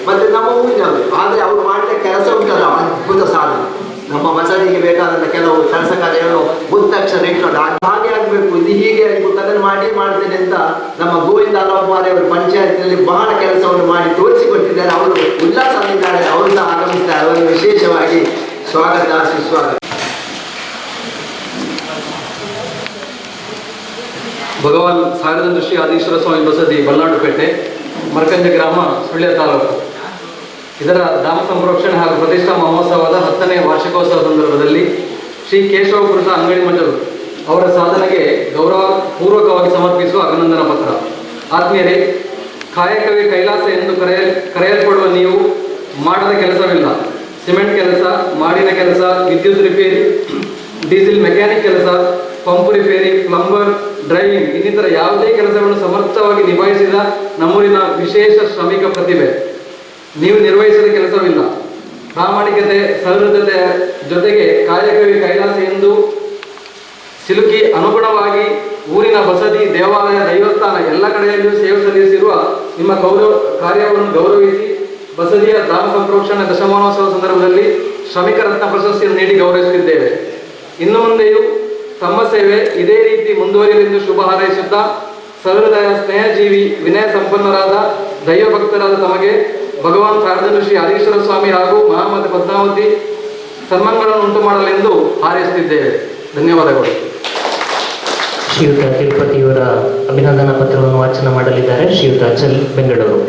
ಮತ್ತು ನಮ್ಮ ಊರಿನವರು. ಆದರೆ ಅವರು ಮಾಡಿದ ಕೆಲಸ ಉಂಟಲ್ಲ ಅದ್ಭುತ ಸಾಧನೆ. ನಮ್ಮ ಮಸದಿಗೆ ಬೇಕಾದಂಥ ಕೆಲವು ಕೆಲಸ ಕಾರ್ಯಗಳು ಮುತ್ತಕ್ಷರ ಇಟ್ಕೊಂಡು ಹಾಗೆ ಆಗಬೇಕು, ಇದು ಹೀಗೆ ಆಗಬೇಕು, ಅದನ್ನು ಮಾಡ್ತೇನೆ ಅಂತ ನಮ್ಮ ಗೋವಿಂದ ಅಲವಾರಿ ಅವರು ಪಂಚಾಯತ್ನಲ್ಲಿ ಬಹಳ ಕೆಲಸವನ್ನು ಮಾಡಿ ತೋರಿಸಿಕೊಟ್ಟಿದ್ದಾರೆ. ಅವರು ಉಲ್ಲಾಸದಿದ್ದಾರೆ, ಅವರಿಂದ ಆಗಮಿಸಿದ್ದಾರೆ. ಅವರಿಗೆ ವಿಶೇಷವಾಗಿ ಸ್ವಾಗತ ಸುಸ್ವಾಗತ. ಭಗವಾನ್ ಸಾಗರದಂಡ ಶ್ರೀ ಆದೀಶ್ವರ ಸ್ವಾಮಿ ಬಸದಿ ಬಲ್ಲಾಡುಪೇಟೆ, ಮರ್ಕಂಜ ಗ್ರಾಮ, ಸುಳ್ಯ ತಾಲೂಕು. ಇದರ ಧಾಮ ಸಂರಕ್ಷಣೆ ಹಾಗೂ ಪ್ರತಿಷ್ಠಾ ಮಹೋತ್ಸವದ 10ನೇ ವಾರ್ಷಿಕೋತ್ಸವ ಸಂದರ್ಭದಲ್ಲಿ ಶ್ರೀ ಕೇಶವ ಪುರುಷ ಅಂಗಡಿ ಮಠರು ಅವರ ಸಾಧನೆಗೆ ಗೌರವ ಪೂರ್ವಕವಾಗಿ ಸಮರ್ಪಿಸುವ ಅಭಿನಂದನಾ ಪತ್ರ. ಆತ್ಮೀಯರೇ, ಕಾಯಕವೇ ಕೈಲಾಸ ಎಂದು ಕರೆಯಲ್ಪಡುವ ನೀವು ಮಾಡದ ಕೆಲಸವಿಲ್ಲ. ಸಿಮೆಂಟ್ ಕೆಲಸ, ಮಾಡಿನ ಕೆಲಸ, ವಿದ್ಯುತ್ ರಿಪೇರಿ, ಡೀಸೆಲ್ ಮೆಕ್ಯಾನಿಕ್ ಕೆಲಸ, ಪಂಪ್ ರಿಪೇರಿ, ಪ್ಲಂಬರ್, ಡ್ರೈವಿಂಗ್ ಇನ್ನಿತರ ಯಾವುದೇ ಕೆಲಸವನ್ನು ಸಮರ್ಥವಾಗಿ ನಿಭಾಯಿಸಿದ ನಮ್ಮೂರಿನ ವಿಶೇಷ ಶ್ರಮಿಕ ಪ್ರತಿಭೆ. ನೀವು ನಿರ್ವಹಿಸದ ಕೆಲಸವಿಲ್ಲ. ಪ್ರಾಮಾಣಿಕತೆ, ಸಹೃದಯತೆ ಜೊತೆಗೆ ಕಾಯಕವೇ ಕೈಲಾಸ ಎಂದು ಸಿಲುಕಿ ಅನುಗುಣವಾಗಿ ಊರಿನ ಬಸದಿ, ದೇವಾಲಯ, ದೈವಸ್ಥಾನ ಎಲ್ಲ ಕಡೆಯಲ್ಲಿಯೂ ಸೇವೆ ಸಲ್ಲಿಸಿರುವ ನಿಮ್ಮ ಕಾರ್ಯವನ್ನು ಗೌರವಿಸಿ ಬಸದಿಯ ಧಾಮ ಸಂರಕ್ಷಣೆ ದಶಮಾನೋತ್ಸವ ಸಂದರ್ಭದಲ್ಲಿ ಶ್ರಮಿಕ ರತ್ನ ಪ್ರಶಸ್ತಿಯನ್ನು ನೀಡಿ ಗೌರವಿಸುತ್ತಿದ್ದೇವೆ. ಇನ್ನು ಮುಂದೆಯೂ ತಮ್ಮ ಸೇವೆ ಇದೇ ರೀತಿ ಮುಂದುವರಿಯಲೆಂದು ಶುಭ ಹಾರೈಸುತ್ತಾ, ಸಹೃದಯ, ಸ್ನೇಹಜೀವಿ, ವಿನಯ ಸಂಪನ್ನರಾದ ದೈವ ಭಕ್ತರಾದ ತಮಗೆ ಭಗವಾನ್ ಸಾಗರದಂಡ ಶ್ರೀ ಆದೀಶ್ವರ ಸ್ವಾಮಿ ಹಾಗೂ ಮಹಾಮಾತೆ ಪದ್ಮಾವತಿ ಸನ್ಮಾನಗಳನ್ನು ಉಂಟು ಮಾಡಲೆಂದು ಹಾರೈಸುತ್ತಿದ್ದೇವೆ. ಧನ್ಯವಾದಗಳು. ಶ್ರೀಯುತ ತಿರುಪತಿಯವರ ಅಭಿನಂದನಾ ಪತ್ರವನ್ನು ವಾಚನ ಮಾಡಲಿದ್ದಾರೆ ಶ್ರೀಯುತ ಅಚಲ್, ಬೆಂಗಳೂರು.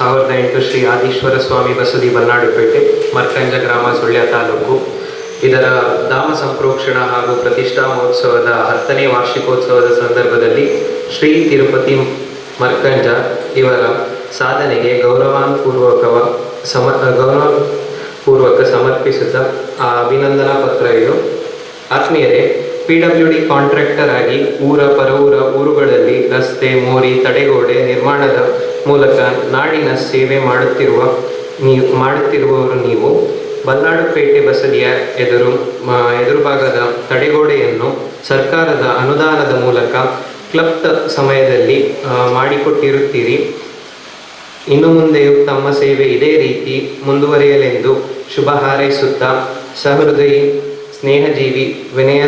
1008 ಶ್ರೀ ಆದೀಶ್ವರ ಸ್ವಾಮಿ ಬಸದಿ ಬಲ್ಲಾಡುಪೇಟೆ, ಮರ್ಕಂಜ ಗ್ರಾಮ, ಸುಳ್ಯ ತಾಲೂಕು. ಇದರ ಧಾಮ ಸಂಪ್ರೋಕ್ಷಣ ಹಾಗೂ ಪ್ರತಿಷ್ಠಾ ಮಹೋತ್ಸವದ 10ನೇ ವಾರ್ಷಿಕೋತ್ಸವದ ಸಂದರ್ಭದಲ್ಲಿ ಶ್ರೀ ತಿರುಪತಿ ಮರ್ಕಂಜ ಇವರ ಸಾಧನೆಗೆ ಗೌರವಪೂರ್ವಕ ಸಮರ್ಪಿಸುತ್ತಾ ಆ ಅಭಿನಂದನಾ ಪತ್ರ ಇದು. ಆತ್ಮೀಯರೇ, PWD ಕಾಂಟ್ರಾಕ್ಟರ್ ಆಗಿ ಪರವೂರ ಊರುಗಳಲ್ಲಿ ರಸ್ತೆ, ಮೋರಿ, ತಡೆಗೋಡೆ ನಿರ್ಮಾಣದ ಮೂಲಕ ನಾಡಿನ ಸೇವೆ ಮಾಡುತ್ತಿರುವವರು ನೀವು. ಬಲ್ಲಾಡುಪೇಟೆ ಬಸದಿಯ ಎದುರುಭಾಗದ ತಡೆಗೋಡೆಯನ್ನು ಸರ್ಕಾರದ ಅನುದಾನದ ಮೂಲಕ ಕ್ಲಪ್ತ ಸಮಯದಲ್ಲಿ ಮಾಡಿಕೊಟ್ಟಿರುತ್ತೀರಿ. ಇನ್ನು ಮುಂದೆಯೂ ತಮ್ಮ ಸೇವೆ ಇದೇ ರೀತಿ ಮುಂದುವರಿಯಲೆಂದು ಶುಭ ಹಾರೈಸುತ್ತಾ, ಸಹೃದಯಿ, ಸ್ನೇಹಜೀವಿ, ವಿನಯ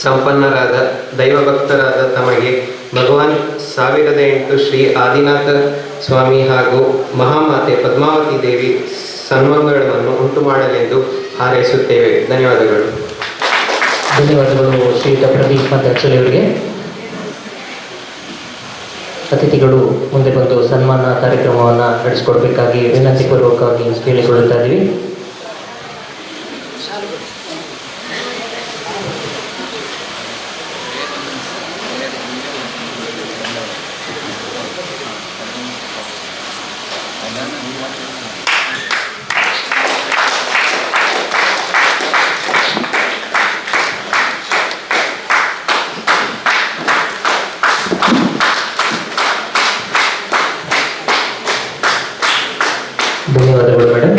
ಸಂಪನ್ನರಾದ ದೈವಭಕ್ತರಾದ ತಮಗೆ ಭಗವಾನ್ 1008 ಶ್ರೀ ಆದಿನಾಥ ಸ್ವಾಮಿ ಹಾಗೂ ಮಹಾಮಾತೆ ಪದ್ಮಾವತಿ ದೇವಿ ಸನ್ಮಂಗಳವನ್ನು ಉಂಟು ಮಾಡಲೆಂದು ಹಾರೈಸುತ್ತೇವೆ. ಧನ್ಯವಾದಗಳು. ಧನ್ಯವಾದಗಳು ಶ್ರೀಯುತ ಪ್ರದೀಪ್ ಮತ್ತು ಅಚಲ್ ಅವರಿಗೆ. ಅತಿಥಿಗಳು ಮುಂದೆ ಬಂದು ಸನ್ಮಾನ ಕಾರ್ಯಕ್ರಮವನ್ನು ನಡೆಸಿಕೊಡ್ಬೇಕಾಗಿ ವಿನಂತಿಪೂರ್ವಕವಾಗಿ ಕೇಳಿಕೊಳ್ಳುತ್ತಾ ಇದ್ದೀವಿ. ಧನ್ಯವಾದಗಳು ಮೇಡಮ್.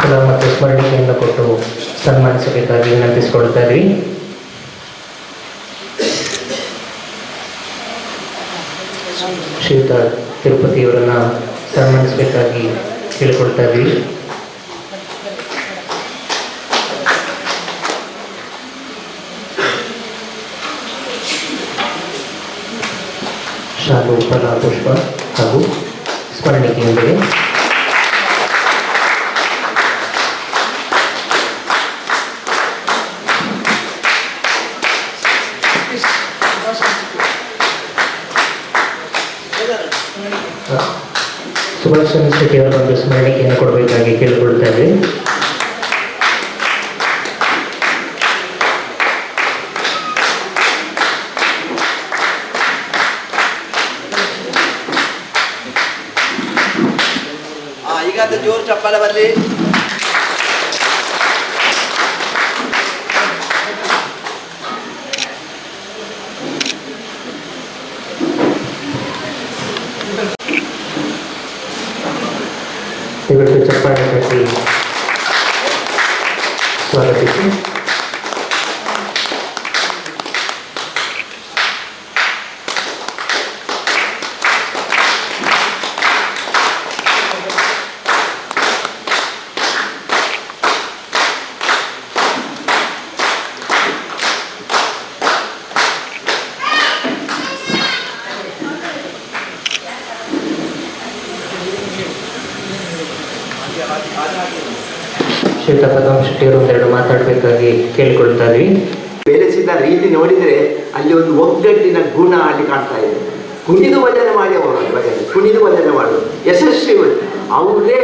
ಫಲ ಮತ್ತು ಸ್ಮರಣಿಕೆಯನ್ನು ಕೊಟ್ಟು ಸನ್ಮಾನಿಸಬೇಕಾಗಿ ವಿನಂತಿಸಿಕೊಳ್ತಾ ಇದ್ವಿ. ಶ್ರೀಯುತ ತಿರುಪತಿಯವರನ್ನು ಸನ್ಮಾನಿಸಬೇಕಾಗಿ ಕೇಳಿಕೊಳ್ತಾ ಇದ್ವಿ. ಶಾಲು, ಫಲ, ಪುಷ್ಪ ಹಾಗೂ ಸ್ಮರಣಿಕೆಯೊಂದಿಗೆ ಸುಭಾಷ್ ಶೆಟ್ಟಿಯವರ ಒಂದು ಸ್ಮರಣಿಕೆಯನ್ನು ಕೊಡಬೇಕಾಗಿ ಕೇಳಿಕೊಳ್ತಾ ಇದ್ವಿ. ಈಗ ಜೋರು ಚಪ್ಪಾಳೆ ಬರಲಿ. ದಯವಿಟ್ಟು ಚಪ್ಪಾಳೆ ತಟ್ಟಿ ಸ್ವಾಗತಿಸಿ. ಶ್ರೀಯುತ ಪದ್ಮ ಶೆಟ್ಟಿಯವರು ಒಂದೆರಡು ಮಾತಾಡಬೇಕಾಗಿ ಕೇಳಿಕೊಳ್ತಾ ಇದ್ವಿ. ಬೆಳೆಸಿದ ರೀತಿ ನೋಡಿದರೆ ಅಲ್ಲಿ ಒಂದು ಒಗ್ಗಟ್ಟಿನ ಗುಣ ಅಲ್ಲಿ ಕಾಣ್ತಾ ಇದೆ. ಕುಣಿದು ಭಜನೆ ಮಾಡಿ ಅವರು ಭಜನೆ ಕುಣಿದು ಭಜನೆ ಮಾಡುವುದು ಯಶಸ್ವಿ ಅವರೇ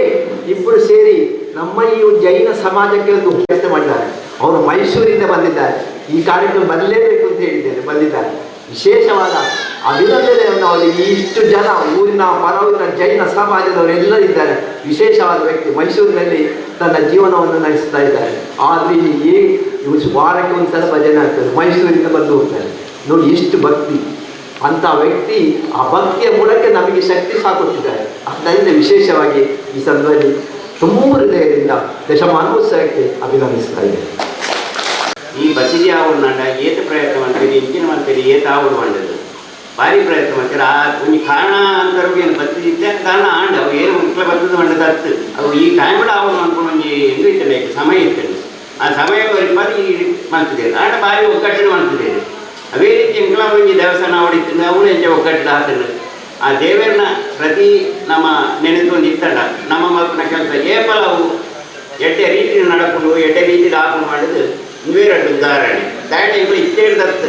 ಇಬ್ಬರು ಸೇರಿ ನಮ್ಮ ಈ ಜೈನ ಸಮಾಜಕ್ಕೆ ಒಂದು ಕೆಲಸ ಮಾಡಿದ್ದಾರೆ. ಅವರು ಮೈಸೂರಿಂದ ಬಂದಿದ್ದಾರೆ, ಈ ಕಾರ್ಯಕ್ರಮ ಬರಲೇಬೇಕು ಅಂತ ಹೇಳಿದ್ದೇನೆ, ಬಂದಿದ್ದಾರೆ. ವಿಶೇಷವಾದ ಅಭಿನಂದನೆಯನ್ನು ಅವರಿಗೆ ಇಷ್ಟು ಜನ ಊರಿನ ಪರವಿನ ಜೈನ ಸಮಾಜದವರೆಲ್ಲರಿದ್ದಾರೆ. ವಿಶೇಷವಾದ ವ್ಯಕ್ತಿ ಮೈಸೂರಿನಲ್ಲಿ ತನ್ನ ಜೀವನವನ್ನು ನಡೆಸ್ತಾ ಇದ್ದಾರೆ. ಆದರೆ ಈ ವಾರಕ್ಕೆ ಒಂದು ಸಲ ಭಜನೆ ಆಗ್ತದೆ, ಮೈಸೂರಿಂದ ಬಂದು ಹೋಗ್ತಾರೆ. ನೋಡಿ ಎಷ್ಟು ಭಕ್ತಿ, ಅಂಥ ವ್ಯಕ್ತಿ ಆ ಭಕ್ತಿಯ ಮೂಲಕ ನಮಗೆ ಶಕ್ತಿ ಸಾಕುತ್ತಿದ್ದಾರೆ. ಅದರಿಂದ ವಿಶೇಷವಾಗಿ ಈ ಸಂದರ್ಭದಲ್ಲಿ ತುಂಬ ಹೃದಯದಿಂದ ದಶಮಾನೋತ್ಸವಕ್ಕೆ ಅಭಿನಂದಿಸ್ತಾ ಇದ್ದೇನೆ. ಈ ಬಸಿದಿ ಆವಡು ನಂಡ ಏತ ಪ್ರಯತ್ನ ಮಾಡ್ತೀರಿ ಇಂಚಿನ ಮಾಡ್ತೀರಿ ಏತ ಆವಡು ಮಾಡಿದ್ದು ಭಾರಿ ಪ್ರಯತ್ನ ಮಾಡ್ತೀರಿ. ಆ ಒಂದು ಕಾರಣ ಅಂತರ್ಗು ಏನು ಬತ್ತಿದ್ದೆ ಕಾರಣ ಆಂಡ ಅವು ಏನು ಮುಖ್ಯ ಬರ್ತದೆ ಮಂಡದ ಹತ್ತು ಅವು ಈ ಟೈಮ್ ಕೂಡ ಆವಡು ಮಾಡ್ಕೊಂಡು ಒಂದು ಹೆಂಗೆ ಇರ್ತದೆ ಸಮಯ ಇರ್ತದೆ. ಆ ಸಮಯ ಬರೀ ಈ ಮಾಡ್ತಿದ್ದೇವೆ ಆಂಡ ಭಾರಿ ಒಗ್ಗಟ್ಟಿನ ಮಾಡ್ತಿದ್ದೇವೆ. ಅವೇ ರೀತಿ ಎಂಕ್ಲ ಒಂದು ದೇವಸ್ಥಾನ ಆವಡಿತ್ತು ಅವನು ಎಂಚ ಒಗ್ಗಟ್ಟಿದ ಹಾಕಿದ್ರು. ಆ ದೇವರನ್ನ ಪ್ರತಿ ನಮ್ಮ ನೆನೆದೊಂದು ಇತ್ತಂಡ ನಮ್ಮ ಮಕ್ಕಳ ಕೆಲಸ ಏಪಲವು ಎಟ್ಟೆ ರೀತಿ ನಡ್ಕೊಂಡು ಎಟ್ಟೆ ರೀತಿ ಹಾಕೊಂಡು ಮಾಡಿದ್ದು ಇವೇ ಎರಡು ಉದಾಹರಣೆ. ದಾಂಡ ಎಂಗಳು ಇತ್ತೇಳ್ದತ್ತು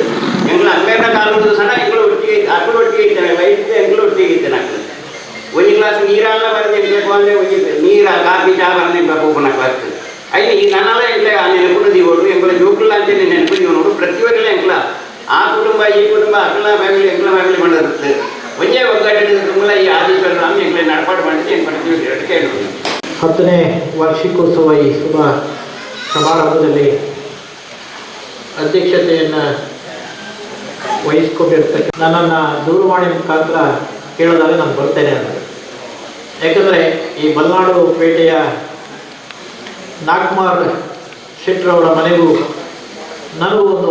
ಎಂಗಳು ಅಂಬೇರ್ನ ಕಾಲುವುದು ಸಣ್ಣ ಎಂಗಳು ಒಟ್ಟಿಗೆ ಅಕ್ಕಳು ಒಟ್ಟಿಗೆ ಇದ್ದಾನೆ ವೈದ್ಯ ಎಂಗಳು ಒಟ್ಟಿಗೆ ಇದ್ದಾನೆ ಅಕ್ಕಳು ಒಂದು ಗ್ಲಾಸ್ ನೀರೆಲ್ಲ ಬರದೆ ಬೇಕು ಅಂದರೆ ಒಂದು ನೀರ ಕಾಫಿ ಚಾ ಬರದೆ ಹೋಗೋಣಕ್ಕೆ ಬರ್ತದೆ. ಅಲ್ಲಿ ಈ ನನ್ನೆಲ್ಲ ಎಂಗ್ಲ ನೆನಪುಡು ದೀವೋಡು ಎಂಗಳ ಜೋಕುಲ್ಲ ಅಂತೇಳಿ ನೆನಪು ದೀವ ನೋಡು ಪ್ರತಿಯೊಬ್ಬರಲ್ಲ ಎಂಗ್ಲ ಆ ಕುಟುಂಬ ಈ ಕುಟುಂಬ ಅಕ್ಕಳ ಫ್ಯಾಮಿಲಿ ಎಂಗ್ಲ ಫ್ಯಾಮಿಲಿ ಮಾಡಿರುತ್ತೆ. ಒಂದೇ ಒಗ್ಗಟ್ಟಿನ ತುಂಬ ಈ ಆದೀಶ್ವರ ರಾಮ ಎಂಗ್ಲ ನಡಪಾಡು ಮಾಡಿದ್ರೆ ಏನು ಮಾಡ್ತೀವಿ ಎರಡು ಕೇಳಿ 10ನೇ ವಾರ್ಷಿಕೋತ್ಸವ ಈ ಶುಭ ಸಮಾರಂಭದಲ್ಲಿ ಅಧ್ಯಕ್ಷತೆಯನ್ನು ವಹಿಸ್ಕೊಂಡಿರ್ತಕ್ಕ ನನ್ನನ್ನು ದೂರವಾಣಿ ಮುಖಾಂತರ ಕೇಳೋದಾಗ ನಾನು ಬರ್ತೇನೆ ಅಂತ. ಯಾಕಂದರೆ ಈ ಮಲೆನಾಡು ಪೇಟೆಯ ನಾಗ್ಮಾರ್ ಶೆಟ್ಟರವರ ಮನೆಗೂ ನನಗೂ ಒಂದು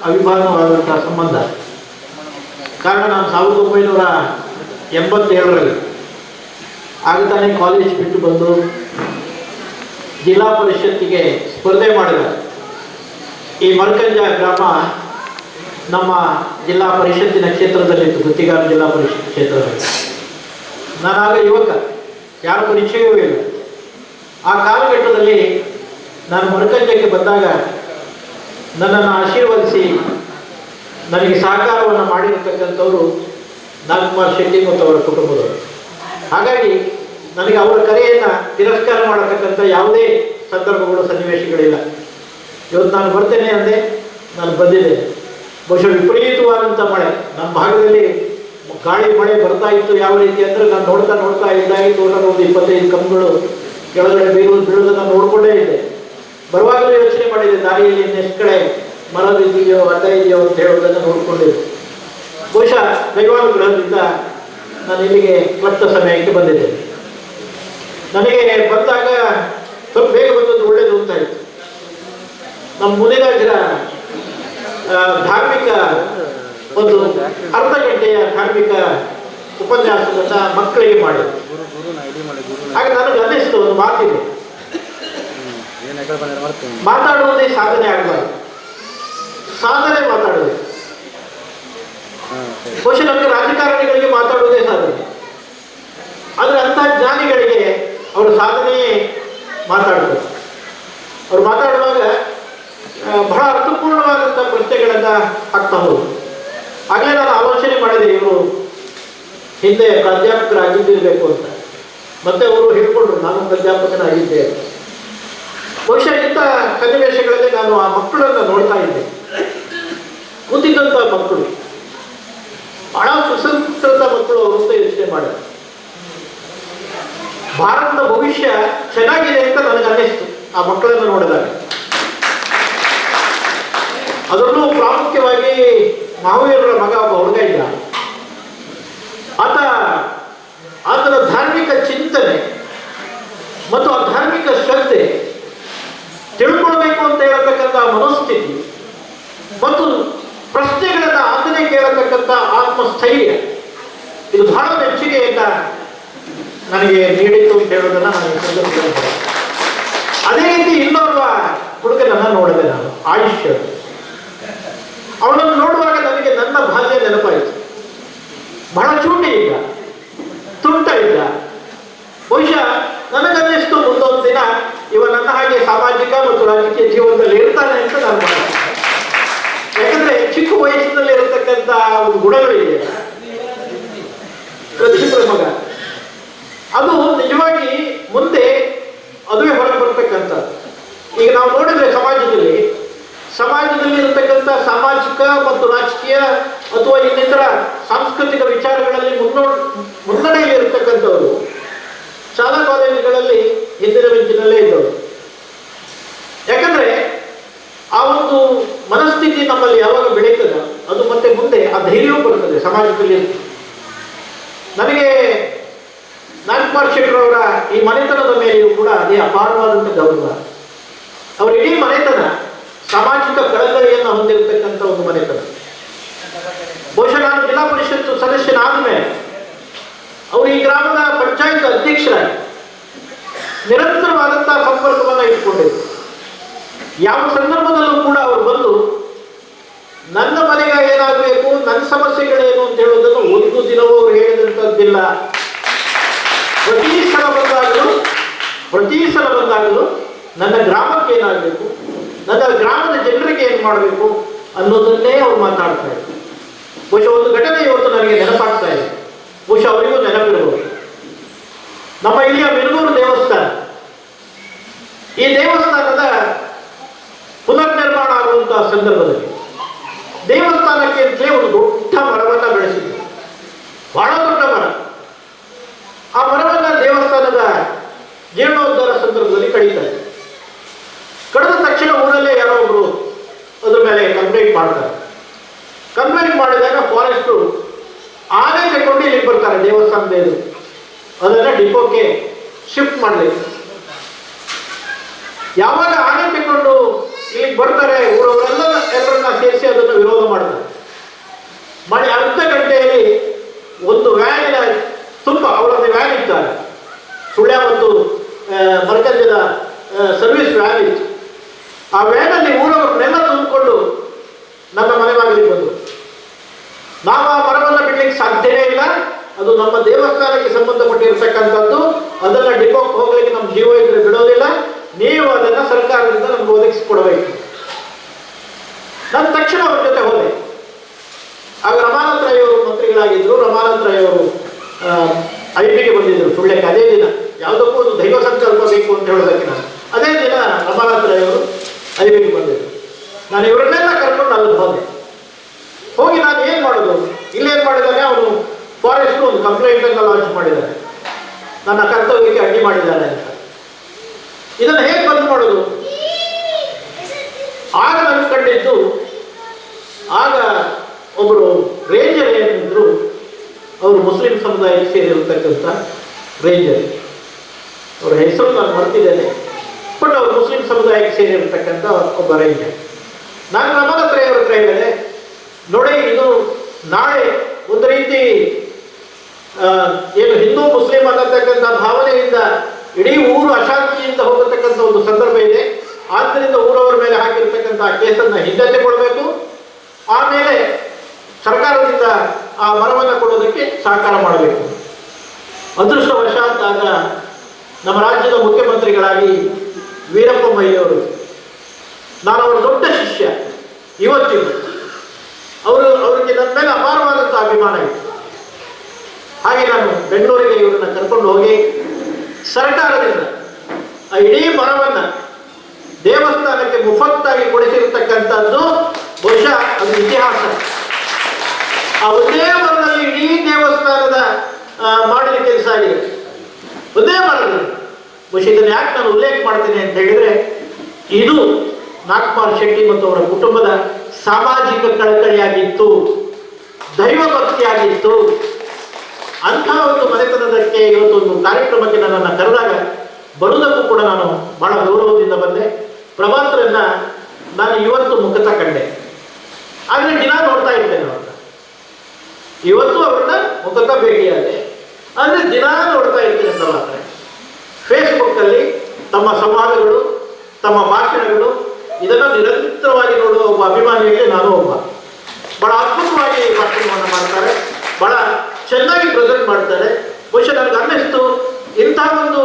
ಅವಿಭಾಗವಾದಂಥ ಸಂಬಂಧ. ಕಾರಣ ನಾನು 1987ರಲ್ಲಿ ಆಗ ತಾನೇ ಕಾಲೇಜ್ ಬಿಟ್ಟು ಬಂದು ಜಿಲ್ಲಾ ಪರಿಷತ್ತಿಗೆ ಸ್ಪರ್ಧೆ ಮಾಡಿದ. ಈ ಮರ್ಕಂಜ ಗ್ರಾಮ ನಮ್ಮ ಜಿಲ್ಲಾ ಪರಿಷತ್ತಿನ ಕ್ಷೇತ್ರದಲ್ಲಿತ್ತು, ಗುತ್ತಿಗಾರ ಜಿಲ್ಲಾ ಪರಿಷತ್ ಕ್ಷೇತ್ರದಲ್ಲಿ. ನಾನಾಗ ಯುವಕ, ಯಾರ ಪರಿಚಯವೂ ಇಲ್ಲ. ಆ ಕಾಲಘಟ್ಟದಲ್ಲಿ ನಾನು ಮರ್ಕಂಜಕ್ಕೆ ಬಂದಾಗ ನನ್ನನ್ನು ಆಶೀರ್ವದಿಸಿ ನನಗೆ ಸಹಕಾರವನ್ನು ಮಾಡಿರತಕ್ಕಂಥವರು ನಾಗಕುಮಾರ್ ಶೆಟ್ಟಿ ಮತ್ತು ಅವರ ಕುಟುಂಬದವರು. ಹಾಗಾಗಿ ನನಗೆ ಅವರ ಕರೆಯನ್ನು ತಿರಸ್ಕಾರ ಮಾಡತಕ್ಕಂಥ ಯಾವುದೇ ಸಂದರ್ಭಗಳು ಸನ್ನಿವೇಶಗಳಿಲ್ಲ. ಇವತ್ತು ನಾನು ಬರ್ತೇನೆ ಅಂದೆ, ನಾನು ಬಂದಿದ್ದೇನೆ. ಬಹುಶಃ ವಿಪರೀತವಾದಂಥ ಮಳೆ ನಮ್ಮ ಭಾಗದಲ್ಲಿ ಗಾಳಿ ಮಳೆ ಬರ್ತಾ ಇತ್ತು. ಯಾವ ರೀತಿ ಅಂದರೆ ನಾನು ನೋಡ್ತಾ ಇದ್ದಾಗಿ ಒಂದು 25 ಕಂಬಗಳು ಕೆಳಗಡೆ ಬೀಳೋದನ್ನು ನೋಡಿಕೊಂಡೇ ಇದ್ದೆ. ಬರುವಾಗಲೂ ಯೋಚನೆ ಮಾಡಿದೆ, ದಾರಿಯಲ್ಲಿ ಇನ್ನೆಷ್ಟು ಕಡೆ ಮರದಿದೆಯೋ ಅಡ್ಡ ಇದೆಯೋ ಅಂತ ಹೇಳೋದನ್ನು ನೋಡಿಕೊಂಡಿದ್ದೆ. ಬಹುಶಃ ದೈವಾನುಗ್ರಹದಿಂದ ನಾನು ಇಲ್ಲಿಗೆ ಕ್ಲಪ್ತ ಸಮಯಕ್ಕೆ ಬಂದಿದ್ದೇನೆ. ನನಗೆ ಬಂದಾಗ ಸ್ವಲ್ಪ ಬೇಗ ಬಂದದ್ದು ಒಳ್ಳೆಯದು ಅಂತ ಇತ್ತು. ನಮ್ಮ ಮುನಿರಾಜರ ಧಾರ್ಮಿಕ ಒಂದು ಅರ್ಧ ಗಂಟೆಯ ಧಾರ್ಮಿಕ ಉಪನ್ಯಾಸವನ್ನು ಮಕ್ಕಳಿಗೆ ಮಾಡಿದ್ರು. ಹಾಗೆ ನನಗೆ ಅನ್ನಿಸ್ತು, ಒಂದು ಮಾತಿದೆ, ಮಾತಾಡುವುದೇ ಸಾಧನೆ ಆಗಬಾರ್ದು, ಸಾಧನೆ ಮಾತಾಡಬೇಕು. ಬಹುಶಃ ನಮಗೆ ರಾಜಕಾರಣಿಗಳಿಗೆ ಮಾತಾಡುವುದೇ ಸಾಧನೆ, ಆದರೆ ಅಂತಹ ಜ್ಞಾನಿಗಳಿಗೆ ಅವರ ಸಾಧನೆಯೇ ಮಾತಾಡ್ತಾರೆ. ಅವರು ಮಾತಾಡುವಾಗ ಬಹಳ ಅರ್ಥಪೂರ್ಣವಾದಂಥ ಪ್ರಶ್ನೆಗಳನ್ನು ಹಾಕ್ತಾ ಹೋದರು. ಆಗಲೇ ನಾನು ಆಲೋಚನೆ ಮಾಡಿದೆ, ಇವರು ಹಿಂದೆ ಪ್ರಾಧ್ಯಾಪಕರಾಗಿದ್ದಿರಬೇಕು ಅಂತ. ಮತ್ತೆ ಅವರು ಹೇಳ್ಕೊಂಡ್ರು, ನಾನು ಪ್ರಾಧ್ಯಾಪಕನಾಗಿದ್ದೆ. ಬಹುಶಃ ಇಂಥ ಸನ್ನಿವೇಶಗಳಲ್ಲಿ ನಾನು ಆ ಮಕ್ಕಳನ್ನು ನೋಡ್ತಾ ಇದ್ದೆ. ಕೂತಿದ್ದಂಥ ಮಕ್ಕಳು ಬಹಳ ಸುಸಂಸ್ಕೃತ ಮಕ್ಕಳು ಅವರು ಅಂತ ಯೋಚನೆ ಮಾಡಿದ್ರು. ಭಾರತದ ಭವಿಷ್ಯ ಚೆನ್ನಾಗಿದೆ ಅಂತ ನನಗೆ ಅನ್ನಿಸ್ತು ಆ ಮಕ್ಕಳನ್ನು ನೋಡಿದಾಗ. ಅದರಲ್ಲೂ ಪ್ರಾಮುಖ್ಯವಾಗಿ ಮಹಾವೀರರ ಮಗ ಒಬ್ಬ ಹುಡುಗ ಇದ್ದ. ಆತ ಮನೋಸ್ಥೈರ್ಯ ಇದು ಬಹಳ ಮೆಚ್ಚುಗೆಯಿಂದ ನನಗೆ ನೀಡಿತು ಅಂತ ಹೇಳೋದನ್ನ ನಾನು ಈ ಸಂದರ್ಭದಲ್ಲಿ ಹೇಳ್ತೀನಿ. ಅದೇ ರೀತಿ ಇನ್ನೋರ್ವ ಹುಡುಗನನ್ನ ನೋಡಿದೆ ನಾನು, ಆಯುಷ್ಯ. ಅವನನ್ನು ನೋಡುವಾಗ ನನಗೆ ನನ್ನ ಬಾಲ್ಯ ನೆನಪಾಯಿತು. ಬಹಳ ಚೂಟಿ ಇದ್ದ, ತುಂಟ ಇದ್ದ. ಬಹುಶಃ ನನಗನ್ನಿಸ್ತು ಮುಂದೊಂದು ದಿನ ಇವ ನನ್ನ ಹಾಗೆ ಸಾಮಾಜಿಕ ಮತ್ತು ರಾಜಕೀಯ ಜೀವನದಲ್ಲಿ ಇರ್ತಾನೆ ಅಂತ ನಾನು ಭಾವಿಸಿದೆ. ಯಾಕಂದ್ರೆ ಚಿಕ್ಕ ವಯಸ್ಸಿನಲ್ಲಿ ಇರತಕ್ಕಂಥ ಒಂದು ಗುಣಗಳಿದೆ, ಪ್ರತಿಭೆ ಮಗ, ಅದು ನಿಜವಾಗಿ ಮುಂದೆ ಅದುವೇ ಹೊರಗೆ ಬರ್ತಕ್ಕಂಥದ್ದು. ಈಗ ನಾವು ನೋಡಿದ್ರೆ ಸಮಾಜದಲ್ಲಿ ಇರತಕ್ಕಂಥ ಸಾಮಾಜಿಕ ಮತ್ತು ರಾಜಕೀಯ ಅಥವಾ ಇನ್ನಿತರ ಸಾಂಸ್ಕೃತಿಕ ವಿಚಾರಗಳಲ್ಲಿ ಮುನ್ನಡೆಯಲ್ಲಿ ಇರತಕ್ಕಂಥವರು ಶಾಲಾ ಕಾಲೇಜುಗಳಲ್ಲಿ ಹಿಂದಿನ ಬೆಂಚಿನಲ್ಲೇ ಇದ್ದವರು. ಯಾಕಂದ್ರೆ ಆ ಒಂದು ಮನಸ್ಥಿತಿ ನಮ್ಮಲ್ಲಿ ಯಾವಾಗ ಬೆಳೀತದೆ ಅದು ಮತ್ತೆ ಮುಂದೆ ಆ ಧೈರ್ಯವೂ ಬರ್ತದೆ ಸಮಾಜದಲ್ಲಿ. ನನಗೆ ನಾಗಕುಮಾರ್ ಶೆಟ್ಟರವರ ಈ ಮನೆತನದ ಮೇಲೆಯೂ ಕೂಡ ಅದೇ ಅಪಾರವಾದಂಥ ಗೌರವ. ಅವರ ಇಡೀ ಮನೆತನ ಸಾಮಾಜಿಕ ಕಳಕಳಿಯನ್ನು ಹೊಂದಿರತಕ್ಕಂಥ ಒಂದು ಮನೆತನ. ಬಹುಶಃ ನಾನು ಜಿಲ್ಲಾ ಪರಿಷತ್ ಸದಸ್ಯನಾದ ಮೇಲೆ ಅವರು ಈ ಗ್ರಾಮದ ಪಂಚಾಯತ್ ಅಧ್ಯಕ್ಷರಾಗಿ ನಿರಂತರವಾದಂತಹ ಸಂಪರ್ಕವನ್ನು ಇಟ್ಕೊಂಡಿದ್ದರು. ಯಾವ ಸಂದರ್ಭದಲ್ಲೂ ಕೂಡ ಅವರು ಬಂದು ನನ್ನ ಮನೆಗೆ ಏನಾಗಬೇಕು, ನನ್ನ ಸಮಸ್ಯೆಗಳೇನು ಅಂತ ಹೇಳೋದನ್ನು ಒಂದು ದಿನವೂ ಅವರು ಹೇಳಿದಂಥದ್ದಿಲ್ಲ. ಪ್ರತಿ ಸಲ ಬಂದಾಗಲೂ ನನ್ನ ಗ್ರಾಮಕ್ಕೆ ಏನಾಗಬೇಕು, ನನ್ನ ಗ್ರಾಮದ ಜನರಿಗೆ ಏನು ಮಾಡಬೇಕು ಅನ್ನೋದನ್ನೇ ಅವ್ರು ಮಾತಾಡ್ತಾ ಇದ್ರು. ಬಹುಶಃ ಒಂದು ಘಟನೆ ಇವತ್ತು ನನಗೆ ನೆನಪಾಗ್ತಾ ಇದೆ, ಬಹುಶಃ ಅವರಿಗೂ ನೆನಪಿರಬಹುದು. ನಮ್ಮ ಇಲ್ಲಿಯ ಮಿರುಗೂರು ದೇವಸ್ಥಾನ, ಈ ದೇವಸ್ಥಾನದ ಪುನರ್ನಿರ್ಮಾಣ ಆಗುವಂತಹ ಸಂದರ್ಭದಲ್ಲಿ ದೇವಸ್ಥಾನಕ್ಕೆ ಅಂತಲೇ ಒಂದು ದೊಡ್ಡ ಮರವನ್ನು ಬೆಳೆಸಿದ್ರು, ಬಹಳ ದೊಡ್ಡ ಮರ. ಆ ಮರವನ್ನು ದೇವಸ್ಥಾನದ ಜೀರ್ಣೋದ್ಧಾರ ಸಂದರ್ಭದಲ್ಲಿ ಕಡಿತಾರೆ. ಕಡಿದ ತಕ್ಷಣ ಊರಲ್ಲೇ ಯಾರೋ ಒಬ್ರು ಅದ್ರ ಮೇಲೆ ಕಂಪ್ಲೇಂಟ್ ಮಾಡ್ತಾರೆ. ಕಂಪ್ಲೇಂಟ್ ಮಾಡಿದಾಗ ಫಾರೆಸ್ಟರು ಆನೆ ತಗೊಂಡು ಇಲ್ಲಿಗೆ ಬರ್ತಾರೆ ದೇವಸ್ಥಾನದ ಎದುರು. ಅದನ್ನು ಡಿಪೋಕ್ಕೆ ಶಿಫ್ಟ್ ಮಾಡಲಿಕ್ಕೆ ಯಾವಾಗ ಆನೆ ತಗೊಂಡು ಇಲ್ಲಿಗೆ ಬರ್ತಾರೆ, ಎಲ್ಲರನ್ನ ಸೇರಿಸಿ ಅದನ್ನು ವಿರೋಧ ಮಾಡ್ತಾರೆ. ಮಾಡಿ ಅರ್ಧ ಗಂಟೆಯಲ್ಲಿ ಒಂದು ವ್ಯಾನಿನ ತುಂಬ ಅವರದ್ದು ವ್ಯಾನ್ ಇದ್ದಾರೆ, ಸುಳ್ಯ ಮತ್ತು ಮರ್ಕಂಜದ ಸರ್ವಿಸ್ ವ್ಯಾನ್ ಇತ್ತು. ಆ ವ್ಯಾನಲ್ಲಿ ಊರವರನ್ನೆಲ್ಲ ತುಂಬಿಕೊಂಡು ನನ್ನ ಮನೆ ಬಾಗಿಲಿಗೆ ಬಂದರು. ನಾವು ಆ ಮರವನ್ನು ಬಿಡ್ಲಿಕ್ಕೆ ಸಾಧ್ಯವೇ ಇಲ್ಲ, ಅದು ನಮ್ಮ ದೇವಸ್ಥಾನಕ್ಕೆ ಸಂಬಂಧಪಟ್ಟಿರ್ತಕ್ಕಂಥದ್ದು, ಅದನ್ನು ಡಿಪೋಕ್ಕೆ ಹೋಗ್ಲಿಕ್ಕೆ ನಮ್ಮ ಜೀವ ಇದ್ರೆ ಬಿಡೋದಿಲ್ಲ, ನೀವು ಅದನ್ನು ಸರ್ಕಾರದಿಂದ ನಮ್ಗೆ ಒದಗಿಸಿಕೊಡಬೇಕು. ನಾನು ತಕ್ಷಣ ಅವ್ರ ಜೊತೆ ಹೋದೆ. ಆಗ ರಮಾನಾಥ್ ರೈ ಅವರು ಮಂತ್ರಿಗಳಾಗಿದ್ದರು. ರಮಾನಾಥ್ ರೈ ಅವರು ಐಬಿಗೆ ಬಂದಿದ್ದರು ಸುಳ್ಯಕ್ಕೆ ಅದೇ ದಿನ. ಯಾವುದಕ್ಕೂ ಒಂದು ದೈವ ಸಂಕಲ್ಪ ಬೇಕು ಅಂತ ಹೇಳೋದಕ್ಕೆ ನಾನು ಅದೇ ದಿನ ರಮಾನಾಥ್ ರೈ ಅವರು ಐಬಿಗೆ ಬಂದಿದ್ದರು. ನಾನು ಇವರನ್ನೆಲ್ಲ ಕರ್ಕೊಂಡು ಅಲ್ಲಿ ಹೋಗಿ ನಾನು ಏನು ಮಾಡೋದು, ಇಲ್ಲೇನು ಮಾಡಿದ್ದಾನೆ ಅವನು, ಫಾರೆಸ್ಟ್ ಒಂದು ಕಂಪ್ಲೇಂಟನ್ನು ಲಾಂಚ್ ಮಾಡಿದ್ದಾರೆ, ನನ್ನ ಕರ್ತವ್ಯಕ್ಕೆ ಅಡ್ಡಿ ಮಾಡಿದ್ದಾನೆ ಅಂತ. ಇದನ್ನು ಹೇಗೆ ಬಂದ್ ಮಾಡೋದು? ಆಗ ನನಗೆ ಕಂಡಿದ್ದು, ಆಗ ಒಬ್ಬರು ರೇಂಜರ್ ಏನಿದ್ರು, ಅವರು ಮುಸ್ಲಿಂ ಸಮುದಾಯಕ್ಕೆ ಸೇರಿರತಕ್ಕಂಥ ರೇಂಜರ್, ಅವರ ಹೆಸರು ನಾನು ಮರ್ತಿದ್ದೇನೆ, ಬಟ್ ಅವರು ಮುಸ್ಲಿಂ ಸಮುದಾಯಕ್ಕೆ ಸೇರಿರತಕ್ಕಂಥ ಒಬ್ಬ ರೇಂಜರ್. ನಾನು ರಮಾನಾಥ್ ರೈ ಅವ್ರ ಹತ್ರ ಹೇಳಿದೆ, ನೋಡಿ ಇದು ನಾಳೆ ಒಂದು ರೀತಿ ಏನು ಹಿಂದೂ ಮುಸ್ಲಿಂ ಅನ್ನತಕ್ಕಂಥ ಭಾವನೆಯಿಂದ ಇಡೀ ಊರು ಅಶಾಂತಿಯಿಂದ ಹೋಗತಕ್ಕಂಥ ಒಂದು ಸಂದರ್ಭ ಇದೆ. ಆದ್ದರಿಂದ ಊರವರ ಮೇಲೆ ಹಾಕಿರ್ತಕ್ಕಂಥ ಕೇಸನ್ನು ಹಿಂದಕ್ಕೆ ಕೊಡಬೇಕು, ಆಮೇಲೆ ಸರ್ಕಾರದಿಂದ ಆ ಮರವನ್ನು ಕೊಡೋದಕ್ಕೆ ಸಹಕಾರ ಮಾಡಬೇಕು. ಅದೃಷ್ಟವಶಾತ್ ಆಗ ನಮ್ಮ ರಾಜ್ಯದ ಮುಖ್ಯಮಂತ್ರಿಗಳಾಗಿ ವೀರಪ್ಪ ಮೊಯ್ಲಿಯವರು, ನಾನು ಅವರ ದೊಡ್ಡ ಶಿಷ್ಯ ಇವತ್ತಿಗೂ, ಅವರಿಗೆ ನನ್ನ ಮೇಲೆ ಅಪಾರವಾದಂಥ ಅಭಿಮಾನ ಇತ್ತು. ಹಾಗೆ ನಾನು ಬೆಂಗಳೂರಿಗೆ ಇವರನ್ನು ಕರ್ಕೊಂಡು ಹೋಗಿ ಸರ್ಕಾರದಿಂದ ಆ ಇಡೀ ಮರವನ್ನು ದೇವಸ್ಥಾನಕ್ಕೆ ಮುಫತ್ತಾಗಿ ಕೊಡಿಸಿರ್ತಕ್ಕಂಥದ್ದು ಬಹುಶಃ ಅದು ಇತಿಹಾಸ. ಆ ಒಂದೇ ಮರದಲ್ಲಿ ಇಡೀ ದೇವಸ್ಥಾನದ ಮಾಡಿದ ಕೆಲಸ ಆಗಿದೆ, ಒಂದೇ ಮರದಲ್ಲಿ. ಬಹುಶಃ ಇದನ್ನು ಯಾಕೆ ನಾನು ಉಲ್ಲೇಖ ಮಾಡ್ತೀನಿ ಅಂತ ಹೇಳಿದರೆ, ಇದು ನಾಗಕುಮಾರ್ ಶೆಟ್ಟಿ ಮತ್ತು ಅವರ ಕುಟುಂಬದ ಸಾಮಾಜಿಕ ಕಳಕಳಿಯಾಗಿತ್ತು, ದೈವ ಭಕ್ತಿಯಾಗಿತ್ತು. ಅಂಥ ಒಂದು ಮನೆತನದಕ್ಕೆ ಇವತ್ತೊಂದು ಕಾರ್ಯಕ್ರಮಕ್ಕೆ ನನ್ನನ್ನು ಕರೆದಾಗ ಬರುವುದಕ್ಕೂ ಕೂಡ ನಾನು ಬಹಳ ಗೌರವದಿಂದ ಬಂದೆ. ಪ್ರಭಾಕರನ್ನ ನಾನು ಇವತ್ತು ಮುಖತ ಕಂಡೆ, ಆದರೆ ದಿನ ನೋಡ್ತಾ ಇರ್ತೇನೆ ಅವ್ರನ್ನ. ಇವತ್ತು ಅವ್ರನ್ನ ಮುಖಕ ಭೇಟಿಯಾದೆ, ಅಂದರೆ ದಿನ ನೋಡ್ತಾ ಇರ್ತೀನಿ ಅಂತ ಮಾತ್ರ. ಫೇಸ್ಬುಕ್ಕಲ್ಲಿ ತಮ್ಮ ಸಂವಾದಗಳು, ತಮ್ಮ ಭಾಷಣಗಳು, ಇದನ್ನು ನಿರಂತರವಾಗಿ ನೋಡುವ ಒಬ್ಬ ಅಭಿಮಾನಿಯಲ್ಲಿ ನಾನು ಒಬ್ಬ. ಬಹಳ ಅದ್ಭುತವಾಗಿ ಭಾಷಣವನ್ನು ಮಾಡ್ತಾರೆ, ಬಹಳ ಚೆನ್ನಾಗಿ ಪ್ರೆಸೆಂಟ್ ಮಾಡ್ತಾರೆ. ಬಹುಶಃ ನನಗೆ ಅನ್ನಿಸ್ತು ಇಂಥ ಒಂದು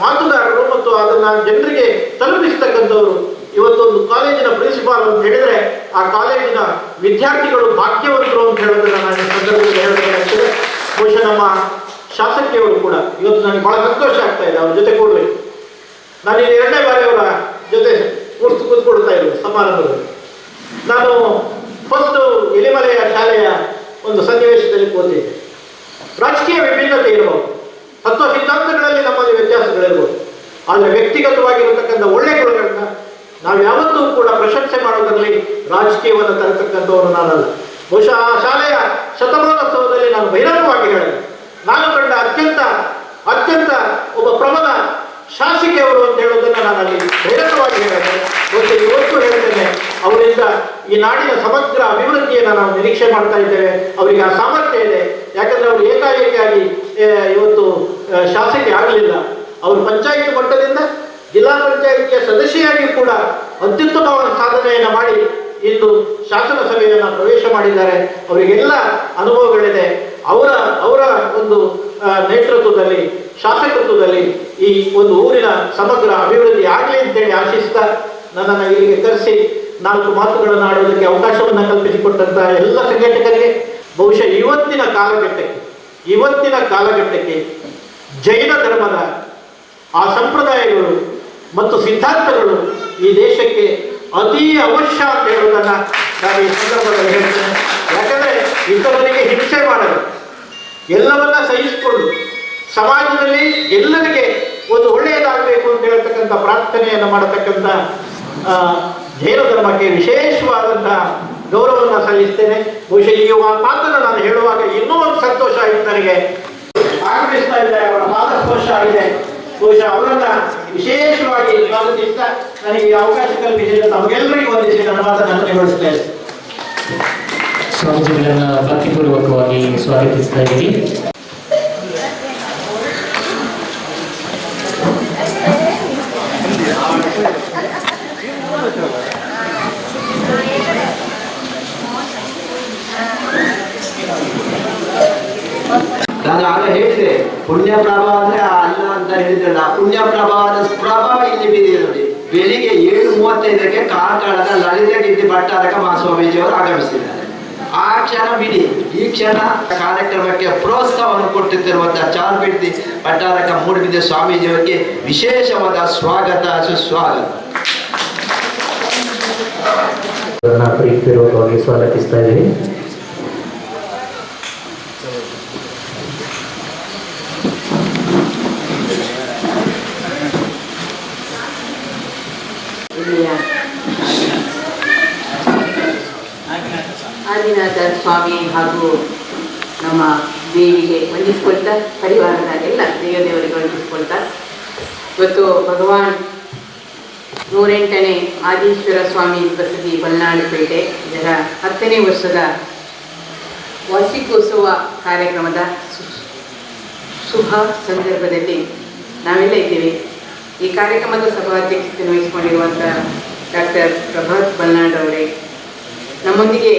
ಮಾತುಗಾರರು ಮತ್ತು ಅದನ್ನು ಜನರಿಗೆ ತಲುಪಿಸ್ತಕ್ಕಂಥವ್ರು ಇವತ್ತೊಂದು ಕಾಲೇಜಿನ ಪ್ರಿನ್ಸಿಪಾಲ್ ಅಂತ ಹೇಳಿದರೆ ಆ ಕಾಲೇಜಿನ ವಿದ್ಯಾರ್ಥಿಗಳು ಭಾಗ್ಯವಂತರು ಅಂತ ಹೇಳೋದನ್ನು ನಾನು ಈ ಸಂದರ್ಭದಲ್ಲಿ ಹೇಳಬೇಕಾಗ್ತದೆ. ಬಹುಶಃ ನಮ್ಮ ಶಾಸಕಿಯವರು ಕೂಡ ಇವತ್ತು ನನಗೆ ಬಹಳ ಸಂತೋಷ ಆಗ್ತಾ ಇದೆ ಅವ್ರ ಜೊತೆ ಕೂಡಬೇಕು. ನಾನು ಇಲ್ಲಿ 2ನೇ ಬಾರಿ ಅವರ ಜೊತೆ ಕೂತ್ಕೊಳ್ತಾ ಇರೋದು ಸಮಾರಂಭದಲ್ಲಿ. ನಾನು ಫಸ್ಟು ಎಲಿಮಲೆಯ ಶಾಲೆಯ ಒಂದು ಸನ್ನಿವೇಶದಲ್ಲಿ ಕೂತಿದ್ದೆ. ರಾಜಕೀಯ ವಿಭಿನ್ನತೆ ಇರಬಹುದು ಅಥವಾ ಸಿದ್ಧಾಂತಗಳಲ್ಲಿ ನಮ್ಮಲ್ಲಿ ವ್ಯತ್ಯಾಸಗಳಿರ್ಬೋದು, ಆದರೆ ವ್ಯಕ್ತಿಗತವಾಗಿರತಕ್ಕಂಥ ಒಳ್ಳೆಯ ಗುಣಗಳನ್ನ ನಾವು ಯಾವತ್ತೂ ಕೂಡ ಪ್ರಶಂಸೆ ಮಾಡೋದರಲ್ಲಿ ರಾಜಕೀಯವನ್ನು ತರತಕ್ಕಂಥವರು ನಾನಲ್ಲ. ಬಹುಶಃ ಆ ಶಾಲೆಯ ಶತಮಾನೋತ್ಸವದಲ್ಲಿ ನಾನು ಬಹಿರಂಗವಾಗಿ ಹೇಳಿದೆ, ನಾನು ಕಂಡ ಅತ್ಯಂತ ಒಬ್ಬ ಪ್ರಬಲ ಶಾಸಕಿಯವರು ಅಂತ ಹೇಳೋದನ್ನು ನಾನು ಅಲ್ಲಿ ಬಹಿರಂಗವಾಗಿ ಹೇಳಿದೆ. ಬಹುಶಃ ಇವತ್ತು ಹೇಳ್ತೇನೆ, ಅವರಿಂದ ಈ ನಾಡಿನ ಸಮಗ್ರ ಅಭಿವೃದ್ಧಿಯನ್ನು ನಾವು ನಿರೀಕ್ಷೆ ಮಾಡ್ತಾ ಇದ್ದೇವೆ. ಅವರಿಗೆ ಆ ಸಾಮರ್ಥ್ಯ ಇದೆ. ಯಾಕಂದರೆ ಅವರು ಏಕಾಏಕಿಯಾಗಿ ಇವತ್ತು ಶಾಸಕಿ ಆಗಲಿಲ್ಲ. ಅವರು ಪಂಚಾಯತ್ ಮಟ್ಟದಿಂದ ಜಿಲ್ಲಾ ಪಂಚಾಯಿತಿಯ ಸದಸ್ಯೆಯಾಗಿ ಕೂಡ ಅತ್ಯುತ್ತಮವಾದ ಸಾಧನೆಯನ್ನು ಮಾಡಿ ಇಂದು ಶಾಸನ ಸಭೆಯನ್ನು ಪ್ರವೇಶ ಮಾಡಿದ್ದಾರೆ. ಅವರಿಗೆಲ್ಲ ಅನುಭವಗಳಿದೆ. ಅವರ ಒಂದು ನೇತೃತ್ವದಲ್ಲಿ, ಶಾಸಕತ್ವದಲ್ಲಿ ಈ ಒಂದು ಊರಿನ ಸಮಗ್ರ ಅಭಿವೃದ್ಧಿ ಆಗಲಿ ಅಂತೇಳಿ ಆಶಿಸ್ತಾ ನನ್ನನ್ನು ಇಲ್ಲಿಗೆ ಕರೆಸಿ 4 ಮಾತುಗಳನ್ನು ಆಡೋದಕ್ಕೆ ಅವಕಾಶವನ್ನು ಕಲ್ಪಿಸಿಕೊಟ್ಟಂಥ ಎಲ್ಲ ಸಂಘಟಕರಿಗೆ, ಬಹುಶಃ ಇವತ್ತಿನ ಕಾಲಘಟ್ಟಕ್ಕೆ ಜೈನ ಧರ್ಮದ ಆ ಸಂಪ್ರದಾಯಗಳು ಮತ್ತು ಸಿದ್ಧಾಂತಗಳು ಈ ದೇಶಕ್ಕೆ ಅತೀ ಅವಶ್ಯ ಅಂತ ಹೇಳೋದನ್ನು ನಾನು ಈ ಸಂದರ್ಭದಲ್ಲಿ ಹೇಳ್ತೇನೆ. ಯಾಕಂದರೆ ಇತರರಿಗೆ ಹಿಂಸೆ ಮಾಡಲು, ಎಲ್ಲವನ್ನ ಸಹಿಸಿಕೊಂಡು ಸಮಾಜದಲ್ಲಿ ಎಲ್ಲರಿಗೆ ಒಂದು ಒಳ್ಳೆಯದಾಗಬೇಕು ಅಂತ ಹೇಳ್ತಕ್ಕಂಥ ಪ್ರಾರ್ಥನೆಯನ್ನು ಮಾಡತಕ್ಕಂಥ ಜೈನ ಧರ್ಮಕ್ಕೆ ವಿಶೇಷವಾದಂಥ ಗೌರವವನ್ನು ಸಲ್ಲಿಸ್ತೇನೆ. ಬಹುಶಃ ಈ ಮಾತನ್ನು ನಾನು ಹೇಳುವಾಗ ಇನ್ನೂ ಒಂದು ಸಂತೋಷ ಆಯಿತು ನನಗೆ. ಆಗಮಿಸ್ತಾ ಇದ್ದಾರೆ, ಅವರ ಪಾದಸ್ಪರ್ಶ ಆಗಿದೆ. ಬಹುಶಃ ಅವರನ್ನ ವಿಶೇಷವಾಗಿ ಸ್ವಾಗತಿಸ್ತಾ ನನಗೆ ಅವಕಾಶ ಕಲ್ಪಿಸಿದ ತಮಗೆಲ್ಲರಿಗೂ ವಂದಿಸಿ ನನ್ನ ಮಾತನ್ನು ಕೊನೆಗೊಳಿಸ್ತೇನೆ. ಸ್ವಾಮೀಜಿಗಳನ್ನ ಭಕ್ತಿಪೂರ್ವಕವಾಗಿ ಸ್ವಾಗತಿಸ್ತಾ ಇದ್ದೀವಿ. ನಾನು ಆಗ ಹೇಳಿದೆ, ಪುಣ್ಯ ಪ್ರಭಾವ ಅಂದ್ರೆ ಅಲ್ಲ ಅಂತ ಹೇಳಿದ್ರಲ್ಲ, ಪುಣ್ಯ ಪ್ರಭಾವದ ಪ್ರಭಾವ ಇಲ್ಲಿ ಬೀರಿದೆ ನೋಡಿ. ಬೆಳಿಗ್ಗೆ 7:35ಕ್ಕೆ ಕಾರ್ಕಳದ ಲಲಿತಗಿರಿ ಭಟ್ಟಾರಕ ಮಹಾಸ್ವಾಮೀಜಿಯವರು ಆಗಮಿಸಿದ್ದಾರೆ. ಆ ಕ್ಷಣ ಬಿಡಿ, ಈ ಕ್ಷಣ ಕಾರ್ಯಕ್ರಮಕ್ಕೆ ಪ್ರೋತ್ಸಾಹವನ್ನು ಕೊಟ್ಟಿರುವಂತಹ ಚಾಲ್ಬಿಡ್ತಿ ಭಟ್ಟಾರಕ ಮೂಡಬಿದ್ದೆ ಸ್ವಾಮೀಜಿಯವರಿಗೆ ವಿಶೇಷವಾದ ಸ್ವಾಗತ, ಸುಸ್ವಾಗತ. ಪ್ರೀತಿಪೂರ್ವಕವಾಗಿ ಸ್ವಾಗತಿಸ್ತಾ ಇದ್ದೀವಿ. ಆದಿನಾಥ ಸ್ವಾಮಿ ಹಾಗೂ ನಮ್ಮ ದೇವಿಗೆ ವಂದಿಸಿಕೊಳ್ತಾ, ಪರಿವಾರದ ಎಲ್ಲ ದೇವದೇವರಿಗೆ ವಂದಿಸಿಕೊಳ್ತಾ, ಇವತ್ತು ಭಗವಾನ್ 108ನೇ ಆದೀಶ್ವರ ಸ್ವಾಮಿ ಬಸದಿ ಬಲ್ನಾಡುಪೇಟೆ ಇದರ 10ನೇ ವರ್ಷದ ವಾರ್ಷಿಕೋತ್ಸವ ಕಾರ್ಯಕ್ರಮದ ಶುಭ ಸಂದರ್ಭದಲ್ಲಿ ನಾವೆಲ್ಲ ಇದ್ದೇವೆ. ಈ ಕಾರ್ಯಕ್ರಮದ ಸಭಾಧ್ಯಕ್ಷತೆಯನ್ನು ವಹಿಸಿಕೊಂಡಿರುವಂಥ ಡಾಕ್ಟರ್ ಪ್ರಭಾತ್ ಬಲ್ನಾಡ್ ಅವರೇ, ನಮ್ಮೊಂದಿಗೆ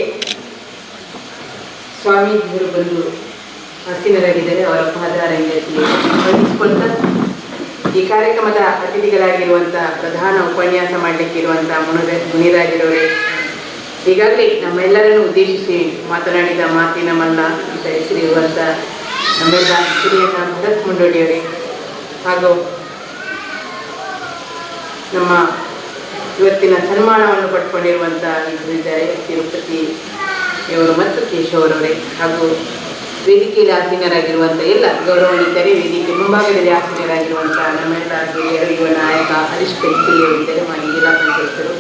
ಸ್ವಾಮೀಜಿಯವರು ಬಂದು ಆಸೀನರಾಗಿದ್ದಾರೆ. ಅವರ ಪಾದಾರಂಗಕ್ಕೆ ವಂದಿಸಿಕೊಳ್ತಾ, ಈ ಕಾರ್ಯಕ್ರಮದ ಅತಿಥಿಗಳಾಗಿರುವಂಥ ಪ್ರಧಾನ ಉಪನ್ಯಾಸ ಮಾಡಲಿಕ್ಕಿರುವಂಥ ಮುನಿರಾಜರವರೇ, ಈಗಾಗಲೇ ನಮ್ಮೆಲ್ಲರನ್ನು ಉದ್ದೇಶಿಸಿ ಮಾತನಾಡಿದ ಮಾತಿನ ಮಲ್ಲ ಅಂತ ಹೆಸರಿರುವಂಥ ನಮ್ಮೆಲ್ಲ ಹಿರಿಯಣ್ಣ ಭರತ್ ಮುಂಡೋಡಿಯವರೇ, ಹಾಗೂ ನಮ್ಮ ಇವತ್ತಿನ ಸನ್ಮಾನವನ್ನು ಪಡ್ಕೊಂಡಿರುವಂಥ ಇಬ್ಬರಿದ್ದಾರೆ, ತಿರುಪತಿ ಇವರು ಮತ್ತು ಕೇಶವರವರೇ, ಹಾಗೂ ವೇದಿಕೆಯಲ್ಲಿ ಆಸೀನರಾಗಿರುವಂಥ ಎಲ್ಲ ಗೌರವಾನ್ವಿತರೆ, ವೇದಿಕೆ ಮುಂಭಾಗದಲ್ಲಿ ಆಸೀನರಾಗಿರುವಂಥ ನಮ್ಮೆಲ್ಲ ಹಿರಿಯ ನಾಯಕ ಹರೀಶ್ ಪೆಂಕಿಯವರಿದ್ದಾರೆ, ಮಾನ್ಯ ಜಿಲ್ಲಾ ಪಂಚಾಯತರು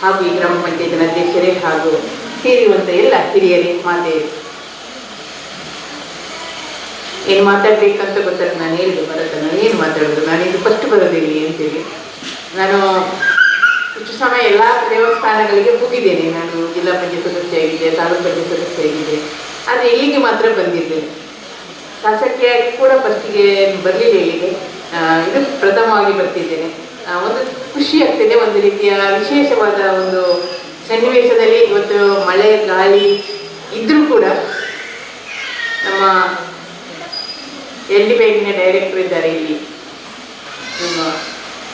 ಹಾಗೂ ಈ ಗ್ರಾಮ ಪಂಚಾಯತಿನ ಅಧ್ಯಕ್ಷರೇ ಹಾಗೂ ಸೇರಿರುವಂಥ ಎಲ್ಲ ಹಿರಿಯರೇ, ಮಾತೆಯರು. ಏನು ಮಾತಾಡಬೇಕಂತ ಗೊತ್ತಾಗ ನಾನು ಹೇಳಿದೆ, ಬರುತ್ತೆ ನಾನು ಏನು ಮಾತಾಡೋದು, ನಾನಿದು ಫಸ್ಟ್ ಬರೋದಿಲ್ಲ ಅಂತೇಳಿ. ನಾನು ಇಷ್ಟು ಸಮಯ ಎಲ್ಲ ದೇವಸ್ಥಾನಗಳಿಗೆ ಹೋಗಿದ್ದೇನೆ. ನಾನು ಜಿಲ್ಲಾ ಪಂಚಾಯತ್ ಸದಸ್ಯ ಆಗಿದ್ದೆ, ತಾಲೂಕು ಪಂಚಾಯತ್ ಸದಸ್ಯ ಆಗಿದ್ದೆ, ಆದರೆ ಇಲ್ಲಿಗೆ ಮಾತ್ರ ಬಂದಿದ್ದೇನೆ. ಶಾಸಕಿಯಾಗಿ ಕೂಡ ಫಸ್ಟಿಗೆ ಬರಲಿಲ್ಲ ಇಲ್ಲಿಗೆ, ಇದು ಪ್ರಥಮವಾಗಿ ಬರ್ತಿದ್ದೇನೆ. ಒಂದು ಖುಷಿ ಆಗ್ತಿದೆ, ಒಂದು ರೀತಿಯ ವಿಶೇಷವಾದ ಒಂದು ಸನ್ನಿವೇಶದಲ್ಲಿ. ಇವತ್ತು ಮಳೆ ಗಾಳಿ ಇದ್ರೂ ಕೂಡ ನಮ್ಮ ಎಲ್ ಡಿ ಬ್ಯಾಂಕಿನ ಡೈರೆಕ್ಟರ್ ಇದ್ದಾರೆ ಇಲ್ಲಿ, ನಮ್ಮ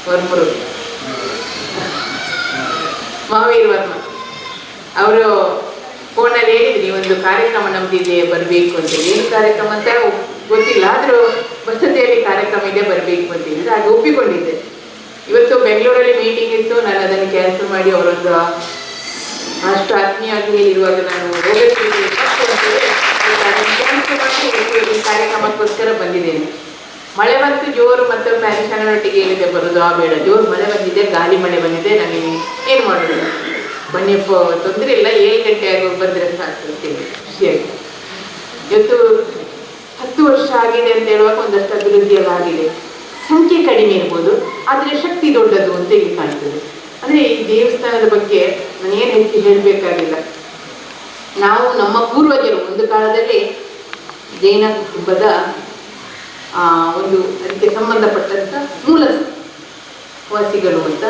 ವರ್ಮರು ಮಹಾವೀರ್ ವರ್ಮ. ಅವರು ಫೋನಲ್ಲಿ ಹೇಳಿದ್ರಿ ಒಂದು ಕಾರ್ಯಕ್ರಮ ನಮ್ದಿದೆ ಬರಬೇಕು ಅಂತ. ಏನು ಕಾರ್ಯಕ್ರಮ ಅಂತ ಗೊತ್ತಿಲ್ಲ, ಆದರೂ ವಸತಿಯಲ್ಲಿ ಕಾರ್ಯಕ್ರಮ ಇದೆ ಬರಬೇಕು ಅಂತ ಹೇಳಿದ್ರೆ ಹಾಗೆ ಒಪ್ಪಿಕೊಂಡಿದ್ದೆ. ಇವತ್ತು ಬೆಂಗಳೂರಲ್ಲಿ ಮೀಟಿಂಗ್ ಇತ್ತು, ನಾನು ಅದನ್ನು ಕ್ಯಾನ್ಸಲ್ ಮಾಡಿ ಅವರೊಂದು ಅಷ್ಟು ಆತ್ಮೀಯವಾಗಿ ಇರುವಾಗ ನಾನು ಈ ಕಾರ್ಯಕ್ರಮಕ್ಕೋಸ್ಕರ ಬಂದಿದ್ದೇನೆ. ಮಳೆ ಬಂತು ಜೋರು, ಮತ್ತು ಪ್ಯಾರಿಶನೊಟ್ಟಿಗೆ ಹೇಳಿದೆ ಬರೋದು ಆ ಬೇಡ, ಜೋರು ಮಳೆ ಬಂದಿದೆ, ಗಾಳಿ ಮಳೆ ಬಂದಿದೆ, ನನಗೆ ಏನು ಮಾಡೋದು ಬನ್ನಿ ತೊಂದರೆ ಇಲ್ಲ, 7 ಗಂಟೆ ಆಗೋಗಿ ಬಂದರೆ ಸಾಕು ಅಂತೇಳಿ ಖುಷಿಯಾಗಿ. ಇವತ್ತು 10 ವರ್ಷ ಆಗಿದೆ ಅಂತ ಹೇಳುವಾಗ ಒಂದಷ್ಟು ಅಭಿವೃದ್ಧಿಯೆಲ್ಲ ಆಗಿದೆ. ಸಂಖ್ಯೆ ಕಡಿಮೆ ಇರ್ಬೋದು, ಆದರೆ ಶಕ್ತಿ ದೊಡ್ಡದು ಅಂತ ಇಲ್ಲಿ ಕಾಣ್ತದೆ. ಅಂದರೆ ಈ ದೇವಸ್ಥಾನದ ಬಗ್ಗೆ ನಾನೇನು ಹೆಚ್ಚು ಹೇಳಬೇಕಾಗಿಲ್ಲ. ನಾವು ನಮ್ಮ ಪೂರ್ವಜರು ಒಂದು ಕಾಲದಲ್ಲಿ ಜೈನ ಕುಟುಂಬದ ಒಂದು ಅದಕ್ಕೆ ಸಂಬಂಧಪಟ್ಟಂಥ ಮೂಲ ವಾಸಿಗಳು ಅಂತ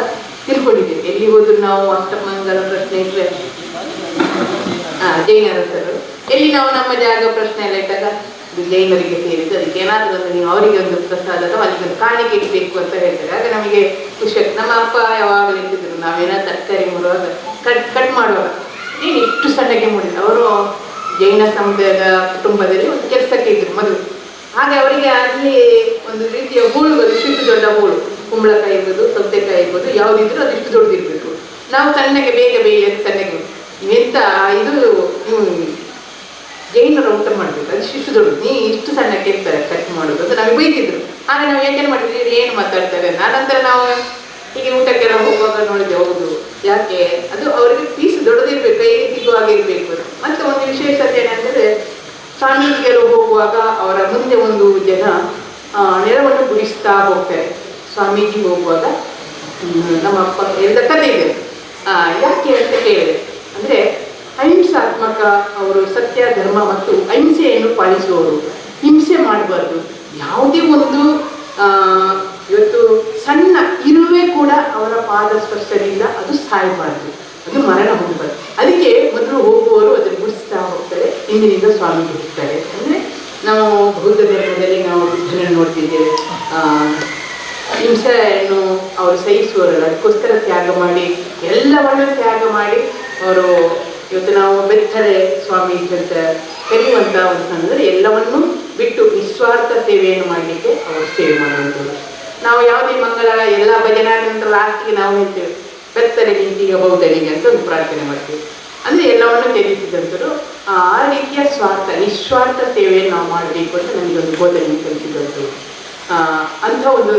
ತಿಳ್ಕೊಂಡಿದ್ದೇವೆ. ಎಲ್ಲಿ ಹೋದ್ರು ನಾವು ಅಷ್ಟಮಂಗಲ ಪ್ರಶ್ನೆ ಇಟ್ಟರೆ ಜೈನರಸರು, ಎಲ್ಲಿ ನಾವು ನಮ್ಮ ಜಾಗ ಪ್ರಶ್ನೆ ಎಲ್ಲ ಇಟ್ಟಾಗ ಇದು ಜೈನರಿಗೆ ಸೇರಿದ್ದು, ಅದಕ್ಕೆ ಏನಾದರೂ ಒಂದು ನೀವು ಅವರಿಗೆ ಒಂದು ಪ್ರಸಾದ ಅಥವಾ ಅಲ್ಲಿಗೆ ಒಂದು ಕಾಣಿಕೆ ಇಡಬೇಕು ಅಂತ ಹೇಳ್ತಾರೆ. ಆಗ ನಮಗೆ ಖುಷಿ. ನಮ್ಮ ಅಪ್ಪ ಯಾವಾಗಲೂ ಇರ್ತಿದ್ರು, ನಾವೇನಾದ್ರು ತರಕಾರಿ ಮಾಡುವಾಗ ಕಟ್ ಮಾಡುವಾಗ ನೀನು ಇಷ್ಟು ಸಣ್ಣಗೆ ಮಾಡಿದ್ರು. ಅವರು ಜೈನ ಸಮುದಾಯದ ಕುಟುಂಬದಲ್ಲಿ ಒಂದು ಕೆಲಸಕ್ಕೆ ಇದ್ರು ಮೊದಲು. ಹಾಗೆ ಅವರಿಗೆ ಅಲ್ಲಿ ಒಂದು ರೀತಿಯ ಹೂಳುಗಳು, ಇಷ್ಟು ದೊಡ್ಡ ಹೂಳು, ಕುಂಬಳಕಾಯಿ ಇರ್ಬೋದು, ಸೌತೆಕಾಯಿ ಇರ್ಬೋದು, ಯಾವುದಿದ್ರು ಅದು ಇಷ್ಟು ದೊಡ್ಡದಿರಬೇಕು. ನಾವು ಸಣ್ಣಗೆ ಬೇಗ ಬೇಯಲು ಸಣ್ಣಗೆ ಎಂತ ಇದು ನೀವು ಜೈನರ ಊಟ ಮಾಡಬೇಕು, ಅದು ಇಷ್ಟು ದೊಡ್ಡದು, ನೀ ಇಷ್ಟು ಸಣ್ಣಕ್ಕೆ ಇರ್ತಾರೆ ಕಟ್ ಮಾಡೋದು ಅಂತ ನಮಗೆ ಬೈತಿದ್ರು. ಹಾಗೆ ನಾವು ಯೋಚನೆ ಮಾಡಿದ್ವಿ ಇವ್ರು ಏನು ಮಾತಾಡ್ತಾರೆ. ನಾನಂತರ ನಾವು ಹೀಗೆ ಊಟಕ್ಕೆಲ್ಲ ಹೋಗುವಾಗ ನೋಡಿದೆ, ಹೌದು ಯಾಕೆ ಅದು ಅವರಿಗೆ ಪೀಸ್ ದೊಡ್ಡದಿರ್ಬೇಕು, ಕೈಗೆ ಸಿಗುವಾಗಿರ್ಬೇಕು. ಮತ್ತು ಒಂದು ವಿಶೇಷತೆ ಏನಂದರೆ ಸ್ವಾಮೀಜಿಯರು ಹೋಗುವಾಗ ಅವರ ಮುಂದೆ ಒಂದು ಜನ ನೆಲವನ್ನು ಗುಡಿಸ್ತಾ ಹೋಗ್ತಾರೆ. ಸ್ವಾಮೀಜಿ ಹೋಗುವಾಗ ನಮ್ಮ ಅಪ್ಪ ಹೇಳಿದ ಕಥೆ ಇದೆ. ಯಾಕೆ ಅಂತ ಕೇಳಿದೆ ಅಂದರೆ ಅಹಿಂಸಾತ್ಮಕ ಅವರು, ಸತ್ಯ ಧರ್ಮ ಮತ್ತು ಅಹಿಂಸೆಯನ್ನು ಪಾಲಿಸುವವರು, ಹಿಂಸೆ ಮಾಡಬಾರ್ದು. ಯಾವುದೇ ಒಂದು ಇವತ್ತು ಸಣ್ಣ ಇರುವೆ ಕೂಡ ಅವರ ಪಾದ ಸ್ಪರ್ಶದಿಂದ ಅದು ಸಾಯಬಾರ್ದು, ಅದು ಮರಣ ಹೊಂದಬಾರ್ದು. ಅದಕ್ಕೆ ಮೊದಲು ಹೋಗುವವರು ಅದನ್ನು ಗುಡಿಸ್ತಾ ಹೋಗ್ತಾರೆ, ಇಂದಿನಿಂದ ಸ್ವಾಮೀಜಿ ಹೋಗ್ತಾರೆ. ಅಂದರೆ ನಾವು ಬೌದ್ಧ ಧರ್ಮದಲ್ಲಿ ನಾವು ಬುದ್ಧನನ್ನು ನೋಡ್ತಿದ್ದೇವೆ, ಹಿಂಸೆಯನ್ನು ಅವರು ಸಹಿಸುವವರಲ್ಲ, ಅದಕ್ಕೋಸ್ಕರ ತ್ಯಾಗ ಮಾಡಿ ಎಲ್ಲವನ್ನು ತ್ಯಾಗ ಮಾಡಿ ಅವರು ಇವತ್ತು ನಾವು ಬೆತ್ತಲೆ ಸ್ವಾಮೀಜಿ ಅಂತ ಕರೆಯುವಂಥ ಒಂದು ಸಂದರ್ಭದಲ್ಲಿ ಎಲ್ಲವನ್ನೂ ಬಿಟ್ಟು ನಿಸ್ವಾರ್ಥ ಸೇವೆಯನ್ನು ಮಾಡಲಿಕ್ಕೆ ಅವರು ಸೇವೆ ಮಾಡುವಂಥದ್ದು. ನಾವು ಯಾವುದೇ ಮಂಗಳ ಎಲ್ಲ ಭಜನಾ ನಂತರ ಲಾಸ್ಟಿಗೆ ನಾವು ಹೇಳ್ತೇವೆ ಬೆತ್ತಲೆ ನಿಂತಿಗೆ ಬೌದ್ಧನಿಗೆ ಅಂತ ಒಂದು ಪ್ರಾರ್ಥನೆ ಮಾಡ್ತೀವಿ. ಅಂದರೆ ಎಲ್ಲವನ್ನು ತ್ಯಜಿಸಿದಂಥರು. ಆ ರೀತಿಯ ಸ್ವಾರ್ಥ ನಿಸ್ವಾರ್ಥ ಸೇವೆಯನ್ನು ನಾವು ಮಾಡಬೇಕು ಅಂತ ನನಗೊಂದು ಬೋಧನೆ ಕಲಿಸಿದಂಥದ್ದು. ಅಂಥ ಒಂದು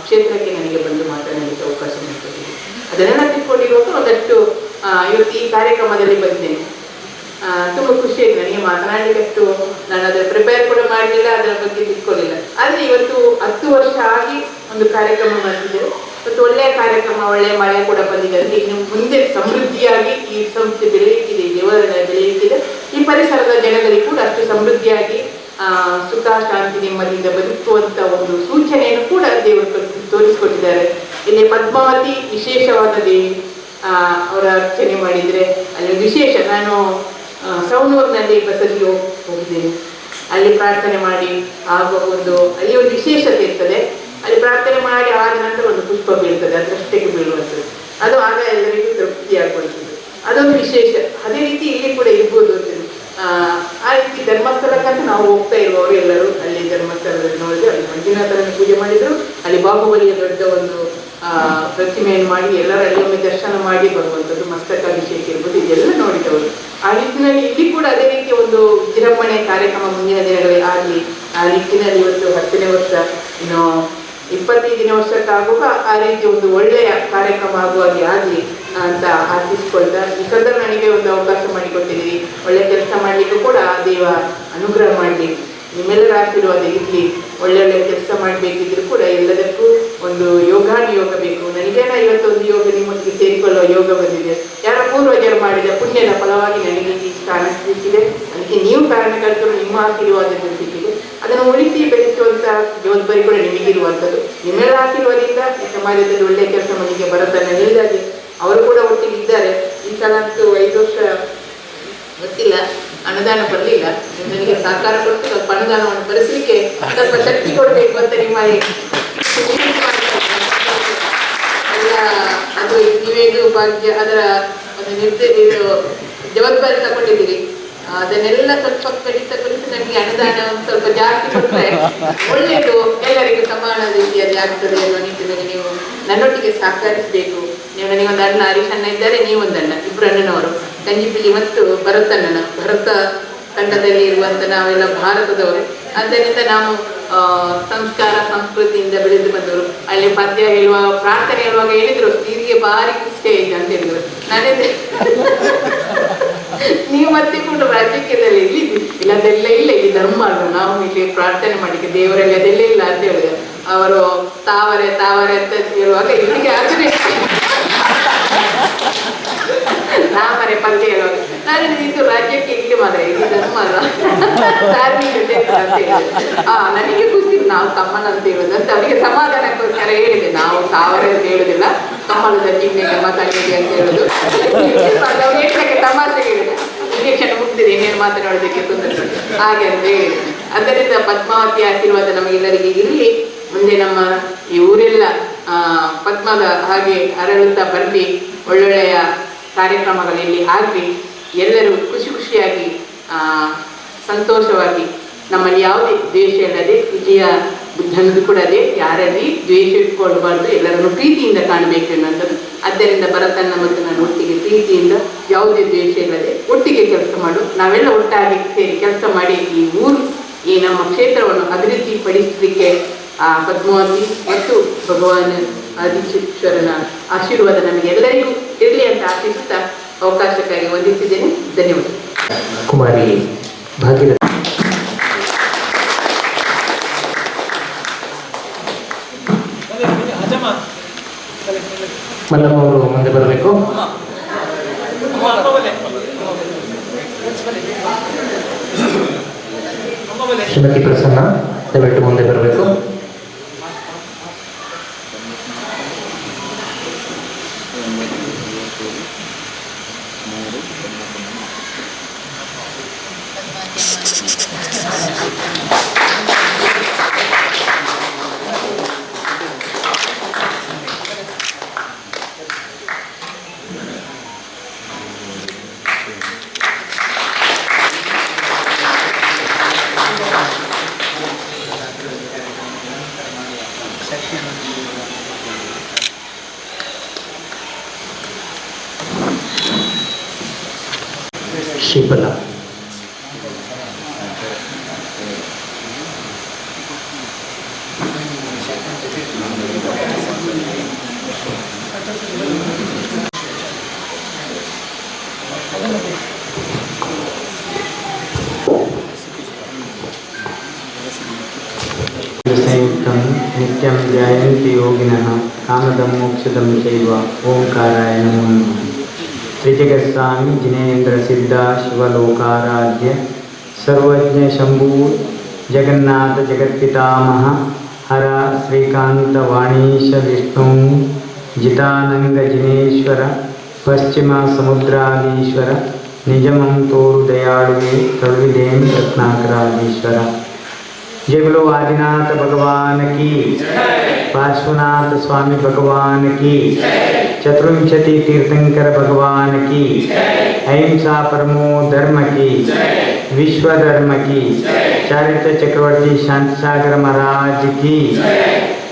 ಕ್ಷೇತ್ರಕ್ಕೆ ನನಗೆ ಬಂದು ಮಾತನಾಡಲಿಕ್ಕೆ ಅವಕಾಶ ಮಾಡ್ತಿದ್ದೀನಿ. ಅದನ್ನೆಲ್ಲ ತಿಳ್ಕೊಂಡಿರುವಾಗ ಒಂದಷ್ಟು ಇವತ್ತು ಈ ಕಾರ್ಯಕ್ರಮದಲ್ಲಿ ಬಂದೇನೆ. ತುಂಬ ಖುಷಿಯಾಗಿ ನನಗೆ ಮಾತನಾಡಲಿಕ್ಕಷ್ಟು ನಾನು ಅದರ ಪ್ರಿಪೇರ್ ಕೂಡ ಮಾಡಲಿಲ್ಲ, ಅದರ ಬಗ್ಗೆ ತಿಳ್ಕೊಳ್ಳಿಲ್ಲ. ಆದರೆ ಇವತ್ತು 10 ವರ್ಷ ಆಗಿ ಒಂದು ಕಾರ್ಯಕ್ರಮ ಮಾಡ್ತಿದ್ದೇವೆ. ಇವತ್ತು ಒಳ್ಳೆಯ ಕಾರ್ಯಕ್ರಮ, ಒಳ್ಳೆಯ ಮಳೆ ಕೂಡ ಬಂದಿದೆ. ಅಂದರೆ ಇನ್ನು ಮುಂದೆ ಸಮೃದ್ಧಿಯಾಗಿ ಈ ಸಂಸ್ಥೆ ಬೆಳೆಯುತ್ತಿದೆ, ದೇವರ ಬೆಳೆಯುತ್ತಿದೆ. ಈ ಪರಿಸರದ ಜನಗಳಿಗೆ ಕೂಡ ಅಷ್ಟು ಸಮೃದ್ಧಿಯಾಗಿ ಸುಖ ಶಾಂತಿ ನೆಮ್ಮದಿಯಿಂದ ಬದುಕುವಂಥ ಒಂದು ಸೂಚನೆಯನ್ನು ಕೂಡ ದೇವರು ತೋರಿಸಿಕೊಟ್ಟಿದ್ದಾರೆ. ಇಲ್ಲಿ ಪದ್ಮಾವತಿ ವಿಶೇಷವಾದ ದೇವಿ, ಅವರ ಅರ್ಚನೆ ಮಾಡಿದರೆ ಅಲ್ಲಿ ವಿಶೇಷ. ನಾನು ಸವಣೂರಿನಲ್ಲಿ ಬಸದಿಗೆ ಹೋಗಿದ್ದೇನೆ, ಅಲ್ಲಿ ಪ್ರಾರ್ಥನೆ ಮಾಡಿ ಆಗುವ ಅಲ್ಲಿ ಒಂದು ವಿಶೇಷತೆ ಇರ್ತದೆ. ಅಲ್ಲಿ ಪ್ರಾರ್ಥನೆ ಮಾಡಿ ಆದ ನಂತರ ಒಂದು ಪುಷ್ಪ ಬೀಳ್ತದೆ, ಅದರಷ್ಟಕ್ಕೆ ಬೀಳುವಂಥದ್ದು, ಅದು ಆಗ ಎಲ್ಲರಿಗೂ ತೃಪ್ತಿಯಾಗುವಂಥದ್ದು, ಅದೊಂದು ವಿಶೇಷ. ಅದೇ ರೀತಿ ಇಲ್ಲಿ ಕೂಡ ಇರ್ಬೋದು ಅಂತ. ಆ ರೀತಿ ಧರ್ಮಸ್ಥಳಕ್ಕಂತ ನಾವು ಹೋಗ್ತಾ ಇರುವವರು ಎಲ್ಲರೂ ಅಲ್ಲಿ ಧರ್ಮಸ್ಥಳದಲ್ಲಿ ನೋಡಿದ್ರೆ ಅಲ್ಲಿ ಮಂಜುನಾಥರನ್ನು ಪೂಜೆ ಮಾಡಿದರು, ಅಲ್ಲಿ ಬಾಹುಬಲಿಯ ದೊಡ್ಡ ಒಂದು ಪ್ರತಿಮೆಯನ್ನು ಮಾಡಿ ಎಲ್ಲರೂ ಅಲ್ಲಿ ಒಮ್ಮೆ ದರ್ಶನ ಮಾಡಿ ಬರುವಂಥದ್ದು, ಮಸ್ತಕಾಭಿಷೇಕ ಇರ್ಬೋದು, ಇದೆಲ್ಲ ನೋಡಿದವರು. ಆ ನಿಟ್ಟಿನಲ್ಲಿ ಇಲ್ಲಿ ಕೂಡ ಅದೇ ರೀತಿಯ ಒಂದು ವಿಜೃಂಭಣೆ ಕಾರ್ಯಕ್ರಮ ಮುಂದಿನ ದಿನಗಳಲ್ಲಿ ಆಗಲಿ. ಆ ನಿಟ್ಟಿನಲ್ಲಿ ಇವತ್ತು 10ನೇ ವರ್ಷ, ಇನ್ನು 25ನೇ ವರ್ಷಕ್ಕಾಗುವಾಗ ಆ ರೀತಿ ಒಂದು ಒಳ್ಳೆಯ ಕಾರ್ಯಕ್ರಮ ಆಗುವಾಗೆ ಆಗಲಿ ಅಂತ ಆಶಿಸ್ಕೊಳ್ತಾ, ಈ ಸಂದರ್ಭ ನನಗೆ ಒಂದು ಅವಕಾಶ ಮಾಡಿಕೊಟ್ಟಿದ್ದೀರಿ. ಒಳ್ಳೆ ಕೆಲಸ ಮಾಡಲಿಕ್ಕೂ ಕೂಡ ಆ ದೇವ ಅನುಗ್ರಹ ಮಾಡಲಿ, ನಿಮ್ಮೆಲ್ಲರ ಆಶೀರ್ವಾದ ಇರಲಿ. ಒಳ್ಳೊಳ್ಳೆ ಕೆಲಸ ಮಾಡಬೇಕಿದ್ರು ಕೂಡ ಎಲ್ಲದಕ್ಕೂ ಒಂದು ಯೋಗಾನುಯೋಗ ಬೇಕು. ನನಗೇನ ಇವತ್ತೊಂದು ಯೋಗ ನಿಮ್ಮೊಟ್ಟಿಗೆ ಸೇರಿಕೊಳ್ಳುವ ಯೋಗ ಬಂದಿದೆ. ಯಾರ ಪೂರ್ವಜರು ಮಾಡಿದ ಪುಣ್ಯದ ಫಲವಾಗಿ ನನಗೆ ಈ ಸ್ಥಾನ ಸಿಕ್ಕಿದೆ. ಅದಕ್ಕೆ ನೀವು ಕಾರಣಕರ್ತರು, ನಿಮ್ಮ ಆಶೀರ್ವಾದಗಳು ಸಿಕ್ಕಿದೆ. ಅದನ್ನು ಉಳಿಸಿ ಬೆಳೆಸುವಂತ ಜವಾಬ್ದಾರಿ ಕೂಡ ನಿಮಗಿರುವಂಥದ್ದು. ನಿಮ್ಮೆಲ್ಲ ಆಶೀರ್ವಾದದಿಂದ ಈ ಸಮಾಜದಲ್ಲಿ ಒಳ್ಳೆಯ ಕೆಲಸ ಮನೆಗೆ ಬರುತ್ತನ್ನ ಹೇಳಿದಾಗೆ ಅವರು ಕೂಡ ಒಟ್ಟಿಗೆ ಇದ್ದಾರೆ. ಈ ಸಲ ಅಂತೂ 5 ವರ್ಷ ಗೊತ್ತಿಲ್ಲ, ಅನುದಾನ ಬರಲಿಲ್ಲ. ನನಗೆ ಸಹಕಾರ ಕೊಟ್ಟು ಸ್ವಲ್ಪ ಅನುದಾನವನ್ನು ಬರೆಸಲಿಕ್ಕೆ ಸ್ವಲ್ಪ ಶಕ್ತಿ ಕೊಡಬೇಕು ಅಂತ ನಿಮ್ಮ ಎಲ್ಲ ಅದು ನೀವೇನು ಭಾಗ್ಯ ಅದರ ಒಂದು ಜವಾಬ್ದಾರಿ ತಗೊಂಡಿದ್ದೀರಿ. ಅದನ್ನೆಲ್ಲ ಸ್ವಲ್ಪ ಕಡಿತಗೊಳಿಸಿ ನನಗೆ ಅನುದಾನ ಒಂದು ಸ್ವಲ್ಪ ಜಾಸ್ತಿ ಕೊಟ್ಟರೆ ಒಳ್ಳೆಯದು, ಎಲ್ಲರಿಗೂ ಸಮಾನ ರೀತಿಯಲ್ಲಿ ಆಗ್ತದೆ ಅನ್ನೋ ನಿಟ್ಟಿನಲ್ಲಿ ನೀವು ನನ್ನೊಟ್ಟಿಗೆ ಸಹಕರಿಸಬೇಕು. ನೀವು ನನಗೊಂದು ಅಣ್ಣ, ಹರೀಶ್ ಅಣ್ಣ ಇದ್ದಾರೆ, ನೀವೊಂದು ಅಣ್ಣ, ಇಬ್ಬರು ಅಣ್ಣನವರು, ಕಂಜಿಪಿಳ್ಳಿ ಮತ್ತು ಭರತ್ ಅಣ್ಣನ. ಭರತ ತಂಡದಲ್ಲಿ ಇರುವಂಥ ನಾವೆಲ್ಲ ಭಾರತದವರು. ಆದ್ದರಿಂದ ನಾವು ಸಂಸ್ಕಾರ ಸಂಸ್ಕೃತಿಯಿಂದ ಬೆಳೆದು ಬಂದವರು. ಅಲ್ಲಿ ಪದ್ಯ ಹೇಳುವಾಗ, ಪ್ರಾರ್ಥನೆ ಹೇಳುವಾಗ ಹೇಳಿದ್ರು, ಸ್ತ್ರೀಗೆ ಭಾರಿ ಖುಷಿ ಇದೆ ಅಂತ ಹೇಳಿದ್ರು. ನಾನಿದ್ದೆ ನೀವು ಮತ್ತೆ ಕೂಡ ರಾಜಕೀಯದಲ್ಲಿ ಇಲ್ಲದೆಲ್ಲ ಇಲ್ಲ, ಇಲ್ಲಿ ಧರ್ಮ ಅಲ್ಲ, ನಾವು ಇಲ್ಲಿ ಪ್ರಾರ್ಥನೆ ಮಾಡಿಕ್ಕೆ ದೇವರಲ್ಲಿ ಅದೆಲ್ಲ ಇಲ್ಲ ಅಂತ ಹೇಳಿದ್ರು. ಅವರು ತಾವರೆ ತಾವರೆ ಅಂತ ಹೇಳುವಾಗ ಇಲ್ಲಿಗೆ ಆಗದೆ ನಾಮರೆ ಪದ್ಯ ಹೇಳುವಾಗ ನಾನು ಇದು ರಾಜ್ಯಕ್ಕೆ ಇಲ್ಲಿ ಮಾತ್ರ, ಇಲ್ಲಿ ಧರ್ಮ ಅಲ್ಲ, ಧಾರ್ಮಿಕತೆ ಅಂತ ಹೇಳಿದೆ. ನನಗೆ ಖುಷಿ, ನಾವು ಕಮ್ಮನ ಅಂತ ಹೇಳುದು ಅಂತ ಅವರಿಗೆ ಸಮಾಧಾನಕ್ಕೋಸ್ಕರ ಹೇಳಿದೆ. ನಾವು ತಾವರೆ ಅಂತ ಹೇಳುದಿಲ್ಲ, ಕಮ್ಮಲದ ಚಿಹ್ನೆಗೆ ಮಾತಾಡಿದೆ ಅಂತ ಹೇಳುದು. ಅವ್ರು ಹೇಳ್ತಕ್ಕೆ ತಮಾಷೆ ಹೇಳಿದೆ, ಇಂಜೆಕ್ಷನ್ ಮುಗ್ದಿದೆ, ಇನ್ನೇನು ಮಾತನಾಡೋದಕ್ಕೆ ತೊಂದರೆ ಹಾಗೆ ಅಂತ ಹೇಳಿದೆ. ಅದರಿಂದ ಪದ್ಮಾವತಿ ಆಶೀರ್ವಾದ ನಮಗೆಲ್ಲರಿಗೆ ಇರಲಿ. ಮುಂದೆ ನಮ್ಮ ಈ ಊರೆಲ್ಲ ಪದ್ಮದ ಹಾಗೆ ಅರಳುತ್ತಾ ಬರಲಿ, ಒಳ್ಳೊಳ್ಳೆಯ ಕಾರ್ಯಕ್ರಮಗಳಲ್ಲಿ ಆಗಲಿ, ಎಲ್ಲರೂ ಖುಷಿ ಖುಷಿಯಾಗಿ ಸಂತೋಷವಾಗಿ, ನಮ್ಮಲ್ಲಿ ಯಾವುದೇ ದ್ವೇಷ ಇಲ್ಲದೆ, ವಿಜಯ ಬುದ್ಧನದು ಕೂಡ ಅದೇ, ಯಾರಲ್ಲಿ ದ್ವೇಷ ಇಟ್ಕೊಳ್ಬಾರ್ದು, ಎಲ್ಲರನ್ನು ಪ್ರೀತಿಯಿಂದ ಕಾಣಬೇಕು ಎನ್ನುವಂಥದ್ದು. ಆದ್ದರಿಂದ ಭರತಣ್ಣ ಮತ್ತು ನಾನು ಒಟ್ಟಿಗೆ ಪ್ರೀತಿಯಿಂದ, ಯಾವುದೇ ದ್ವೇಷ ಇಲ್ಲದೆ ಒಟ್ಟಿಗೆ ಕೆಲಸ ಮಾಡು, ನಾವೆಲ್ಲ ಒಟ್ಟಾಗಿ ಸೇರಿ ಕೆಲಸ ಮಾಡಿ ಈ ಊರು, ಈ ನಮ್ಮ ಕ್ಷೇತ್ರವನ್ನು ಅಭಿವೃದ್ಧಿ ಪಡಿಸಲಿಕ್ಕೆ ಪದ್ಮಾವತಿ ಮತ್ತು ಭಗವಾನ್ ಆದಿಶೇಶ್ವರನ ಆಶೀರ್ವಾದ ನಮಗೆಲ್ಲರಿಗೂ ಇರಲಿ ಅಂತ ಆಶಿಸುತ್ತಾ ಅವಕಾಶಕ್ಕಾಗಿ ವಂದಿಸಿದ್ದೇನೆ. ಧನ್ಯವಾದ. ಕುಮಾರಿ ಭಾಗ್ಯದ ಮಲ್ಲಮ್ಮ ಅವರು ಮುಂದೆ ಬರಬೇಕು. ಶ್ರೀಮತಿ ಪ್ರಸನ್ನ ದಯವಿಟ್ಟು ಮುಂದೆ ಬರಬೇಕು. ಶ್ರೀಫಲ संयुक्तं नित्यं ध्यायन्ति योगिनः कामदं मोक्षदं चैव ओंकाराय नमो नमः। त्रिजगत्स्वामी जिनेन्द्र सिद्धा शिवलोकाराध्य सर्वज्ञ शंभु जगन्नाथ जगत्पितामह हर श्रीकांत वाणीश विष्णु जितानंग जिनेश्वर पश्चिम समुद्राधीश्वर निजमं तोरु दयाळुवे करुविदें रत्नाकराधीश्वर। जय बोलो आदिनाथ भगवान की, पार्श्वनाथ स्वामी भगवान की, चतुर्विंशति तीर्थंकर भगवान की, अहिंसा परमो धर्म की, विश्व धर्म की, चारित्र चक्रवर्ती शांति सागर महाराज की,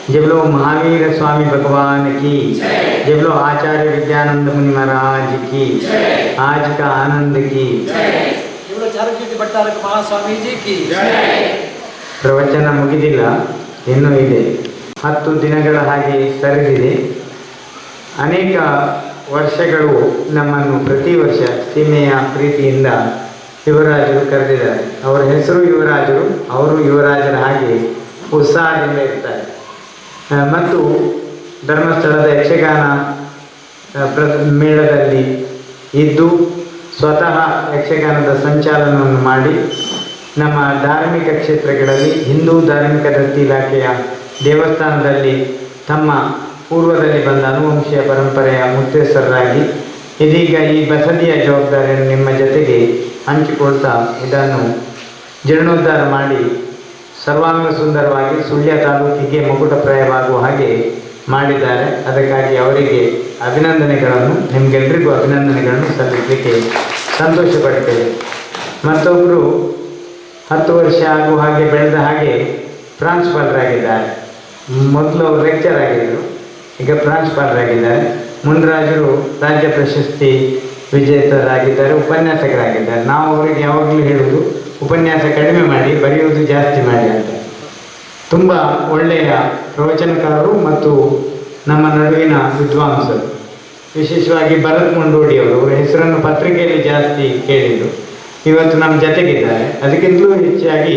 जय बोलो महावीर स्वामी भगवान की, जय बोलो आचार्य विद्यानंद मुनि महाराज की, आज का आनंद की, जय बोलो चारुकीर्ति भट्टारक महास्वामी जी की। ಪ್ರವಚನ ಮುಗಿದಿಲ್ಲ, ಇನ್ನೂ ಇದೆ. 10 ದಿನಗಳ ಹಾಗೆ ಸರಿದಿದೆ. ಅನೇಕ ವರ್ಷಗಳು ನಮ್ಮನ್ನು ಪ್ರತಿ ವರ್ಷ ಸೀಮೆಯ ಪ್ರೀತಿಯಿಂದ ಯುವರಾಜರು ಕರೆದಿದ್ದಾರೆ. ಅವರ ಹೆಸರು ಯುವರಾಜರು, ಅವರು ಯುವರಾಜರ ಹಾಗೆ ಉತ್ಸಾಹದಿಂದ ಇರ್ತಾರೆ. ಮತ್ತು ಧರ್ಮಸ್ಥಳದ ಯಕ್ಷಗಾನ ಮೇಳದಲ್ಲಿ ಇದ್ದು ಸ್ವತಃ ಯಕ್ಷಗಾನದ ಸಂಚಾಲನವನ್ನು ಮಾಡಿ ನಮ್ಮ ಧಾರ್ಮಿಕ ಕ್ಷೇತ್ರಗಳಲ್ಲಿ ಹಿಂದೂ ಧಾರ್ಮಿಕ ದತ್ತಿ ಇಲಾಖೆಯ ದೇವಸ್ಥಾನದಲ್ಲಿ ತಮ್ಮ ಪೂರ್ವದಲ್ಲಿ ಬಂದ ಅನುವಂಶೀಯ ಪರಂಪರೆಯ ಮುಖ್ಯಸ್ಥರಾಗಿ ಇದೀಗ ಈ ಬಸದಿಯ ಜವಾಬ್ದಾರಿಯನ್ನು ನಿಮ್ಮ ಜೊತೆಗೆ ಹಂಚಿಕೊಳ್ತಾ ಇದನ್ನು ಜೀರ್ಣೋದ್ಧಾರ ಮಾಡಿ ಸರ್ವಾಂಗ ಸುಂದರವಾಗಿ ಸುಳ್ಯ ತಾಲೂಕಿಗೆ ಮುಕುಟಪ್ರಾಯವಾಗುವ ಹಾಗೆ ಮಾಡಿದ್ದಾರೆ. ಅದಕ್ಕಾಗಿ ಅವರಿಗೆ ಅಭಿನಂದನೆಗಳನ್ನು, ನಿಮಗೆಲ್ಲರಿಗೂ ಅಭಿನಂದನೆಗಳನ್ನು ಸಲ್ಲಿಸಲಿಕ್ಕೆ ಸಂತೋಷ ಪಡ್ತೇವೆ. ಮತ್ತೊಬ್ಬರು 10 ವರ್ಷ ಆಗುವ ಹಾಗೆ ಬೆಳೆದ ಹಾಗೆ ಪ್ರಾಂಶುಪಾಲರಾಗಿದ್ದಾರೆ. ಮೊದಲು ಅವರು ಲೆಕ್ಚರ್ ಆಗಿದ್ದರು, ಈಗ ಪ್ರಾಂಶುಪಾಲರಾಗಿದ್ದಾರೆ. ಮುನ್ರಾಜರು ರಾಜ್ಯ ಪ್ರಶಸ್ತಿ ವಿಜೇತರಾಗಿದ್ದಾರೆ, ಉಪನ್ಯಾಸಕರಾಗಿದ್ದಾರೆ. ನಾವು ಅವರಿಗೆ ಯಾವಾಗಲೂ ಹೇಳುವುದು, ಉಪನ್ಯಾಸ ಕಡಿಮೆ ಮಾಡಿ, ಬರೆಯುವುದು ಜಾಸ್ತಿ ಮಾಡಿ ಅಂತ. ತುಂಬ ಒಳ್ಳೆಯ ಪ್ರವಚನಕಾರರು ಮತ್ತು ನಮ್ಮ ನಡುವಿನ ವಿದ್ವಾಂಸರು. ವಿಶೇಷವಾಗಿ ಭರತ್ ಮುಂಡೋಡಿಯವರು, ಅವರ ಹೆಸರನ್ನು ಪತ್ರಿಕೆಯಲ್ಲಿ ಜಾಸ್ತಿ ಕೇಳಿದರು, ಇವತ್ತು ನಮ್ಮ ಜೊತೆಗಿದ್ದಾರೆ. ಅದಕ್ಕಿಂತಲೂ ಹೆಚ್ಚಾಗಿ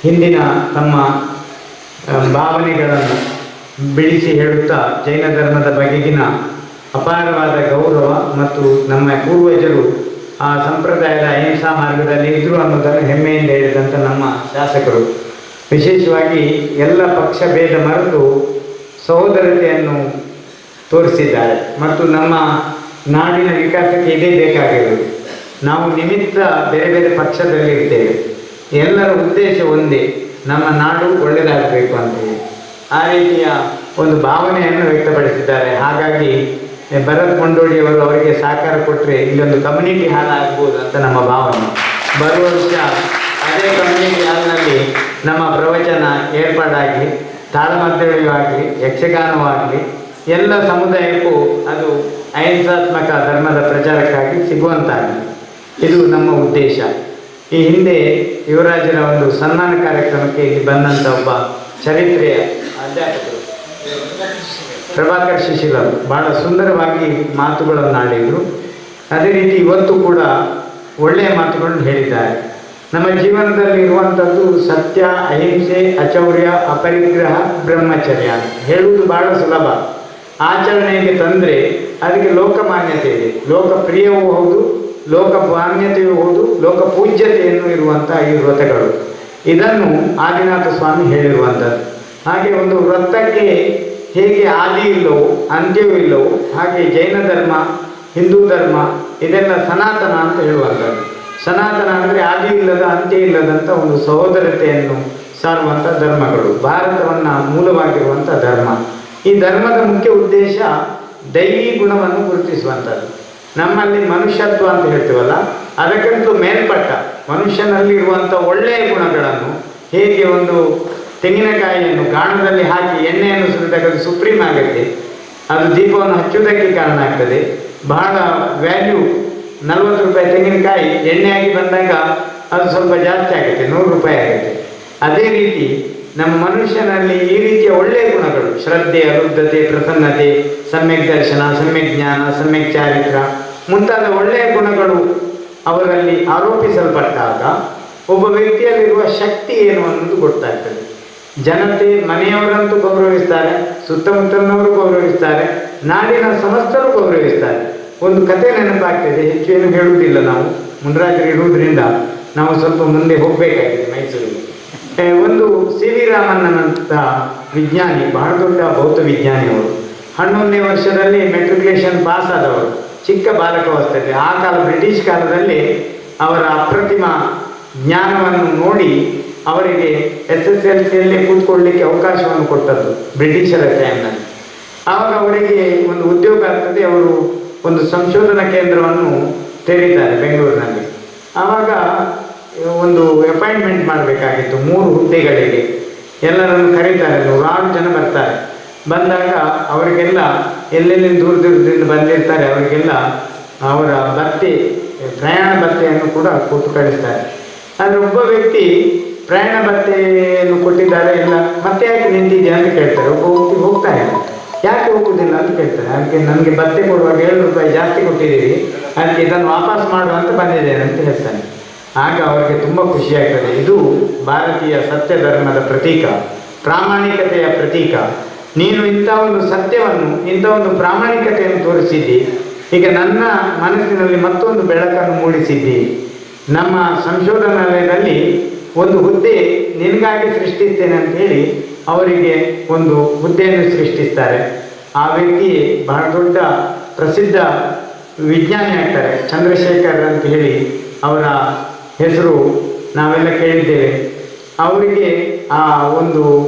ಹಿಂದಿನ ತಮ್ಮ ಭಾವನೆಗಳನ್ನು ಬಿಡಿಸಿ ಹೇಳುತ್ತಾ ಜೈನ ಧರ್ಮದ ಬಗೆಗಿನ ಅಪಾರವಾದ ಗೌರವ ಮತ್ತು ನಮ್ಮ ಪೂರ್ವಜರು ಆ ಸಂಪ್ರದಾಯದ ಅಹಿಂಸಾ ಮಾರ್ಗದಲ್ಲಿ ಇದ್ದರು ಅನ್ನೋದನ್ನು ಹೆಮ್ಮೆಯಿಂದ ಹೇಳಿದಂಥ ನಮ್ಮ ಶಾಸಕರು ವಿಶೇಷವಾಗಿ ಎಲ್ಲ ಪಕ್ಷ ಭೇದ ಮರೆತು ಸಹೋದರತೆಯನ್ನು ತೋರಿಸಿದ್ದಾರೆ. ಮತ್ತು ನಮ್ಮ ನಾಡಿನ ವಿಕಾಸಕ್ಕೆ ಇದೇ ಬೇಕಾಗಿರುವುದು. ನಾವು ನಿಮಿತ್ತ ಬೇರೆ ಬೇರೆ ಪಕ್ಷದಲ್ಲಿ ಇರ್ತೇವೆ, ಎಲ್ಲರ ಉದ್ದೇಶ ಒಂದೇ, ನಮ್ಮ ನಾಡು ಒಳ್ಳೆಯದಾಗಬೇಕು ಅಂತೇಳಿ. ಆ ರೀತಿಯ ಒಂದು ಭಾವನೆಯನ್ನು ವ್ಯಕ್ತಪಡಿಸಿದ್ದಾರೆ. ಹಾಗಾಗಿ ಭರತ್ ಮುಂಡೋಡಿಯವರು ಅವರಿಗೆ ಸಹಕಾರ ಕೊಟ್ಟರೆ ಇಲ್ಲೊಂದು ಕಮ್ಯುನಿಟಿ ಹಾಲ್ ಆಗ್ಬೋದು ಅಂತ ನಮ್ಮ ಭಾವನೆ. ಬರುವ ವರ್ಷ ಅದೇ ಕಮ್ಯುನಿಟಿ ಹಾಲ್ನಲ್ಲಿ ನಮ್ಮ ಪ್ರವಚನ ಏರ್ಪಾಡಾಗಿ ತಾಳಮದ್ದಳೆಯೂ ಆಗಲಿ, ಯಕ್ಷಗಾನವೂ ಆಗಲಿ, ಎಲ್ಲ ಸಮುದಾಯಕ್ಕೂ ಅದು ಅಹಿಂಸಾತ್ಮಕ ಧರ್ಮದ ಪ್ರಚಾರಕ್ಕಾಗಿ ಸಿಗುವಂತಾಗಲಿ, ಇದು ನಮ್ಮ ಉದ್ದೇಶ. ಈ ಹಿಂದೆ ಯುವರಾಜರ ಒಂದು ಸನ್ಮಾನ ಕಾರ್ಯಕ್ರಮಕ್ಕೆ ಇಲ್ಲಿ ಬಂದಂಥ ಒಬ್ಬ ಚರಿತ್ರೆಯ ಅಧ್ಯಾಪಕರು ಪ್ರಭಾಕರ್ ಶಿಶಿಲರು ಭಾಳ ಸುಂದರವಾಗಿ ಮಾತುಗಳನ್ನು ಆಡಿದರು. ಅದೇ ರೀತಿ ಇವತ್ತು ಕೂಡ ಒಳ್ಳೆಯ ಮಾತುಗಳನ್ನು ಹೇಳಿದ್ದಾರೆ. ನಮ್ಮ ಜೀವನದಲ್ಲಿ ಇರುವಂಥದ್ದು ಸತ್ಯ, ಅಹಿಂಸೆ, ಅಚೌರ್ಯ, ಅಪರಿಗ್ರಹ, ಬ್ರಹ್ಮಚರ್ಯ ಹೇಳುವುದು ಭಾಳ ಸುಲಭ. ಆಚರಣೆಗೆ ತಂದರೆ ಅದಕ್ಕೆ ಲೋಕಮಾನ್ಯತೆ ಇದೆ, ಲೋಕಪ್ರಿಯವೂ ಹೌದು, ಲೋಕಮಾನ್ಯತೆಯೂ ಹೌದು, ಲೋಕಪೂಜ್ಯತೆಯನ್ನು ಇರುವಂಥ ಈ ವ್ರತಗಳು. ಇದನ್ನು ಆದಿನಾಥ ಸ್ವಾಮಿ ಹೇಳಿರುವಂಥದ್ದು. ಹಾಗೆ ಒಂದು ವ್ರತಕ್ಕೆ ಹೇಗೆ ಆದಿ ಇಲ್ಲವೋ ಅಂತ್ಯವೂ ಇಲ್ಲವೋ ಹಾಗೆ ಜೈನ ಧರ್ಮ, ಹಿಂದೂ ಧರ್ಮ ಇದೆಲ್ಲ ಸನಾತನ ಅಂತ ಹೇಳುವಂಥದ್ದು. ಸನಾತನ ಅಂದರೆ ಆದಿ ಇಲ್ಲದ ಅಂತ್ಯ ಇಲ್ಲದಂಥ ಒಂದು ಸಹೋದರತೆಯನ್ನು ಸಾರುವಂಥ ಧರ್ಮಗಳು, ಭಾರತವನ್ನು ಮೂಲವಾಗಿರುವಂಥ ಧರ್ಮ. ಈ ಧರ್ಮದ ಮುಖ್ಯ ಉದ್ದೇಶ ದೈವಿ ಗುಣವನ್ನು ಗುರುತಿಸುವಂಥದ್ದು. ನಮ್ಮಲ್ಲಿ ಮನುಷ್ಯತ್ವ ಅಂತ ಹೇಳ್ತೀವಲ್ಲ, ಅದಕ್ಕಂತೂ ಮೇಲ್ಪಟ್ಟ ಮನುಷ್ಯನಲ್ಲಿ ಇರುವಂಥ ಒಳ್ಳೆಯ ಗುಣಗಳನ್ನು ಹೇಗೆ ಒಂದು ತೆಂಗಿನಕಾಯಿಯನ್ನು ಗಾಣದಲ್ಲಿ ಹಾಕಿ ಎಣ್ಣೆಯನ್ನು ಸುರಿದಾಗ ಅದು ಸುಪ್ರೀಂ ಆಗುತ್ತೆ, ಅದು ದೀಪವನ್ನು ಹಚ್ಚುವುದಕ್ಕೆ ಕಾರಣ ಆಗ್ತದೆ. ಬಹಳ ವ್ಯಾಲ್ಯೂ, 40 ರೂಪಾಯಿ ತೆಂಗಿನಕಾಯಿ ಎಣ್ಣೆಯಾಗಿ ಬಂದಾಗ ಅದು ಸ್ವಲ್ಪ ಜಾಸ್ತಿ ಆಗುತ್ತೆ, 100 ರೂಪಾಯಿ ಆಗುತ್ತೆ. ಅದೇ ರೀತಿ ನಮ್ಮ ಮನುಷ್ಯನಲ್ಲಿ ಈ ರೀತಿಯ ಒಳ್ಳೆಯ ಗುಣಗಳು, ಶ್ರದ್ಧೆ, ಅರುದ್ಧತೆ, ಪ್ರಸನ್ನತೆ, ಸಮ್ಯಕ್ ದರ್ಶನ, ಸಮ್ಯಕ್ ಜ್ಞಾನ, ಸಮ್ಯಕ್ ಚಾರಿತ್ರ ಮುಂತಾದ ಒಳ್ಳೆಯ ಗುಣಗಳು ಅವರಲ್ಲಿ ಆರೋಪಿಸಲ್ಪಟ್ಟಾಗ ಒಬ್ಬ ವ್ಯಕ್ತಿಯಲ್ಲಿರುವ ಶಕ್ತಿ ಏನು ಅನ್ನೋದು ಗೊತ್ತಾಗ್ತದೆ. ಜನತೆ, ಮನೆಯವರಂತೂ ಗೌರವಿಸ್ತಾರೆ, ಸುತ್ತಮುತ್ತಲಿನವರು ಗೌರವಿಸ್ತಾರೆ, ನಾಡಿನ ಸಮಸ್ತರು ಗೌರವಿಸ್ತಾರೆ. ಒಂದು ಕತೆ ನೆನಪಾಗ್ತದೆ, ಹೆಚ್ಚು ಏನು ಹೇಳುವುದಿಲ್ಲ, ನಾವು ಮುನ್ರಾಜರು ಇರುವುದರಿಂದ ನಾವು ಸ್ವಲ್ಪ ಮುಂದೆ ಹೋಗಬೇಕಾಗಿದೆ ಮೈಸೂರಿಗೆ. ಒಂದು ಸಿ ವಿ ರಾಮನ್ನಂಥ ವಿಜ್ಞಾನಿ, ಬಹಳ ದೊಡ್ಡ ಭೌತ ವಿಜ್ಞಾನಿಯವರು, 11ನೇ ವರ್ಷದಲ್ಲಿ ಮೆಟ್ರಿಕ್ಯುಲೇಷನ್ ಪಾಸ್ ಆದವರು, ಚಿಕ್ಕ ಬಾಲಕಾವಸ್ಥೆಯಲ್ಲಿ. ಆ ಕಾಲ ಬ್ರಿಟಿಷ್ ಕಾಲದಲ್ಲಿ ಅವರ ಅಪ್ರತಿಮ ಜ್ಞಾನವನ್ನು ನೋಡಿ ಅವರಿಗೆ SSLCಯಲ್ಲಿ ಕೂತ್ಕೊಳ್ಳಲಿಕ್ಕೆ ಅವಕಾಶವನ್ನು ಕೊಟ್ಟದ್ದು ಬ್ರಿಟಿಷರ ಟೈಮ್ನಲ್ಲಿ. ಆವಾಗ ಅವರಿಗೆ ಒಂದು ಉದ್ಯೋಗ ಆಗ್ತದೆ, ಅವರು ಒಂದು ಸಂಶೋಧನಾ ಕೇಂದ್ರವನ್ನು ತೆರೀತಾರೆ ಬೆಂಗಳೂರಿನಲ್ಲಿ. ಆವಾಗ ಒಂದು ಅಪಾಯಿಂಟ್ಮೆಂಟ್ ಮಾಡಬೇಕಾಗಿತ್ತು 3 ಹುದ್ದೆಗಳಿಗೆ. ಎಲ್ಲರನ್ನು ಕರೀತಾರೆ, 100 ಜನ ಬರ್ತಾರೆ. ಬಂದಾಗ ಅವರಿಗೆಲ್ಲ ಎಲ್ಲೆಲ್ಲಿ ದೂರ ದೂರದಿಂದ ಬಂದಿರ್ತಾರೆ ಅವರಿಗೆಲ್ಲ ಅವರ ಭತ್ಯೆ, ಪ್ರಯಾಣ ಭತ್ಯೆಯನ್ನು ಕೂಡ ಕೊಟ್ಟು ಕಳಿಸ್ತಾರೆ. ಆದರೆ ಒಬ್ಬ ವ್ಯಕ್ತಿ ಪ್ರಯಾಣ ಭತ್ಯೆಯನ್ನು ಕೊಟ್ಟಿದ್ದಾರೆ, ಇಲ್ಲ ಮತ್ತೆ ಯಾಕೆ ನಿಂತಿದ್ಯಾ ಅಂತ ಕೇಳ್ತಾರೆ. ಒಬ್ಬ ವ್ಯಕ್ತಿ ಹೋಗ್ತಾನೆ, ಯಾಕೆ ಹೋಗುವುದಿಲ್ಲ ಅಂತ ಕೇಳ್ತಾರೆ. ಅದಕ್ಕೆ ನನಗೆ ಭತ್ಯೆ ಕೊಡುವಾಗ 7 ರೂಪಾಯಿ ಜಾಸ್ತಿ ಕೊಟ್ಟಿದ್ದೀವಿ, ಅದಕ್ಕೆ ಇದನ್ನು ವಾಪಸ್ ಮಾಡುವಂತ ಬಂದಿದ್ದೇನೆ ಅಂತ ಹೇಳ್ತಾನೆ. ಆಗ ಅವರಿಗೆ ತುಂಬ ಖುಷಿಯಾಗ್ತದೆ. ಇದು ಭಾರತೀಯ ಸತ್ಯ ಧರ್ಮದ ಪ್ರತೀಕ, ಪ್ರಾಮಾಣಿಕತೆಯ ಪ್ರತೀಕ. ನೀನು ಇಂಥ ಒಂದು ಸತ್ಯವನ್ನು, ಇಂಥ ಒಂದು ಪ್ರಾಮಾಣಿಕತೆಯನ್ನು ತೋರಿಸಿದ್ದಿ. ಈಗ ನನ್ನ ಮನಸ್ಸಿನಲ್ಲಿ ಮತ್ತೊಂದು ಬೆಳಕನ್ನು ಮೂಡಿಸಿದ್ದಿ. ನಮ್ಮ ಸಂಶೋಧನಾಲಯದಲ್ಲಿ ಒಂದು ಹುದ್ದೆ ನಿನಗಾಗಿ ಸೃಷ್ಟಿಸ್ತೇನೆ ಅಂತ ಹೇಳಿ ಅವರಿಗೆ ಒಂದು ಹುದ್ದೆಯನ್ನು ಸೃಷ್ಟಿಸ್ತಾರೆ. ಆ ವ್ಯಕ್ತಿ ಬಹಳ ದೊಡ್ಡ ಪ್ರಸಿದ್ಧ ವಿಜ್ಞಾನಿ ಆಗ್ತಾರೆ. ಚಂದ್ರಶೇಖರ್ ಅಂತ ಹೇಳಿ ಅವರ ಹೆಸರು ನಾವೆಲ್ಲ ಕೇಳಿದ್ದೇವೆ. ಅವರಿಗೆ ಆ ಒಂದು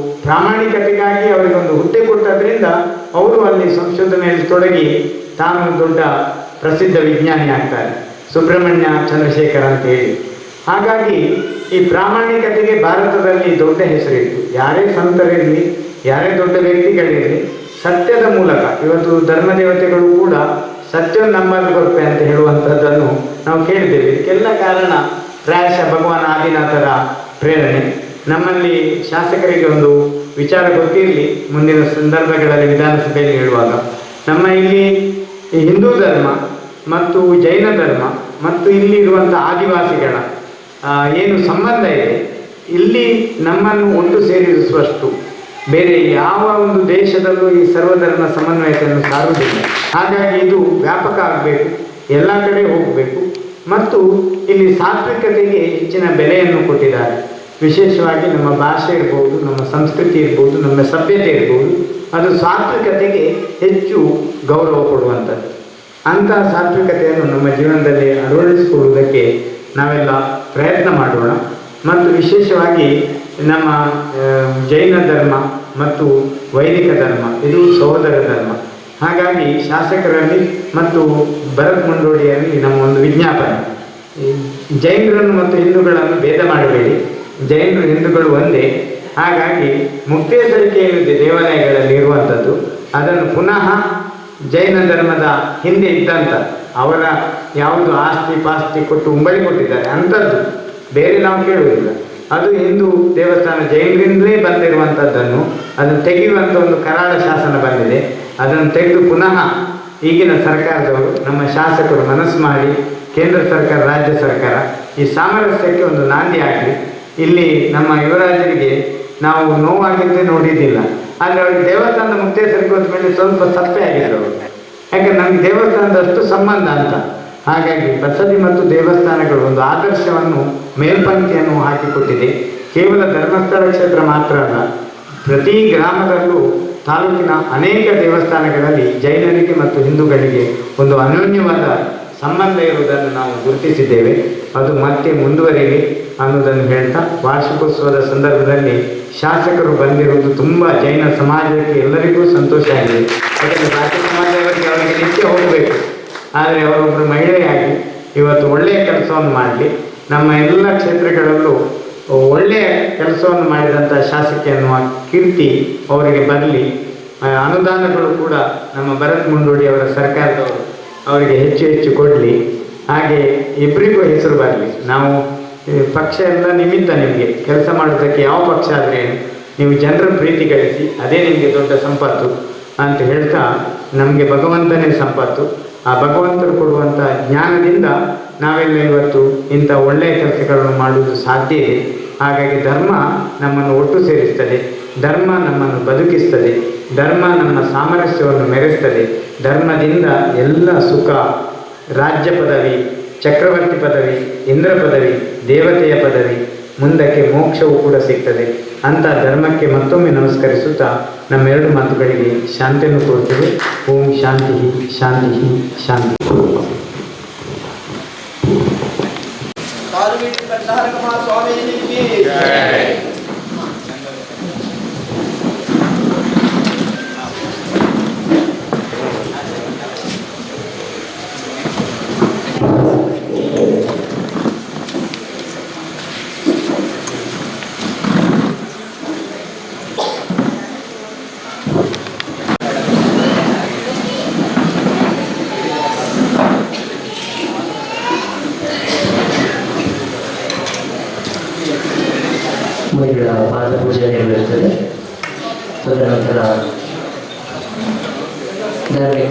ಪ್ರಾಮಾಣಿಕತೆಗಾಗಿ ಅವರಿಗೆ ಒಂದು ಹುದ್ದೆ ಕೊಟ್ಟದ್ರಿಂದ ಅವರು ಅಲ್ಲಿ ಸಂಶೋಧನೆಯಲ್ಲಿ ತೊಡಗಿ ತಾನು ದೊಡ್ಡ ಪ್ರಸಿದ್ಧ ವಿಜ್ಞಾನಿ ಆಗ್ತಾರೆ, ಸುಬ್ರಹ್ಮಣ್ಯ ಚಂದ್ರಶೇಖರ್ ಅಂತ ಹೇಳಿ. ಹಾಗಾಗಿ ಈ ಪ್ರಾಮಾಣಿಕತೆಗೆ ಭಾರತದಲ್ಲಿ ದೊಡ್ಡ ಹೆಸರಿತ್ತು. ಯಾರೇ ಸಂತರಿರಲಿ, ಯಾರೇ ದೊಡ್ಡ ವ್ಯಕ್ತಿಗಳಿರಲಿ, ಸತ್ಯದ ಮೂಲಕ ಇವತ್ತು ಧರ್ಮದೇವತೆಗಳು ಕೂಡ ಸತ್ಯವನ್ನು ನಂಬಲು ಗೊಪ್ಪೆ ಅಂತ ಹೇಳುವಂಥದ್ದನ್ನು ನಾವು ಕೇಳಿದ್ದೇವೆ. ಇದಕ್ಕೆಲ್ಲ ಕಾರಣ ಪ್ರಾಯಶಃ ಭಗವಾನ್ ಆದಿನಾಥರ ಪ್ರೇರಣೆ. ನಮ್ಮಲ್ಲಿ ಶಾಸಕರಿಗೆ ಒಂದು ವಿಚಾರ ಗೊತ್ತಿರಲಿ, ಮುಂದಿನ ಸಂದರ್ಭಗಳಲ್ಲಿ ವಿಧಾನಸಭೆಯಲ್ಲಿ ಹೇಳುವಾಗ, ನಮ್ಮ ಇಲ್ಲಿ ಈ ಹಿಂದೂ ಧರ್ಮ ಮತ್ತು ಜೈನ ಧರ್ಮ ಮತ್ತು ಇಲ್ಲಿ ಇರುವಂಥ ಆದಿವಾಸಿಗಳ ಏನು ಸಂಬಂಧ ಇದೆ, ಇಲ್ಲಿ ನಮ್ಮನ್ನು ಒಟ್ಟು ಸೇರಿಸುವಷ್ಟು ಬೇರೆ ಯಾವ ಒಂದು ದೇಶದಲ್ಲೂ ಈ ಸರ್ವಧರ್ಮ ಸಮನ್ವಯತೆಯನ್ನು ಸಾರುವುದಿಲ್ಲ. ಹಾಗಾಗಿ ಇದು ವ್ಯಾಪಕ ಆಗಬೇಕು, ಎಲ್ಲ ಕಡೆ ಹೋಗಬೇಕು. ಮತ್ತು ಇಲ್ಲಿ ಸಾತ್ವಿಕತೆಗೆ ಹೆಚ್ಚಿನ ಬೆಲೆಯನ್ನು ಕೊಟ್ಟಿದ್ದಾರೆ. ವಿಶೇಷವಾಗಿ ನಮ್ಮ ಭಾಷೆ ಇರ್ಬೋದು, ನಮ್ಮ ಸಂಸ್ಕೃತಿ ಇರ್ಬೋದು, ನಮ್ಮ ಸಭ್ಯತೆ ಇರ್ಬೋದು, ಅದು ಸಾತ್ವಿಕತೆಗೆ ಹೆಚ್ಚು ಗೌರವ ಕೊಡುವಂಥದ್ದು. ಅಂತಹ ಸಾತ್ವಿಕತೆಯನ್ನು ನಮ್ಮ ಜೀವನದಲ್ಲಿ ಅಳವಡಿಸಿಕೊಳ್ಳುವುದಕ್ಕೆ ನಾವೆಲ್ಲ ಪ್ರಯತ್ನ ಮಾಡೋಣ. ಮತ್ತು ವಿಶೇಷವಾಗಿ ನಮ್ಮ ಜೈನ ಧರ್ಮ ಮತ್ತು ವೈದಿಕ ಧರ್ಮ ಇದು ಸಹೋದರ ಧರ್ಮ. ಹಾಗಾಗಿ ಶಾಸಕರಲ್ಲಿ ಮತ್ತು ಭರತ್ ಮುಂಡೋಡಿಯಲ್ಲಿ ನಮ್ಮ ಒಂದು ವಿಜ್ಞಾಪನೆ, ಜೈನರನ್ನು ಮತ್ತು ಹಿಂದೂಗಳನ್ನು ಭೇದ ಮಾಡಬೇಡಿ, ಜೈನರು ಹಿಂದೂಗಳು ಒಂದೇ. ಹಾಗಾಗಿ ಮುಕ್ತೇಶ್ವರಿಕೆ ಏನಿದೆ ದೇವಾಲಯಗಳಲ್ಲಿ ಇರುವಂಥದ್ದು, ಅದನ್ನು ಪುನಃ ಜೈನ ಧರ್ಮದ ಹಿಂದೆ ಇದ್ದಂಥ ಅವರ ಯಾವುದು ಆಸ್ತಿ ಪಾಸ್ತಿ ಕೊಟ್ಟು ಉಂಬಳಿ ಕೊಟ್ಟಿದ್ದಾರೆ ಅಂಥದ್ದು ಬೇರೆ ನಾವು ಕೇಳುವುದಿಲ್ಲ. ಅದು ಹಿಂದೂ ದೇವಸ್ಥಾನ ಜೈನರಿಂದಲೇ ಬಂದಿರುವಂಥದ್ದನ್ನು ಅದನ್ನು ತೆಗೆಯುವಂಥ ಒಂದು ಕರಾಳ ಶಾಸನ ಬಂದಿದೆ. ಅದನ್ನು ತೆಗೆದು ಪುನಃ ಈಗಿನ ಸರ್ಕಾರದವರು, ನಮ್ಮ ಶಾಸಕರು ಮನಸ್ಸು ಮಾಡಿ ಕೇಂದ್ರ ಸರ್ಕಾರ, ರಾಜ್ಯ ಸರ್ಕಾರ ಈ ಸಾಮರಸ್ಯಕ್ಕೆ ಒಂದು ನಾಂದಿ ಆಗಲಿ. ಇಲ್ಲಿ ನಮ್ಮ ಯುವರಾಜರಿಗೆ ನಾವು ನೋವಾಗಿದ್ದೇ ನೋಡಿದ್ದಿಲ್ಲ, ಆದರೆ ಅವ್ರಿಗೆ ದೇವಸ್ಥಾನದ ಮುಕ್ತೇಶ್ವರಕ್ಕೆ ಹೋದ ಮೇಲೆ ಸ್ವಲ್ಪ ಸಪ್ಪೆ ಆಗಿದ್ರು ಅವರು. ಯಾಕಂದ್ರೆ ನಮಗೆ ದೇವಸ್ಥಾನದಷ್ಟು ಸಂಬಂಧ ಅಂತ. ಹಾಗಾಗಿ ಬಸದಿ ಮತ್ತು ದೇವಸ್ಥಾನಗಳು ಒಂದು ಆದರ್ಶವನ್ನು, ಮೇಲ್ಪಂಕ್ತಿಯನ್ನು ಹಾಕಿಕೊಟ್ಟಿದೆ. ಕೇವಲ ಧರ್ಮಸ್ಥಳ ಕ್ಷೇತ್ರ ಮಾತ್ರ ಅಲ್ಲ, ಪ್ರತಿ ಗ್ರಾಮದಲ್ಲೂ ತಾಲೂಕಿನ ಅನೇಕ ದೇವಸ್ಥಾನಗಳಲ್ಲಿ ಜೈನರಿಗೆ ಮತ್ತು ಹಿಂದೂಗಳಿಗೆ ಒಂದು ಅನ್ಯೋನ್ಯವಾದ ಸಂಬಂಧ ಇರುವುದನ್ನು ನಾವು ಗುರುತಿಸಿದ್ದೇವೆ. ಅದು ಮತ್ತೆ ಮುಂದುವರಿಲಿ ಅನ್ನೋದನ್ನು ಹೇಳ್ತಾ, ವಾರ್ಷಿಕೋತ್ಸವದ ಸಂದರ್ಭದಲ್ಲಿ ಶಾಸಕರು ಬಂದಿರುವುದು ತುಂಬ ಜೈನ ಸಮಾಜಕ್ಕೆ ಎಲ್ಲರಿಗೂ ಸಂತೋಷ ಆಗಿದೆ. ಯಾಕಂದರೆ ರಾಜ್ಯ ಸಮಾಜದವರಿಗೆ ಅವರಿಗೆ ನಿತ್ಯ ಹೋಗಬೇಕು, ಆದರೆ ಅವರೊಬ್ಬರು ಮಹಿಳೆಯಾಗಿ ಇವತ್ತು ಒಳ್ಳೆಯ ಕೆಲಸವನ್ನು ಮಾಡಲಿ. ನಮ್ಮ ಎಲ್ಲ ಕ್ಷೇತ್ರಗಳಲ್ಲೂ ಒಳ್ಳೆಯ ಕೆಲಸವನ್ನು ಮಾಡಿದಂಥ ಶಾಸಕಿ ಅನ್ನುವ ಕೀರ್ತಿ ಅವರಿಗೆ ಬರಲಿ. ಅನುದಾನಗಳು ಕೂಡ ನಮ್ಮ ಭರತ್ ಮುಂಡೋಡಿ ಅವರ ಸರ್ಕಾರದವರು ಅವರಿಗೆ ಹೆಚ್ಚು ಹೆಚ್ಚು ಕೊಡಲಿ. ಹಾಗೆ ಇಬ್ಬರಿಗೂ ಹೆಸರು ಬರಲಿ. ನಾವು ಪಕ್ಷ ಎಲ್ಲ ನಿಮಿತ್ತ, ನಿಮಗೆ ಕೆಲಸ ಮಾಡೋದಕ್ಕೆ ಯಾವ ಪಕ್ಷ ಆದರೆ ನೀವು ಜನರ ಪ್ರೀತಿ ಗಳಿಸಿ, ಅದೇ ನಿಮಗೆ ದೊಡ್ಡ ಸಂಪತ್ತು ಅಂತ ಹೇಳ್ತಾ, ನಮಗೆ ಭಗವಂತನೇ ಸಂಪತ್ತು. ಆ ಭಗವಂತರು ಕೊಡುವಂಥ ಜ್ಞಾನದಿಂದ ನಾವೆಲ್ಲ ಇವತ್ತು ಇಂಥ ಒಳ್ಳೆಯ ಕೆಲಸಗಳನ್ನು ಮಾಡುವುದು ಸಾಧ್ಯ ಇದೆ. ಹಾಗಾಗಿ ಧರ್ಮ ನಮ್ಮನ್ನು ಒಟ್ಟು ಸೇರಿಸ್ತದೆ, ಧರ್ಮ ನಮ್ಮನ್ನು ಬದುಕಿಸ್ತದೆ, ಧರ್ಮ ನಮ್ಮ ಸಾಮರಸ್ಯವನ್ನು ಮೆರೆಸ್ತದೆ. ಧರ್ಮದಿಂದ ಎಲ್ಲ ಸುಖ, ರಾಜ್ಯ ಪದವಿ, ಚಕ್ರವರ್ತಿ ಪದವಿ, ಇಂದ್ರ ಪದವಿ, ದೇವತೆಯ ಪದವಿ, ಮುಂದಕ್ಕೆ ಮೋಕ್ಷವೂ ಕೂಡ ಸಿಗ್ತದೆ. ಅಂಥ ಧರ್ಮಕ್ಕೆ ಮತ್ತೊಮ್ಮೆ ನಮಸ್ಕರಿಸುತ್ತಾ ನಮ್ಮೆರಡು ಮಾತುಗಳಿಗೆ ಶಾಂತಿಯನ್ನು ಕೊಡ್ತೇವೆ. ಓಂ ಶಾಂತಿ ಶಾಂತಿ ಶಾಂತಿ. ಮುನಿಗಳ ಪಾದ ಪೂಜೆ ನೆರವೇರುತ್ತದೆ. ತದನಂತರ ಧಾರ್ಮಿಕ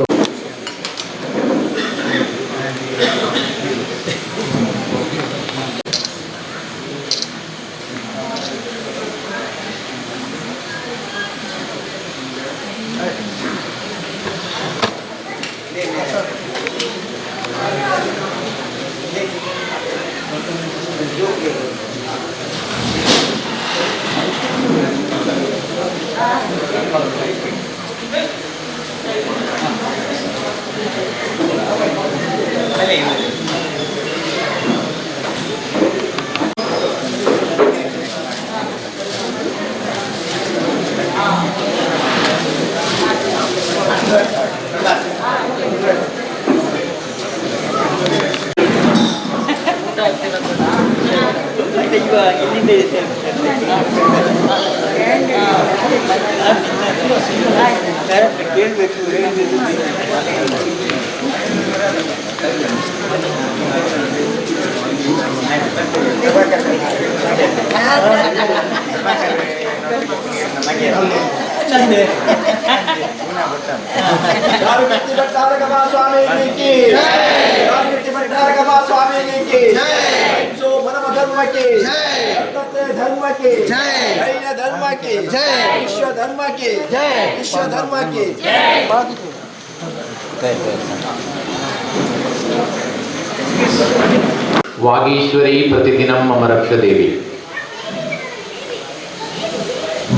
ವಾಗೀಶ್ವರಿ ಪ್ರತಿದಿನಂ ಮಮ ರಕ್ಷ ದೇವಿ.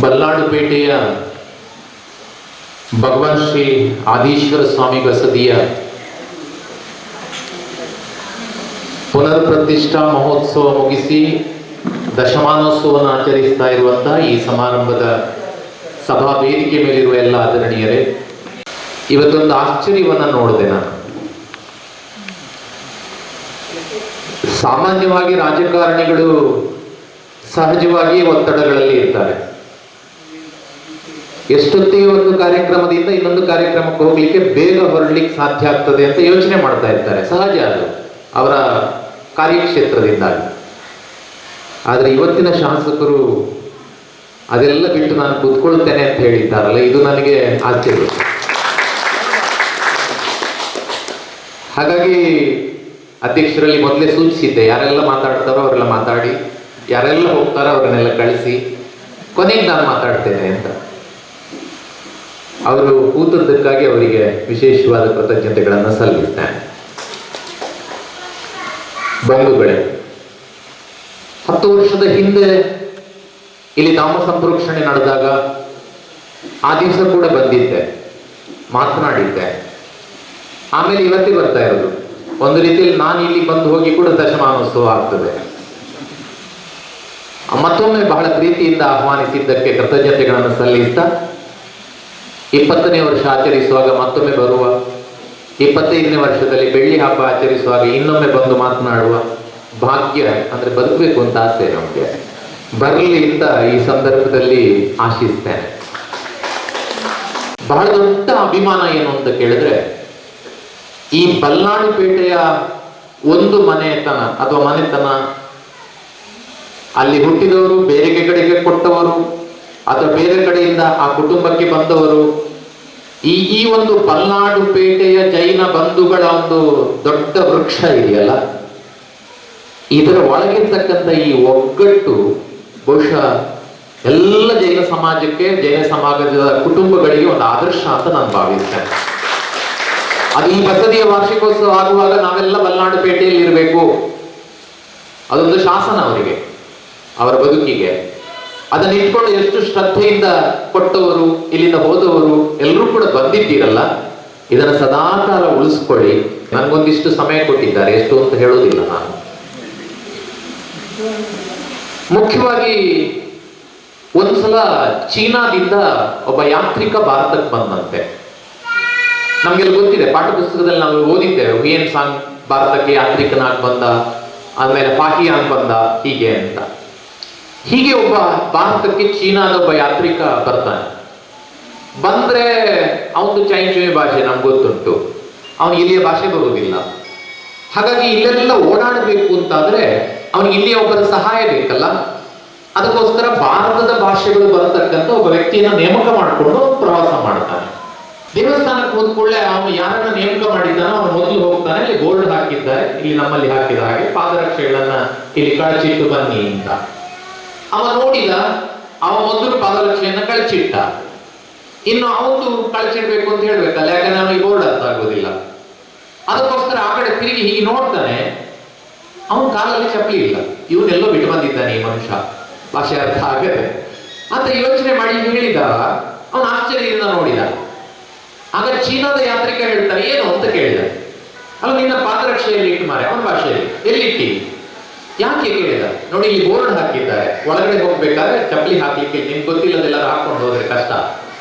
ಬಲ್ಲಾಡುಪೇಟೆಯ ಭಗವಾನ್ ಶ್ರೀ ಆದೀಶ್ವರ ಸ್ವಾಮಿ ಬಸದಿಯ ಪುನರ್ ಪ್ರತಿಷ್ಠಾ ಮಹೋತ್ಸವ ಮುಗಿಸಿ ದಶಮಾನೋತ್ಸವವನ್ನು ಆಚರಿಸ್ತಾ ಇರುವಂತಹ ಈ ಸಮಾರಂಭದ ಸಭಾ ವೇದಿಕೆ ಮೇಲಿರುವ ಎಲ್ಲ ಆದರಣೀಯರೇ, ಇವತ್ತೊಂದು ಆಶ್ಚರ್ಯವನ್ನು ನೋಡಿದೆ ನಾನು. ಸಾಮಾನ್ಯವಾಗಿ ರಾಜಕಾರಣಿಗಳು ಸಹಜವಾಗಿ ಒತ್ತಡಗಳಲ್ಲಿ ಇರ್ತಾರೆ. ಎಷ್ಟೊತ್ತಿಗೆ ಒಂದು ಕಾರ್ಯಕ್ರಮದಿಂದ ಇನ್ನೊಂದು ಕಾರ್ಯಕ್ರಮಕ್ಕೆ ಹೋಗ್ಲಿಕ್ಕೆ ಬೇಗ ಹೊರಡ್ಲಿಕ್ಕೆ ಸಾಧ್ಯ ಆಗ್ತದೆ ಅಂತ ಯೋಚನೆ ಮಾಡ್ತಾ ಇರ್ತಾರೆ. ಸಹಜ ಅದು ಅವರ ಕಾರ್ಯಕ್ಷೇತ್ರದಿಂದಾಗಿ. ಆದರೆ ಇವತ್ತಿನ ಶಾಸಕರು ಅದೆಲ್ಲ ಬಿಟ್ಟು ನಾನು ಕೂತ್ಕೊಳ್ತೇನೆ ಅಂತ ಹೇಳಿದ್ದಾರಲ್ಲ, ಇದು ನನಗೆ ಆಶ್ಚರ್ಯ. ಹಾಗಾಗಿ ಅಧ್ಯಕ್ಷರಲ್ಲಿ ಮೊದಲೇ ಸೂಚಿಸಿದ್ದೆ, ಯಾರೆಲ್ಲ ಮಾತಾಡ್ತಾರೋ ಅವರೆಲ್ಲ ಮಾತಾಡಿ, ಯಾರೆಲ್ಲ ಹೋಗ್ತಾರೋ ಅವರನ್ನೆಲ್ಲ ಕಳಿಸಿ, ಕೊನೆಗೆ ನಾನು ಮಾತಾಡ್ತೇನೆ ಅಂತ. ಅವರು ಕೂತದ್ದಕ್ಕಾಗಿ ಅವರಿಗೆ ವಿಶೇಷವಾದ ಕೃತಜ್ಞತೆಗಳನ್ನು ಸಲ್ಲಿಸ್ತೇನೆ. ಬಂಧುಗಳೇ, 10 ವರ್ಷದ ಹಿಂದೆ ಇಲ್ಲಿ ನಾಮ ಸಂಪ್ರೋಕ್ಷಣೆ ನಡೆದಾಗ ಆ ದಿವಸ ಕೂಡ ಬಂದಿದ್ದೆ, ಮಾತನಾಡಿದ್ದೆ. ಆಮೇಲೆ ಇವತ್ತೇ ಬರ್ತಾ ಇರೋದು. ಒಂದು ರೀತಿಯಲ್ಲಿ ನಾನು ಇಲ್ಲಿ ಬಂದು ಹೋಗಿ ಕೂಡ ದಶಮಾನೋತ್ಸವ ಆಗ್ತದೆ. ಮತ್ತೊಮ್ಮೆ ಬಹಳ ಪ್ರೀತಿಯಿಂದ ಆಹ್ವಾನಿಸಿದ್ದಕ್ಕೆ ಕೃತಜ್ಞತೆಗಳನ್ನು ಸಲ್ಲಿಸ್ತಾ 20ನೇ ವರ್ಷ ಆಚರಿಸುವಾಗ ಮತ್ತೊಮ್ಮೆ ಬರುವ, 25ನೇ ವರ್ಷದಲ್ಲಿ ಬೆಳ್ಳಿ ಹಬ್ಬ ಆಚರಿಸುವಾಗ ಇನ್ನೊಮ್ಮೆ ಬಂದು ಮಾತನಾಡುವ ಭಾಗ್ಯ, ಅಂದ್ರೆ ಬದುಕಬೇಕು ಅಂತ ಆಸೆ ನಮಗೆ, ಬರಲಿ ಅಂತ ಈ ಸಂದರ್ಭದಲ್ಲಿ ಆಶಿಸ್ತೇನೆ. ಬಹಳ ದೊಡ್ಡ ಅಭಿಮಾನ ಏನು ಅಂತ ಕೇಳಿದ್ರೆ, ಈ ಬಲ್ಲಾಡುಪೇಟೆಯ ಒಂದು ಮನೆತನ ಅಥವಾ ಮನೆತನ, ಅಲ್ಲಿ ಹುಟ್ಟಿದವರು, ಬೇರೆ ಕಡೆಗೆ ಕೊಟ್ಟವರು ಅಥವಾ ಬೇರೆ ಕಡೆಯಿಂದ ಆ ಕುಟುಂಬಕ್ಕೆ ಬಂದವರು, ಈ ಒಂದು ಬಲ್ಲಾಡುಪೇಟೆಯ ಜೈನ ಬಂಧುಗಳ ಒಂದು ದೊಡ್ಡ ವೃಕ್ಷ ಇದೆಯಲ್ಲ, ಇದರ ಒಳಗಿರ್ತಕ್ಕಂಥ ಈ ಒಗ್ಗಟ್ಟು ಬಹುಶಃ ಎಲ್ಲ ಜೈನ ಸಮಾಜಕ್ಕೆ, ಜೈನ ಸಮಾಜದ ಕುಟುಂಬಗಳಿಗೆ ಒಂದು ಆದರ್ಶ ಅಂತ ನಾನು ಭಾವಿಸ್ತೇನೆ. ಅದು ಈ ಬಸದಿಯ ವಾರ್ಷಿಕೋತ್ಸವ ಆಗುವಾಗ ನಾವೆಲ್ಲ ಬಲ್ಲಾಡುಪೇಟೆಯಲ್ಲಿ ಇರಬೇಕು, ಅದೊಂದು ಶಾಸನ ಅವರಿಗೆ, ಅವರ ಬದುಕಿಗೆ. ಅದನ್ನ ಇಟ್ಕೊಂಡು ಎಷ್ಟು ಶ್ರದ್ಧೆಯಿಂದ ಕೊಟ್ಟವರು, ಇಲ್ಲಿಂದ ಹೋದವರು ಎಲ್ಲರೂ ಕೂಡ ಬಂದಿದ್ದೀರಲ್ಲ, ಇದನ್ನ ಸದಾಕಾಲ ಉಳಿಸ್ಕೊಳ್ಳಿ. ನನಗೊಂದಿಷ್ಟು ಸಮಯ ಕೊಟ್ಟಿದ್ದಾರೆ, ಎಷ್ಟು ಅಂತ ಹೇಳೋದಿಲ್ಲ ನಾನು. ಮುಖ್ಯವಾಗಿ ಒಂದ್ಸಲ ಚೀನಾದಿಂದ ಒಬ್ಬ ಯಾತ್ರಿಕ ಭಾರತಕ್ಕೆ ಬಂದಂತೆ. ನಮ್ಗೆಲ್ಲ ಗೊತ್ತಿದೆ, ಪಾಠ ಪುಸ್ತಕದಲ್ಲಿ ನಾವು ಓದಿದ್ದೇವೆ, ಹುಯೆನ್ ಸಾಂಗ್ ಭಾರತಕ್ಕೆ ಯಾತ್ರಿಕನಾಗಿ ಬಂದ, ಆಮೇಲೆ ಫಾಹಿಯಾನ್ ಬಂದ, ಹೀಗೆ ಅಂತ. ಹೀಗೆ ಒಬ್ಬ ಭಾರತಕ್ಕೆ ಚೀನಾದ ಒಬ್ಬ ಯಾತ್ರಿಕ ಬರ್ತಾನೆ. ಬಂದ್ರೆ ಅವನು ಚೈನೀಸ್ ಭಾಷೆ ನಮ್ಗೆ ಗೊತ್ತುಂಟು, ಅವನು ಇಲ್ಲಿಯ ಭಾಷೆ ಬರುವುದಿಲ್ಲ. ಹಾಗಾಗಿ ಇಲ್ಲೆಲ್ಲ ಓಡಾಡಬೇಕು ಅಂತಾದ್ರೆ ಅವನಿಗೆ ಇಲ್ಲಿಯ ಒಬ್ಬರ ಸಹಾಯ ಬೇಕಲ್ಲ. ಅದಕ್ಕೋಸ್ಕರ ಭಾರತದ ಭಾಷೆಗಳು ಬರತಕ್ಕಂಥ ಒಬ್ಬ ವ್ಯಕ್ತಿಯನ್ನ ನೇಮಕ ಮಾಡಿಕೊಂಡು ಪ್ರವಾಸ ಮಾಡ್ತಾನೆ. ದೇವಸ್ಥಾನಕ್ಕೆ ಹೋದ್ಕೊಳ್ಳೆ ಅವನು ಯಾರನ್ನ ನೇಮಕ ಮಾಡಿದ್ದಾನೋ ಅವನು ಮೊದಲು ಹೋಗ್ತಾನೆ. ಇಲ್ಲಿ ಬೋರ್ಡ್ ಹಾಕಿದ್ದಾರೆ, ಇಲ್ಲಿ ನಮ್ಮಲ್ಲಿ ಹಾಕಿದ ಹಾಗೆ ಪಾದರಕ್ಷೆಗಳನ್ನ ಇಲ್ಲಿ ಕಳಚಿಟ್ಟು ಬನ್ನಿ ಅಂತ. ಅವ ನೋಡಿದ, ಅವ ಮೊದಲು ಪಾದರಕ್ಷೆಯನ್ನ ಕಳಚಿಟ್ಟ. ಇನ್ನು ಅವನು ಕಳಚಿಡ್ಬೇಕು ಅಂತ ಹೇಳ್ಬೇಕಲ್ಲ, ಯಾಕಂದ್ರೆ ಅವನಿಗೆ ಬೋರ್ಡ್ ಅರ್ಥ ಆಗೋದಿಲ್ಲ. ಅದಕ್ಕೋಸ್ಕರ ಆ ಕಡೆ ತಿರುಗಿ ಹೀಗೆ ನೋಡ್ತಾನೆ, ಅವನ ಕಾಲಲ್ಲಿ ಚಪ್ಪಲಿ ಇಲ್ಲ. ಇವನ್ನೆಲ್ಲೋ ಬಿಟ್ಟು ಬಂದಿದ್ದಾನೆ ಈ ಮನುಷ್ಯ, ಭಾಷೆ ಅರ್ಥ ಆಗದೆ ಅಂತ ಯೋಚನೆ ಮಾಡಿ ಹೇಳಿದ. ಅವನು ಆಶ್ಚರ್ಯದಿಂದ ನೋಡಿದ. ಆಗ ಚೀನಾದ ಯಾತ್ರಿಕ ಹೇಳ್ತಾನೆ, ಏನು ಅಂತ ಕೇಳಿದ. ಅಲ್ಲ, ನಿನ್ನ ಪಾದರಕ್ಷೆಯಲ್ಲಿ ಇಟ್ಟು ಮಾರೆ, ಅವನ ಭಾಷೆಯಲ್ಲಿ ಎಲ್ಲಿಟ್ಟಿ, ಯಾಕೆ ಕೇಳಿದ. ನೋಡಿ, ಇಲ್ಲಿ ಬೋರ್ಡ್ ಹಾಕಿದ್ದಾರೆ, ಒಳಗಡೆ ಹೋಗ್ಬೇಕಾದ್ರೆ ಚಪ್ಪಲಿ ಹಾಕ್ಲಿಕ್ಕೆ ನಿನ್ಗೆ ಗೊತ್ತಿಲ್ಲದೆಲ್ಲರೂ ಹಾಕೊಂಡು ಹೋದ್ರೆ ಕಷ್ಟ,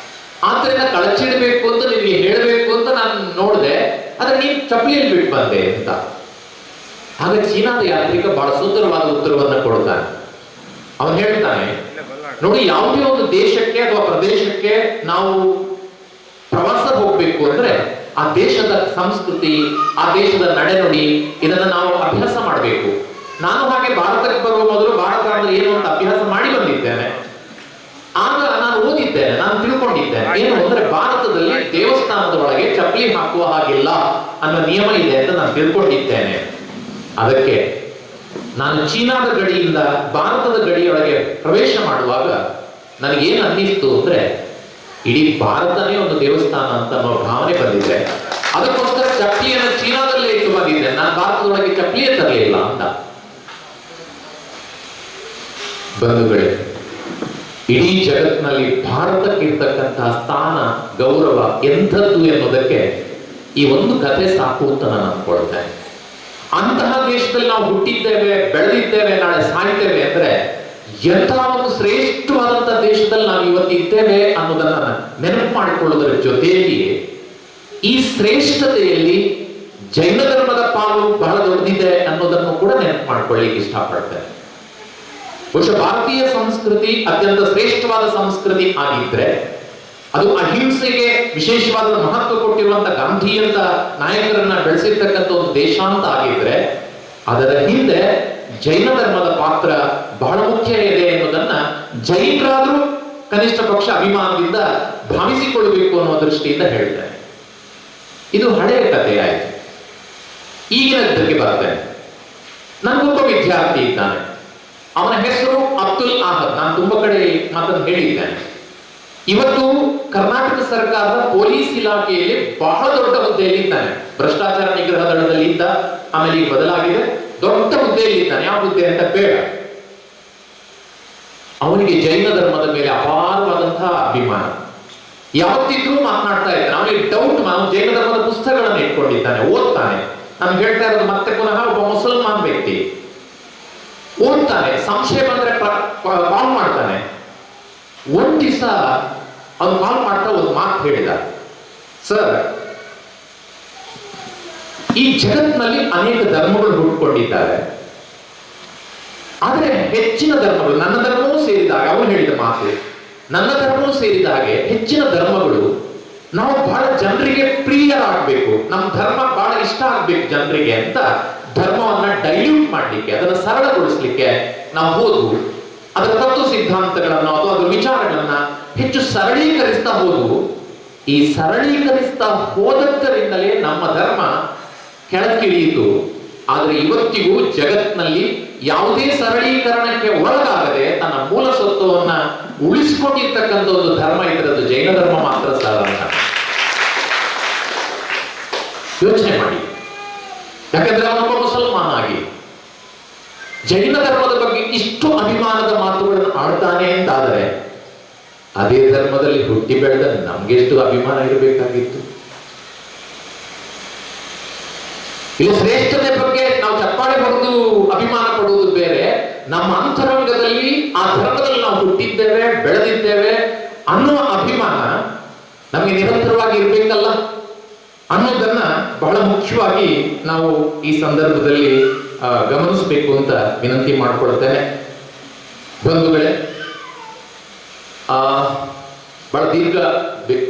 ಆದ್ರಿಂದ ಕಳಚಿಡ್ಬೇಕು ಅಂತ ನಿನ್ಗೆ ಹೇಳಬೇಕು ಅಂತ ನಾನು ನೋಡಿದೆ, ಆದ್ರೆ ನೀನ್ ಚಪ್ಪಲಿಯಲ್ಲಿ ಬಿಟ್ಟು ಬಂದೆ ಅಂತ. ಆಗ ಚೀನಾದ ಯಾತ್ರಿಕ ಬಹಳ ಸುಂದರವಾದ ಉತ್ತರವನ್ನ ಕೊಡ್ತಾನೆ. ಅವನು ಹೇಳ್ತಾನೆ, ನೋಡಿ, ಯಾವುದೇ ಒಂದು ದೇಶಕ್ಕೆ ಅಥವಾ ಪ್ರದೇಶಕ್ಕೆ ನಾವು ಪ್ರವಾಸ ಹೋಗ್ಬೇಕು ಅಂದ್ರೆ ಆ ದೇಶದ ಸಂಸ್ಕೃತಿ, ಆ ದೇಶದ ನಡೆನುಡಿ, ಇದನ್ನ ನಾವು ಅಭ್ಯಾಸ ಮಾಡಬೇಕು. ನಾನು ಹಾಗೆ ಭಾರತಕ್ಕೆ ಬರುವ ಮೊದಲು ಭಾರತ ಅಂದ್ರೆ ಏನು ಅಂತ ಅಭ್ಯಾಸ ಮಾಡಿ ಬಂದಿದ್ದೇನೆ. ಆಗ ನಾನು ಓದಿದ್ದೇನೆ, ನಾನು ತಿಳ್ಕೊಂಡಿದ್ದೇನೆ ಏನು ಅಂದ್ರೆ ಭಾರತದಲ್ಲಿ ದೇವಸ್ಥಾನದ ಒಳಗೆ ಚಪ್ಪಲಿ ಹಾಕುವ ಹಾಗಿಲ್ಲ ಅನ್ನೋ ನಿಯಮ ಇದೆ ಅಂತ ನಾನು ತಿಳ್ಕೊಂಡಿದ್ದೇನೆ. ಅದಕ್ಕೆ ನಾನು ಚೀನಾದ ಗಡಿಯಿಂದ ಭಾರತದ ಗಡಿಯೊಳಗೆ ಪ್ರವೇಶ ಮಾಡುವಾಗ ನನಗೇನು ಅನ್ನಿಸ್ತು ಅಂದ್ರೆ ಇಡೀ ಭಾರತನೇ ಒಂದು ದೇವಸ್ಥಾನ ಅಂತ ಅನ್ನೋ ಭಾವನೆ ಬಂದಿದೆ. ಅದಕ್ಕೋಸ್ಕರ ಚಪ್ಪಲಿಯನ್ನು ಚೀನಾದಲ್ಲೇ ಇಟ್ಟು ಬಂದಿದ್ದೆ, ನಾನು ಭಾರತದೊಳಗೆ ಚಪ್ಪಲಿಯೇ ತರಲಿಲ್ಲ ಅಂತ. ಬಂಧುಗಳೇ, ಇಡೀ ಜಗತ್ತಿನಲ್ಲಿ ಭಾರತಕ್ಕಿರ್ತಕ್ಕಂತಹ ಸ್ಥಾನ, ಗೌರವ ಎಂಥದ್ದು ಎನ್ನುವುದಕ್ಕೆ ಈ ಒಂದು ಕಥೆ ಸಾಕು ಅಂತ ನಾನು ಅಂದ್ಕೊಳ್ತೇನೆ. ಅಂತಹ ದೇಶದಲ್ಲಿ ನಾವು ಹುಟ್ಟಿದ್ದೇವೆ, ಬೆಳೆದಿದ್ದೇವೆ, ನಾಳೆ ಸಾಯ್ತೇವೆ ಅಂದ್ರೆ ಎಂತಹ ಒಂದು ಶ್ರೇಷ್ಠವಾದಂತಹ ದೇಶದಲ್ಲಿ ನಾವು ಇವತ್ತಿದ್ದೇವೆ ಅನ್ನೋದನ್ನ ನೆನಪು ಮಾಡಿಕೊಳ್ಳುವುದರ ಜೊತೆಯಲ್ಲಿ ಈ ಶ್ರೇಷ್ಠತೆಯಲ್ಲಿ ಜೈನ ಧರ್ಮದ ಪಾಲು ಬಹಳ ದೊಡ್ಡದಿದೆ ಅನ್ನೋದನ್ನು ಕೂಡ ನೆನಪು ಮಾಡ್ಕೊಳ್ಳಿಕ್ಕೆ ಇಷ್ಟಪಡ್ತೇನೆ. ಬಹುಶಃ ಭಾರತೀಯ ಸಂಸ್ಕೃತಿ ಅತ್ಯಂತ ಶ್ರೇಷ್ಠವಾದ ಸಂಸ್ಕೃತಿ ಆಗಿದ್ರೆ, ಅದು ಅಹಿಂಸೆಗೆ ವಿಶೇಷವಾದ ಮಹತ್ವ ಕೊಟ್ಟಿರುವಂತ ಗಾಂಧಿ ಅಂತ ನಾಯಕರನ್ನ ಬೆಳೆಸಿರ್ತಕ್ಕಂಥ ಒಂದು ದೇಶ ಅಂತ ಆಗಿದ್ರೆ, ಅದರ ಹಿಂದೆ ಜೈನ ಧರ್ಮದ ಪಾತ್ರ ಬಹಳ ಮುಖ್ಯ ಇದೆ ಎನ್ನುವುದನ್ನ ಜೈನರಾದ್ರೂ ಕನಿಷ್ಠ ಪಕ್ಷ ಅಭಿಮಾನದಿಂದ ಭಾವಿಸಿಕೊಳ್ಳಬೇಕು ಅನ್ನೋ ದೃಷ್ಟಿಯಿಂದ ಹೇಳ್ತೇನೆ. ಇದು ಹಳೆಯ ಕಥೆ ಆಯಿತು. ಈಗಿನದಕ್ಕೆ ಬರ್ತೇನೆ. ನನಗೊಬ್ಬ ವಿದ್ಯಾರ್ಥಿ ಇದ್ದಾನೆ, ಅವನ ಹೆಸರು ಅಬ್ದುಲ್ ಅಹದ್. ನಾನು ತುಂಬಾ ಕಡೆ ಮಾತನ್ನು ಹೇಳಿದ್ದೇನೆ. ಇವತ್ತು ಕರ್ನಾಟಕ ಸರ್ಕಾರದ ಪೊಲೀಸ್ ಇಲಾಖೆಯಲ್ಲಿ ಬಹಳ ದೊಡ್ಡ ಹುದ್ದೆಯಲ್ಲಿ ಇದ್ದಾನೆ. ಭ್ರಷ್ಟಾಚಾರ ನಿಗ್ರಹ ದಳದಲ್ಲಿ ಇದ್ದ, ಆಮೇಲೆ ಈಗ ಬದಲಾಗಿದೆ, ದೊಡ್ಡ ಹುದ್ದೆಯಲ್ಲಿ ಇದ್ದಾನೆ. ಯಾವ ಹುದ್ದೆ ಅಂತ ಬೇಡ. ಅವನಿಗೆ ಜೈನ ಧರ್ಮದ ಮೇಲೆ ಅಪಾರವಾದಂತಹ ಅಭಿಮಾನ. ಯಾವತ್ತಿದ್ರೂ ಮಾತನಾಡ್ತಾ ಇದ್ದಾನೆ. ಅವನಿಗೆ ಡೌಟ್, ಅವನು ಜೈನ ಧರ್ಮದ ಪುಸ್ತಕಗಳನ್ನು ಇಟ್ಕೊಂಡಿದ್ದಾನೆ, ಓದ್ತಾನೆ. ನಾನು ಹೇಳ್ತಾ ಇರೋದು ಮತ್ತೆ ಪುನಃ ಒಬ್ಬ ಮುಸಲ್ಮಾನ್ ವ್ಯಕ್ತಿ ಓದ್ತಾನೆ, ಸಂಶಯ ಬಂದ್ರೆ ಕಾಲ್ ಮಾಡ್ತಾನೆ. ಒಂದ್ ದಿವಸ ಅವನು ಕಾಲ್ ಮಾಡ್ತಾ ಒಂದು ಮಾತು ಹೇಳಿದ, ಸರ್, ಈ ಜಗತ್ತಿನಲ್ಲಿ ಅನೇಕ ಧರ್ಮಗಳು ಹುಟ್ಟುಕೊಂಡಿದ್ದಾರೆ, ಆದರೆ ಹೆಚ್ಚಿನ ಧರ್ಮಗಳು, ನನ್ನ ಧರ್ಮವೂ ಸೇರಿದಾಗ, ಅವನು ಹೇಳಿದ ಮಾತು, ನನ್ನ ಧರ್ಮವೂ ಸೇರಿದ ಹಾಗೆ ಹೆಚ್ಚಿನ ಧರ್ಮಗಳು ನಾವು ಬಹಳ ಜನರಿಗೆ ಪ್ರಿಯರಾಗಬೇಕು, ನಮ್ಮ ಧರ್ಮ ಬಹಳ ಇಷ್ಟ ಆಗ್ಬೇಕು ಜನರಿಗೆ ಅಂತ ಧರ್ಮವನ್ನ ಡೈಲ್ಯೂಟ್ ಮಾಡ್ಲಿಕ್ಕೆ, ಅದನ್ನು ಸರಳಗೊಳಿಸ್ಲಿಕ್ಕೆ ನಾವು ಹೋದ್ವು. ಅದರ ತತ್ವ ಸಿದ್ಧಾಂತಗಳನ್ನು ಅಥವಾ ಅದರ ವಿಚಾರಗಳನ್ನ ಹೆಚ್ಚು ಸರಳೀಕರಿಸ್ತಾ ಹೋದ್ವು. ಈ ಸರಳೀಕರಿಸ್ತಾ ಹೋದದ್ದರಿಂದಲೇ ನಮ್ಮ ಧರ್ಮ ಕೆಳಕ್ಕಿಳಿಯಿತು. ಆದರೆ ಇವತ್ತಿಗೂ ಜಗತ್ತಿನಲ್ಲಿ ಯಾವುದೇ ಸರಳೀಕರಣಕ್ಕೆ ಒಳಗಾಗದೆ ತನ್ನ ಮೂಲ ಸತ್ವವನ್ನ ಉಳಿಸಿಕೊಂಡಿರ್ತಕ್ಕಂಥ ಒಂದು ಧರ್ಮ ಇದರದ್ದು ಜೈನ ಧರ್ಮ ಮಾತ್ರ ಸಾಧಾರಣ. ಯೋಚನೆ ಮಾಡಿ. ಯಾಕಂದ್ರೆ ಅವನೊಬ್ಬ ಮುಸಲ್ಮಾನ ಆಗಿ ಜೈನ ಧರ್ಮದ ಬಗ್ಗೆ ಇಷ್ಟು ಅಭಿಮಾನದ ಮಾತುಗಳನ್ನು ಆಡ್ತಾನೆ ಅಂತಾದರೆ, ಅದೇ ಧರ್ಮದಲ್ಲಿ ಹುಟ್ಟಿ ಬೆಳೆದ ನಮ್ಗೆಷ್ಟು ಅಭಿಮಾನ ಇರಬೇಕಾಗಿತ್ತು. ಇಲ್ಲಿ ಶ್ರೇಷ್ಠತೆ ಬಗ್ಗೆ ನಾವು ಚಪ್ಪಾಳೆ ಹೊಡೆದು ಅಭಿಮಾನ ಪಡುವುದು ಬೇರೆ, ನಮ್ಮ ಅಂತರಂಗದಲ್ಲಿ ಆ ಧರ್ಮದಲ್ಲಿ ನಾವು ಹುಟ್ಟಿದ್ದೇವೆ, ಬೆಳೆದಿದ್ದೇವೆ ಅನ್ನುವ ಅಭಿಮಾನ ನಮಗೆ ನಿರಂತರವಾಗಿ ಇರಬೇಕಲ್ಲ ಅನ್ನೋದನ್ನ ಬಹಳ ಮುಖ್ಯವಾಗಿ ನಾವು ಈ ಸಂದರ್ಭದಲ್ಲಿ ಗಮನಿಸಬೇಕು ಅಂತ ವಿನಂತಿ ಮಾಡಿಕೊಳ್ತೇನೆ. ಬಂಧುಗಳೇ, ಬಹಳ ದೀರ್ಘ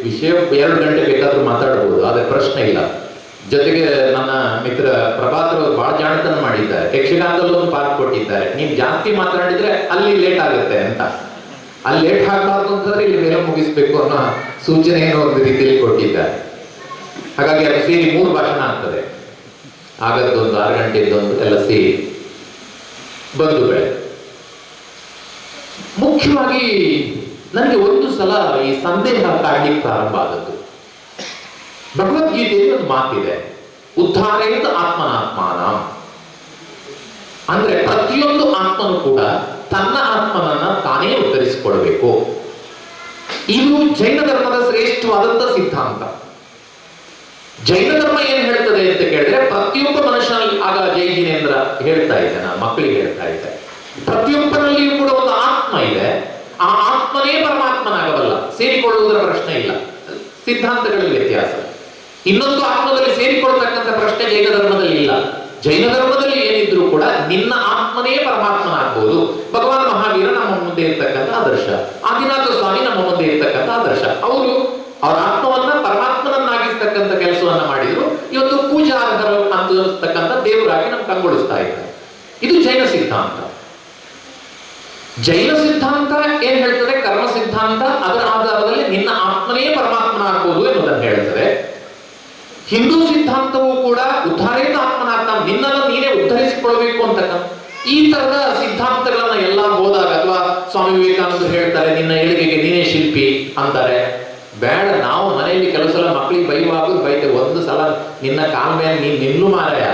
ವಿಷಯ, 2 ಗಂಟೆ ಬೇಕಾದ್ರೂ ಮಾತಾಡಬಹುದು, ಆದರೆ ಪ್ರಶ್ನೆ ಇಲ್ಲ. ಜೊತೆಗೆ ನನ್ನ ಮಿತ್ರ ಪ್ರಭಾಕರ್ ಅವರು ಬಹಳ ಜಾಣತನ ಮಾಡಿದ್ದಾರೆ. ಯಕ್ಷಗಾನದಲ್ಲೂ ಒಂದು ಪಾಠ ಕೊಟ್ಟಿದ್ದಾರೆ, ನೀವು ಜಾಸ್ತಿ ಮಾತಾಡಿದ್ರೆ ಅಲ್ಲಿ ಲೇಟ್ ಆಗುತ್ತೆ ಅಂತ. ಅಲ್ಲಿ ಲೇಟ್ ಆಗಬಾರ್ದು ಅಂತಂದ್ರೆ ಇಲ್ಲಿ ಬೇಗ ಮುಗಿಸ್ಬೇಕು ಅನ್ನೋ ಸೂಚನೆಯನ್ನು ಒಂದು ರೀತಿಯಲ್ಲಿ ಕೊಟ್ಟಿದ್ದಾರೆ. ಹಾಗಾಗಿ ಅದು ಸೇರಿ 3 ಭಾಷಣ ಆಗ್ತದೆ, ಆಗದ್ದೊಂದು 6 ಗಂಟೆದೊಂದು ಎಲ್ಲ ಸೇರಿ. ಬಂಧುಗಳೇ, ಮುಖ್ಯವಾಗಿ ನನಗೆ ಒಂದು ಸಲ ಈ ಸಂದೇಹ ಕಾಡ್ಲಿಕ್ಕೆ ಪ್ರಾರಂಭ ಆದದ್ದು. ಭಗವದ್ಗೀತೆಯಲ್ಲಿ ಒಂದು ಮಾತಿದೆ, ಉದ್ಧಾರೇತ ಆತ್ಮನಾತ್ಮಾನ. ಅಂದ್ರೆ ಪ್ರತಿಯೊಂದು ಆತ್ಮನು ಕೂಡ ತನ್ನ ಆತ್ಮನನ್ನ ತಾನೇ ಉತ್ತರಿಸಿಕೊಳ್ಬೇಕು. ಇದು ಜೈನ ಧರ್ಮದ ಶ್ರೇಷ್ಠವಾದಂತ ಸಿದ್ಧಾಂತ. ಜೈನ ಧರ್ಮ ಏನ್ ಹೇಳ್ತದೆ ಅಂತ ಕೇಳಿದ್ರೆ, ಪ್ರತಿಯೊಬ್ಬ ಮನುಷ್ಯನಲ್ಲಿ, ಆಗ ಜೈ ಜಿನೇಂದ್ರ ಹೇಳ್ತಾ ಇದ್ದೆ, ನಾನು ಮಕ್ಕಳಿಗೆ ಹೇಳ್ತಾ ಇದ್ದೆ, ಪ್ರತಿಯೊಬ್ಬರಲ್ಲಿಯೂ ಕೂಡ ಒಂದು ಆತ್ಮ ಇದೆ. ಆ ಆತ್ಮನೇ ಪರಮಾತ್ಮನಾಗಬಲ್ಲ, ಸೇರಿಕೊಳ್ಳುವುದರ ಪ್ರಶ್ನೆ ಇಲ್ಲ. ಸಿದ್ಧಾಂತಗಳಲ್ಲಿ ವ್ಯತ್ಯಾಸ. ಇನ್ನೊಂದು ಆತ್ಮದಲ್ಲಿ ಸೇರಿಕೊಳ್ತಕ್ಕಂಥ ಪ್ರಶ್ನೆ ಜೈನ ಧರ್ಮದಲ್ಲಿ ಇಲ್ಲ. ಜೈನ ಧರ್ಮದಲ್ಲಿ ಏನಿದ್ರು ಕೂಡ ನಿನ್ನ ಆತ್ಮ ಆತ್ಮನೇ ಪರಮಾತ್ಮನಾಗ್ಬೋದು. ಭಗವಾನ್ ಮಹಾವೀರ ನಮ್ಮ ಮುಂದೆ ಇರ್ತಕ್ಕಂಥ ಆದರ್ಶ, ಆದಿನಾಥ ಸ್ವಾಮಿ ನಮ್ಮ ಮುಂದೆ ಇರ್ತಕ್ಕಂಥ ಆದರ್ಶ. ಅವರು ಅವರ ಆತ್ಮವನ್ನ ಪರಮಾತ್ಮನನ್ನಾಗಿಸ್ತಕ್ಕಂಥ ಕೆಲಸವನ್ನ ಮಾಡಿದ್ರು. ಇವತ್ತು ಪೂಜಾರ್ಹರು ಅಂತಕ್ಕಂಥ ದೇವರಾಗಿ ನಮ್ಗೆ ಕಂಗೊಳಿಸ್ತಾ ಇದ್ದಾರೆ. ಇದು ಜೈನ ಸಿದ್ಧಾಂತ. ಜೈನ ಸಿದ್ಧಾಂತ ಏನ್ ಹೇಳ್ತದೆ? ಕರ್ಮ ಸಿದ್ಧಾಂತ. ಅದರ ಆಧಾರದಲ್ಲಿ ನಿನ್ನ ಆತ್ಮನೇ ಪರಮಾತ್ಮನಾಗ್ಬೋದು ಎನ್ನುವುದನ್ನು ಹೇಳ್ತದೆ. ಹಿಂದೂ ಸಿದ್ಧಾಂತವೂ ಕೂಡ ಉದ್ಧಾರೇತ ಆತ್ಮನಾಗ್ತ, ನಿನ್ನನ್ನು ನೀನೇ ಉದ್ಧರಿಸಿಕೊಳ್ಬೇಕು ಅಂತಕ್ಕಂಥ ಈ ತರದ ಸಿದ್ಧಾಂತಗಳನ್ನ ಎಲ್ಲ ಹೋದಾಗ, ಅಥವಾ ಸ್ವಾಮಿ ವಿವೇಕಾನಂದರು ಹೇಳ್ತಾರೆ ನಿನ್ನ ಏಳಿಗೆಗೆ ನೀನೇ ಶಿಲ್ಪಿ ಅಂತಾರೆ. ಬೇಡ, ನಾವು ಮನೆಯಲ್ಲಿ ಕೆಲವು ಸಲ ಮಕ್ಕಳಿಗೆ ಬೈಯುವಾಗ ಬೈತೇವೆ. ಒಂದು ಸಲ ನಿನ್ನ ಕಾಲ ಮೇಲೆ ನೀನ್ ನಿಲ್ಲು ಮಾರಾಯ,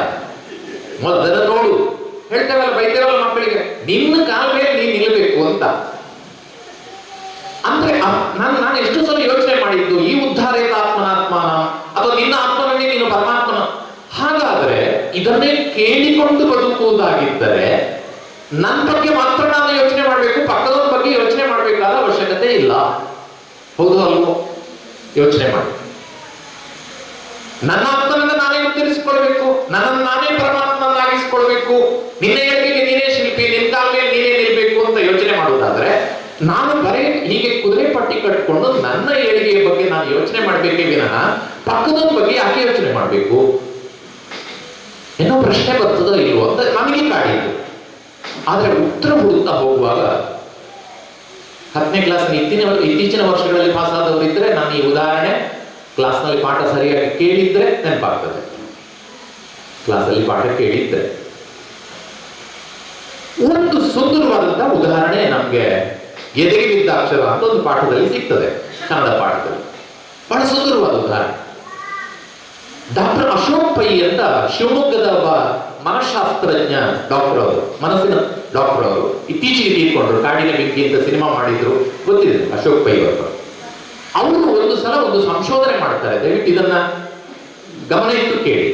ಮೊದಲ ನೋಡು ಹೇಳ್ತೇವಲ್ಲ, ಬೈತೇವಲ್ಲ ಮಕ್ಕಳಿಗೆ, ನಿನ್ನ ಕಾಲ ಮೇಲೆ ನೀನ್ ನಿಲ್ಲಬೇಕು ಅಂತ. ಅಂದ್ರೆ ನಾನು ಎಷ್ಟು ಸಲ ಯೋಚನೆ ಮಾಡಿದ್ದು, ಈ ಉದ್ಧಾರೇತ ಆತ್ಮನಾತ್ಮನ ಅಥವಾ ನಿನ್ನ ಆತ್ಮನೇ ನೀನು ಪರಮಾತ್ಮನ. ಹಾಗಾದ್ರೆ ಇದನ್ನೇ ಕೇಳಿಕೊಂಡು ಬದುಕುವುದಾಗಿದ್ದರೆ ನನ್ನ ಬಗ್ಗೆ ಮಾತ್ರ ನಾನು ಯೋಚನೆ ಮಾಡಬೇಕು, ಪಕ್ಕದವ್ರ ಬಗ್ಗೆ ಯೋಚನೆ ಮಾಡಬೇಕಾದ ಅವಶ್ಯಕತೆ ಇಲ್ಲ. ಹೌದು ಅಲ್ವೋ? ಯೋಚನೆ ಮಾಡಿ. ನನ್ನ ಆತ್ಮನನ್ನ ನಾನೇ ಉತ್ತರಿಸಿಕೊಳ್ಬೇಕು, ನನ್ನನ್ನು ನಾನೇ ಪರಮಾತ್ಮನಾಗಿಸಿಕೊಳ್ಬೇಕು, ನಿನ್ನ ಏಳಿಗೆಗೆ ನೀನೇ ಶಿಲ್ಪಿ, ನಿನ್ನ ಕಾಲ ಮೇಲೆ ನೀನೇ ನಿಲ್ಬೇಕು ಅಂತ ಯೋಚನೆ ಮಾಡುವುದಾದ್ರೆ ನಾನು ಬರೀ ಹೀಗೆ ಕುದುರೆ ಪಟ್ಟಿ ಕಟ್ಕೊಂಡು ನನ್ನ ಏಳಿಗೆಯ ಬಗ್ಗೆ ನಾನು ಯೋಚನೆ ಮಾಡ್ಬೇಕೇ ವಿನಃ ಪಕ್ಕದವ್ರ ಬಗ್ಗೆ ಯಾಕೆ ಯೋಚನೆ ಮಾಡಬೇಕು ಏನೋ ಪ್ರಶ್ನೆ ಬರ್ತದೋ ಇಲ್ವೋ ಅಂತ ನಮಗೆ ಕಾಡಿದ್ದು. ಆದ್ರೆ ಉತ್ತರ ಹುಡುಕ್ತಾ ಹೋಗುವಾಗ 10ನೇ ಕ್ಲಾಸ್ ಇತ್ತೀಚಿನ ವರ್ಷಗಳಲ್ಲಿ ಪಾಸ್ ಆದವರು ಇದ್ರೆ ನಾನು ಈ ಉದಾಹರಣೆ ಕ್ಲಾಸ್ನಲ್ಲಿ ಪಾಠ ಸರಿಯಾಗಿ ಕೇಳಿದ್ರೆ ನೆನಪಾಗ್ತದೆ. ಕ್ಲಾಸಲ್ಲಿ ಪಾಠ ಕೇಳಿದ್ರೆ ಒಂದು ಸುಂದರವಾದಂತಹ ಉದಾಹರಣೆ ನಮ್ಗೆ ಎದೆಗೆ ಬಿದ್ದ ಅಕ್ಷರ ಅಂತ ಒಂದು ಪಾಠದಲ್ಲಿ ಸಿಗ್ತದೆ, ಕನ್ನಡ ಪಾಠದಲ್ಲಿ. ಬಹಳ ಸುಂದರವಾದ ಉದಾಹರಣೆ. ಡಾಕ್ಟರ್ ಅಶೋಕ್ ಪೈ ಅಂತ ಶಿವಮೊಗ್ಗದ ಒಬ್ಬ ಮನಃಶಾಸ್ತ್ರಜ್ಞ ಡಾಕ್ಟರ್ ಅವರು, ಮನಸ್ಸಿನ ಡಾಕ್ಟರ್ ಅವರು, ಇತ್ತೀಚೆಗೆ ತೀರ್ಕೊಂಡ್ರು. ಕಾಡಿನ ಬೆಂಕಿ ಅಂತ ಸಿನಿಮಾ ಮಾಡಿದ್ರು, ಗೊತ್ತಿದೆ ಅಶೋಕ್ ಪೈ ಅವರು. ಅವರು ಒಂದು ಸಲ ಒಂದು ಸಂಶೋಧನೆ ಮಾಡ್ತಾರೆ. ದಯವಿಟ್ಟು ಇದನ್ನ ಗಮನ ಇಟ್ಟು ಕೇಳಿ.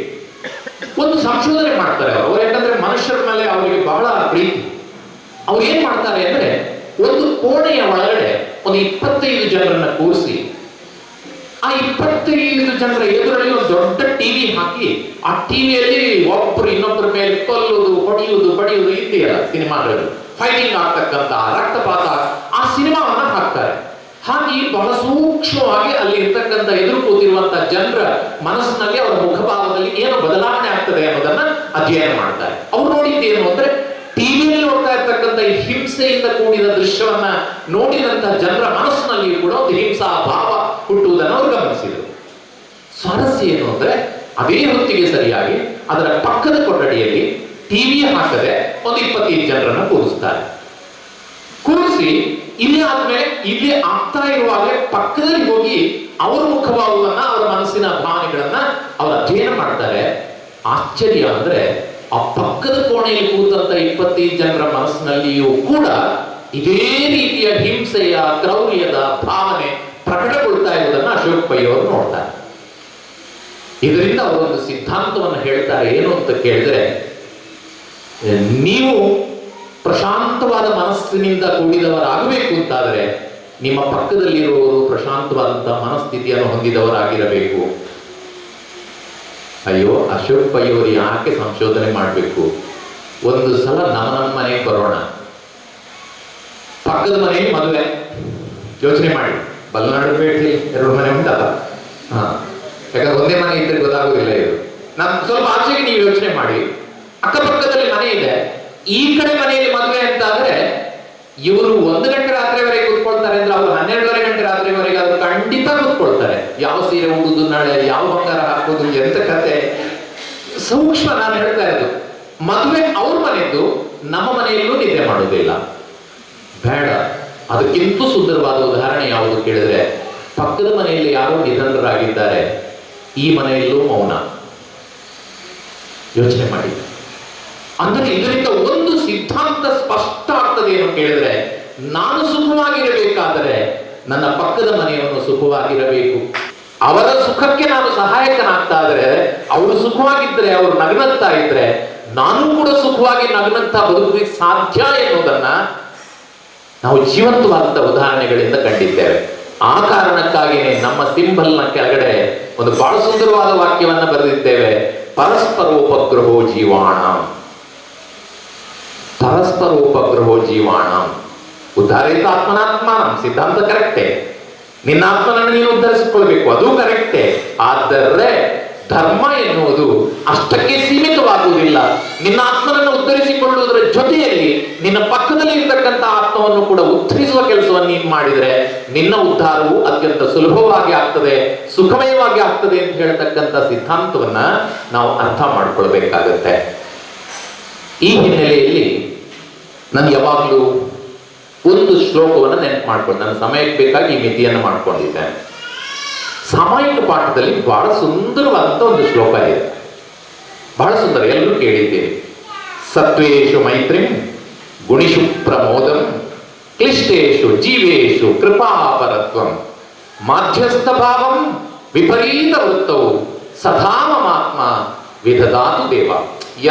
ಒಂದು ಸಂಶೋಧನೆ ಮಾಡ್ತಾರೆ ಅವರು, ಯಾಕಂದ್ರೆ ಮನುಷ್ಯರ ಮೇಲೆ ಅವರಿಗೆ ಬಹಳ ಪ್ರೀತಿ. ಅವ್ರು ಏನ್ ಮಾಡ್ತಾರೆ ಅಂದ್ರೆ, ಒಂದು ಕೋಣೆಯ ಒಳಗಡೆ ಒಂದು 25 ಜನರನ್ನ ಕೂರಿಸಿ, ಆ 25 ಜನರ ಎದುರಲ್ಲಿ ಒಂದು ದೊಡ್ಡ ಟಿವಿ ಹಾಕಿ, ಆ ಟಿವಿಯಲ್ಲಿ ಒಬ್ಬರು ಇನ್ನೊಬ್ಬರ ಮೇಲೆ ಕೊಲ್ಲುವುದು, ಹೊಡೆಯುವುದು, ಬಡಿಯುವುದು ಇದೆಯಲ್ಲ ಸಿನಿಮಾಗಳಲ್ಲಿ, ಫೈಟಿಂಗ್ ಆಗ್ತಕ್ಕಂಥ, ರಕ್ತಪಾತ, ಆ ಸಿನಿಮಾವನ್ನ ಹಾಕ್ತಾರೆ. ಹಾಗೆ ಬಹಳ ಸೂಕ್ಷ್ಮವಾಗಿ ಅಲ್ಲಿ ಇರ್ತಕ್ಕಂಥ ಎದುರು ಕೂತಿರುವಂತಹ ಜನರ ಮನಸ್ಸಿನಲ್ಲಿ, ಅವರ ಮುಖಭಾವದಲ್ಲಿ ಏನು ಬದಲಾವಣೆ ಆಗ್ತದೆ ಅನ್ನೋದನ್ನ ಅಧ್ಯಯನ ಮಾಡ್ತಾರೆ. ಅವ್ರು ನೋಡಿದ್ದೇನು ಅಂದ್ರೆ, ಟಿವಿಯಲ್ಲಿ ನೋಡ್ತಾ ಇರ್ತಕ್ಕಂಥ ಈ ಹಿಂಸೆಯಿಂದ ಕೂಡಿದ ದೃಶ್ಯವನ್ನ ನೋಡಿದಂತಹ ಜನರ ಮನಸ್ಸಿನಲ್ಲಿ ಕೂಡ ಒಂದು ಹಿಂಸಾ ಭಾವ ಹುಟ್ಟುವುದನ್ನು ಅವರು ಗಮನಿಸಿದರು. ಸ್ವಾರಸ್ಯ ಏನು ಅಂದ್ರೆ, ಅದೇ ಹೊತ್ತಿಗೆ ಸರಿಯಾಗಿ ಅದರ ಪಕ್ಕದ ಕೊಠಡಿಯಲ್ಲಿ ಟಿವಿ ಹಾಕದೆ ಒಂದು 25 ಜನರನ್ನ ಕೂರಿಸ್ತಾರೆ. ಕೂರಿಸಿ ಇಲ್ಲಿ ಆದ್ಮೇಲೆ ಇಲ್ಲಿ ಆಗ್ತಾ ಇರುವಾಗಲೇ ಪಕ್ಕದಲ್ಲಿ ಹೋಗಿ ಅವರ ಮುಖಭಾವವನ್ನ, ಅವರ ಮನಸ್ಸಿನ ಭಾವನೆಗಳನ್ನ ಅವರು ಅಧ್ಯಯನ ಮಾಡ್ತಾರೆ. ಆಶ್ಚರ್ಯ ಅಂದ್ರೆ, ಆ ಪಕ್ಕದ ಕೋಣೆಯಲ್ಲಿ ಕೂತಂತ 25 ಜನರ ಮನಸ್ಸಿನಲ್ಲಿಯೂ ಕೂಡ ಇದೇ ರೀತಿಯ ಹಿಂಸೆಯ, ಕ್ರೌರ್ಯದ ಭಾವನೆ ಪ್ರಕಟಗೊಳ್ತಾ ಇರುವುದನ್ನು ಅಶೋಕ್ ಪೈ ಅವರು ನೋಡ್ತಾರೆ. ಇದರಿಂದ ಅವರೊಂದು ಸಿದ್ಧಾಂತವನ್ನು ಹೇಳ್ತಾರೆ. ಏನು ಅಂತ ಕೇಳಿದ್ರೆ, ನೀವು ಪ್ರಶಾಂತವಾದ ಮನಸ್ಸಿನಿಂದ ಕೂಡಿದವರಾಗಬೇಕು ಅಂತಾದರೆ ನಿಮ್ಮ ಪಕ್ಕದಲ್ಲಿರುವವರು ಪ್ರಶಾಂತವಾದಂತಹ ಮನಸ್ಥಿತಿಯನ್ನು ಹೊಂದಿದವರಾಗಿರಬೇಕು. ಅಯ್ಯೋ, ಅಶೋಕ್ ಪೈ ಅವರು ಯಾಕೆ ಸಂಶೋಧನೆ ಮಾಡಬೇಕು? ಒಂದು ಸಲ ನಮ್ಮ ಮನೆಗೆ ಬರೋಣ. ಪಕ್ಕದ ಮನೆಗೆ ಮದುವೆ, ಯೋಚನೆ ಮಾಡಿ. ಬಲ್ನಾಡು ಪೇಟೆ 2 ಮನೆ ಉಂಟಲ್ಲ, ಯಾಕಂದ್ರೆ ಒಂದೇ ಮನೆ ಇದ್ರೆ ಗೊತ್ತಾಗೋದಿಲ್ಲ. ಇದು ಸ್ವಲ್ಪ ಆಚೆಗೆ ನೀವು ಯೋಚನೆ ಮಾಡಿ. ಅಕ್ಕಪಕ್ಕದಲ್ಲಿ ಮನೆ ಇದೆ, ಈ ಕಡೆ ಮನೆಯಲ್ಲಿ ಮದುವೆ ಅಂತ ಅಂದ್ರೆ ಇವರು 1 ಗಂಟೆ ರಾತ್ರಿವರೆಗೆ ಕೂತ್ಕೊಳ್ತಾರೆ ಅಂದ್ರೆ ಅವರು 12:30 ಗಂಟೆ ರಾತ್ರಿವರೆಗೆ ಅವರು ಖಂಡಿತ ಕೂತ್ಕೊಳ್ತಾರೆ. ಯಾವ ಸೀರೆ ಉಡುದು, ನಾಳೆ ಯಾವ ಬಂಗಾರ ಹಾಕೋದು, ಎಂತ ಕತೆ ಸೂಕ್ಷ್ಮ. ನಾನು ಹೇಳ್ತಾ ಇರೋದು, ಮದುವೆ ಅವ್ರ ಮನೆಯದ್ದು, ನಮ್ಮ ಮನೆಯಲ್ಲೂ ನಿದ್ದೆ ಮಾಡೋದಿಲ್ಲ. ಬೇಡ. ಅದಕ್ಕಿಂತ ಸುಂದರವಾದ ಉದಾಹರಣೆ ಯಾವುದು ಕೇಳಿದ್ರೆ, ಪಕ್ಕದ ಮನೆಯಲ್ಲಿ ಯಾರೋ ನಿಧನರಾಗಿದ್ದಾರೆ, ಈ ಮನೆಯಲ್ಲೂ ಮೌನ. ಯೋಚನೆ ಮಾಡಿ. ಅಂದ್ರೆ ಇದರಿಂದ ಒಂದು ಸಿದ್ಧಾಂತ ಸ್ಪಷ್ಟ ಆಗ್ತದೆ. ಏನು ಕೇಳಿದ್ರೆ, ನಾನು ಸುಖವಾಗಿರಬೇಕಾದರೆ ನನ್ನ ಪಕ್ಕದ ಮನೆಯನ್ನು ಸುಖವಾಗಿರಬೇಕು. ಅವರ ಸುಖಕ್ಕೆ ನಾನು ಸಹಾಯಕನಾಗ್ತಾ ಇದ್ರೆ, ಅವರು ಸುಖವಾಗಿದ್ರೆ, ಅವರು ನಗನಗ್ತಾ ಇದ್ರೆ, ನಾನು ಕೂಡ ಸುಖವಾಗಿ ನಗನಗ್ತಾ ಬದುಕಲಿಕ್ಕೆ ಸಾಧ್ಯ ಎನ್ನುವುದನ್ನ ನಾವು ಜೀವಂತವಾದಂತಹ ಉದಾಹರಣೆಗಳಿಂದ ಕಂಡಿದ್ದೇವೆ. ಆ ಕಾರಣಕ್ಕಾಗಿಯೇ ನಮ್ಮ ಸಿಂಬಲ್ನ ಕೆಳಗಡೆ ಒಂದು ಬಹಳ ಸುಂದರವಾದ ವಾಕ್ಯವನ್ನ ಬರೆದಿದ್ದೇವೆ, ಪರಸ್ಪರೋಪಗ್ರಹೋ ಜೀವಾಣ. ಪರಸ್ಪರೋಪಗ್ರಹೋ ಜೀವಾಣ ಉದ್ಧಾರೇತ ಆತ್ಮನಾತ್ಮಾನಂ ಸಿದ್ಧಾಂತ ಕರೆಕ್ಟೇ. ನಿನ್ನ ಆತ್ಮನನ್ನು ನೀನು ಉದ್ಧರಿಸಿಕೊಳ್ಬೇಕು, ಅದು ಕರೆಕ್ಟೇ. ಆದರೆ ಧರ್ಮ ಎನ್ನುವುದು ಅಷ್ಟಕ್ಕೆ ಸೀಮಿತವಾಗುವುದಿಲ್ಲ. ನಿನ್ನ ಆತ್ಮನನ್ನು ಉದ್ಧರಿಸಿಕೊಳ್ಳುವುದರ ಜೊತೆಯಲ್ಲಿ ನಿನ್ನ ಪಕ್ಕದಲ್ಲಿ ಇರತಕ್ಕಂಥ ಆತ್ಮವನ್ನು ಕೂಡ ಉದ್ಧರಿಸುವ ಕೆಲಸವನ್ನು ನೀನು ಮಾಡಿದರೆ ನಿನ್ನ ಉದ್ಧಾರವು ಅತ್ಯಂತ ಸುಲಭವಾಗಿ ಆಗ್ತದೆ, ಸುಖಮಯವಾಗಿ ಆಗ್ತದೆ ಅಂತ ಹೇಳ್ತಕ್ಕಂಥ ಸಿದ್ಧಾಂತವನ್ನ ನಾವು ಅರ್ಥ ಮಾಡ್ಕೊಳ್ಬೇಕಾಗತ್ತೆ. ಈ ಹಿನ್ನೆಲೆಯಲ್ಲಿ ನಾನು ಯಾವಾಗಲೂ ಒಂದು ಶ್ಲೋಕವನ್ನು ನೆನಪು ಮಾಡ್ಕೊಂಡು ನನ್ನ ಸಮಯಕ್ಕೆ ಬೇಕಾಗಿ ಈ ಮಿತಿಯನ್ನು ಮಾಡ್ಕೊಂಡಿದ್ದೇನೆ. ಸಾಮಾಜಿಕ ಪಾಠದಲ್ಲಿ ಬಹಳ ಸುಂದರವಾದಂಥ ಒಂದು ಶ್ಲೋಕ ಇದೆ, ಬಹಳ ಸುಂದರ, ಎಲ್ಲರೂ ಕೇಳಿದ್ದೀರಿ. ಸತ್ವೇಶು ಮೈತ್ರಿಂ ಗುಣಿಷು ಪ್ರಮೋದಂ ಕ್ಲಿಷ್ಟೇಶು ಜೀವೇಶು ಕೃಪಾಪರತ್ವಂ ಮಾಧ್ಯಸ್ಥ ಭಾವಂ ವಿಪರೀತ ವೃತ್ತವು ಸದಾ ಮಮಾತ್ಮ ವಿಧದಾತು ದೇವ.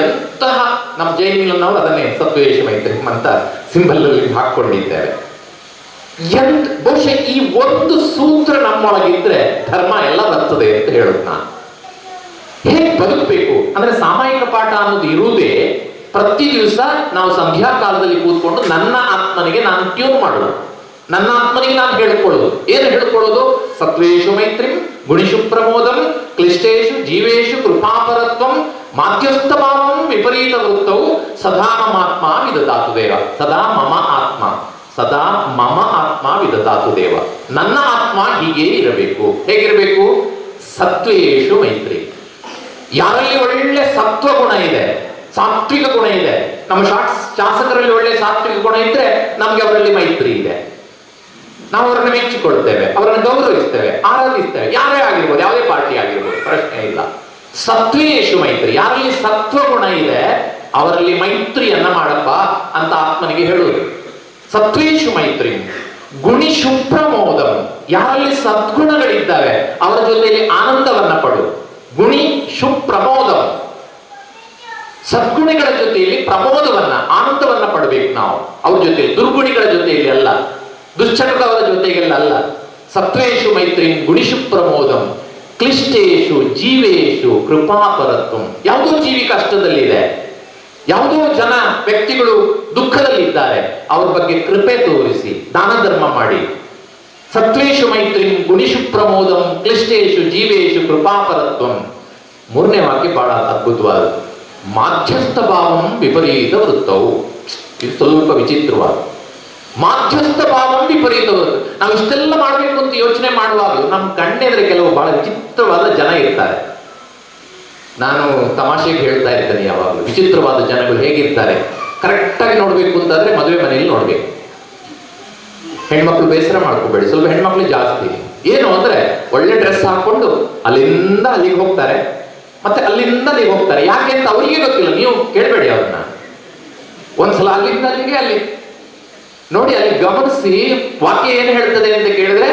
ಎಂತಹ ನಮ್ಮ ಜೈನ್ ಮಿಲನ್ನವರು ಅದನ್ನೇ ಸತ್ವೇಶು ಮೈತ್ರಿಂ ಅಂತ ಸಿಂಬಲ್ ಅಲ್ಲಿ ಹಾಕೊಂಡಿದ್ದೇವೆ. ಬಹುಶಃ ಈ ಒಂದು ಸೂತ್ರ ನಮ್ಮೊಳಗಿದ್ರೆ ಧರ್ಮ ಎಲ್ಲ ಬರ್ತದೆ ಅಂತ ಹೇಳುದು ನಾನು. ಹೇಗೆ ಬದುಕಬೇಕು ಅಂದ್ರೆ ಸಾಮಾಜಿಕ ಪಾಠ ಅನ್ನೋದು ಇರುವುದೇ ಪ್ರತಿ ದಿವಸ ನಾವು ಸಂಧ್ಯಾ ಕಾಲದಲ್ಲಿ ಕೂತ್ಕೊಂಡು ನನ್ನ ಆತ್ಮನಿಗೆ ನಾನು ಟ್ಯೂನ್ ಮಾಡೋದು, ನನ್ನ ಆತ್ಮನಿಗೆ ನಾನು ಹೇಳ್ಕೊಳ್ಳೋದು. ಏನು ಹೇಳ್ಕೊಳ್ಳೋದು? ಸತ್ವೇಶು ಮೈತ್ರಿಂ ಗುಣಿಷು ಪ್ರಮೋದಂ ಕ್ಲಿಷ್ಟೇಶು ಜೀವೇಶು ಕೃಪಾಪರತ್ವಂ ಮಾಧ್ಯಸ್ಥ ಭಾವಂ ವಿಪರೀತ ವೃತ್ತವು ಸದಾ ಮಮಾತ್ಮ ವಿದದಾತು ದೇವ. ಸದಾ ಮಮ ಆತ್ಮ, ಸದಾ ಮಮ ಆತ್ಮ ವಿದದಾತು ದೇವ. ನನ್ನ ಆತ್ಮ ಹೀಗೆ ಇರಬೇಕು. ಹೇಗಿರಬೇಕು? ಸತ್ವೇಶು ಮೈತ್ರಿ. ಯಾರಲ್ಲಿ ಒಳ್ಳೆ ಸತ್ವ ಗುಣ ಇದೆ, ಸಾತ್ವಿಕ ಗುಣ ಇದೆ, ನಮ್ಮ ಶಾಸಕರಲ್ಲಿ ಒಳ್ಳೆ ಸಾತ್ವಿಕ ಗುಣ ಇದ್ರೆ ನಮ್ಗೆ ಅವರಲ್ಲಿ ಮೈತ್ರಿ ಇದೆ. ನಾವು ಅವರನ್ನು ಮೆಚ್ಚಿಕೊಳ್ತೇವೆ, ಅವರನ್ನು ಗೌರವಿಸ್ತೇವೆ, ಆರಾಧಿಸ್ತೇವೆ. ಯಾರೇ ಆಗಿರ್ಬೋದು, ಯಾವುದೇ ಪಾರ್ಟಿ ಆಗಿರ್ಬೋದು, ಪ್ರಶ್ನೆ ಇಲ್ಲ. ಸತ್ವೇಶು ಮೈತ್ರಿ. ಯಾರಲ್ಲಿ ಸತ್ವ ಗುಣ ಇದೆ ಅವರಲ್ಲಿ ಮೈತ್ರಿಯನ್ನ ಮಾಡಪ್ಪ ಅಂತ ಆತ್ಮನಿಗೆ ಹೇಳುವುದು. ಸತ್ವೇಶು ಮೈತ್ರಿ ಗುಣಿಷು ಪ್ರಮೋದಂ. ಯಾರಲ್ಲಿ ಸದ್ಗುಣಗಳಿದ್ದಾವೆ ಅವರ ಜೊತೆಯಲ್ಲಿ ಆನಂದವನ್ನ ಪಡು. ಗುಣಿ ಶು ಪ್ರಮೋದಂ. ಸದ್ಗುಣಿಗಳ ಜೊತೆಯಲ್ಲಿ ಪ್ರಮೋದವನ್ನ, ಆನಂದವನ್ನ ಪಡಬೇಕು ನಾವು ಅವ್ರ ಜೊತೆಯಲ್ಲಿ. ದುರ್ಗುಣಿಗಳ ಜೊತೆಯಲ್ಲಿ ಅಲ್ಲ, ದುಶ್ಚಟದವರ ಜೊತೆಗೆಲ್ಲ ಅಲ್ಲ. ಸತ್ವೇಶು ಮೈತ್ರಿ ಗುಣಿಷು ಪ್ರಮೋದಂ ಕ್ಲಿಷ್ಟೇಶು ಜೀವೇಶು ಕೃಪಾಪರತ್ವಂ. ಯಾವುದೋ ಜೀವಿ ಕಷ್ಟದಲ್ಲಿದೆ, ಯಾವುದೋ ಜನ ವ್ಯಕ್ತಿಗಳು ದುಃಖದಲ್ಲಿದ್ದಾರೆ, ಅವ್ರ ಬಗ್ಗೆ ಕೃಪೆ ತೋರಿಸಿ ದಾನ ಧರ್ಮ ಮಾಡಿ. ಸತ್ವೇಶು ಮೈತ್ರಿಂ ಗುಣಿಷು ಪ್ರಮೋದಂ ಕ್ಲಿಷ್ಟೇಶು ಜೀವೇಶು ಕೃಪಾಪರತ್ವಂ. ಮೂರನೇ ವಾಕ್ಯ ಬಹಳ ಅದ್ಭುತವಾದ. ಮಾಧ್ಯಸ್ಥ ಭಾವಂ ವಿಪರೀತ ವೃತ್ತವು. ಇದು ಸ್ವಲ್ಪ ವಿಚಿತ್ರವಾದ. ಮಾಧ್ಯಸ್ಥ ಭಾವಂ ವಿಪರೀತ ವೃತ್ತ. ನಾವು ಇಷ್ಟೆಲ್ಲ ಮಾಡಬೇಕು ಅಂತ ಯೋಚನೆ ಮಾಡುವಾಗ ನಮ್ಮ ಕಣ್ಣೆದ್ರೆ ಕೆಲವು ಬಹಳ ವಿಚಿತ್ರವಾದ ಜನ ಇರ್ತಾರೆ. ನಾನು ತಮಾಷೆಗೆ ಹೇಳ್ತಾ ಇರ್ತೇನೆ ಯಾವಾಗಲೂ, ವಿಚಿತ್ರವಾದ ಜನಗಳು ಹೇಗಿರ್ತಾರೆ ಕರೆಕ್ಟಾಗಿ ನೋಡ್ಬೇಕು ಅಂತಾದ್ರೆ ಮದುವೆ ಮನೆಯಲ್ಲಿ ನೋಡ್ಬೇಕು. ಹೆಣ್ಮಕ್ಳು ಬೇಸರ ಮಾಡ್ಕೋಬೇಡಿ, ಸ್ವಲ್ಪ ಹೆಣ್ಮಕ್ಳು ಜಾಸ್ತಿ. ಏನು ಅಂದ್ರೆ ಒಳ್ಳೆ ಡ್ರೆಸ್ ಹಾಕೊಂಡು ಅಲ್ಲಿಂದ ಅಲ್ಲಿಗೆ ಹೋಗ್ತಾರೆ, ಮತ್ತೆ ಅಲ್ಲಿಂದ ಅಲ್ಲಿಗೆ ಹೋಗ್ತಾರೆ. ಯಾಕೆ ಅಂತ ಅವರಿಗೆ ಗೊತ್ತಿಲ್ಲ, ನೀವು ಕೇಳಬೇಡಿ ಅವ್ರನ್ನ. ಒಂದ್ಸಲ ಅಲ್ಲಿಂದ ಅಲ್ಲಿಗೆ ಅಲ್ಲಿ ನೋಡಿ, ಅಲ್ಲಿ ಗಮನಿಸಿ ವಾಕ್ಯ ಏನು ಹೇಳ್ತದೆ ಅಂತ ಕೇಳಿದ್ರೆ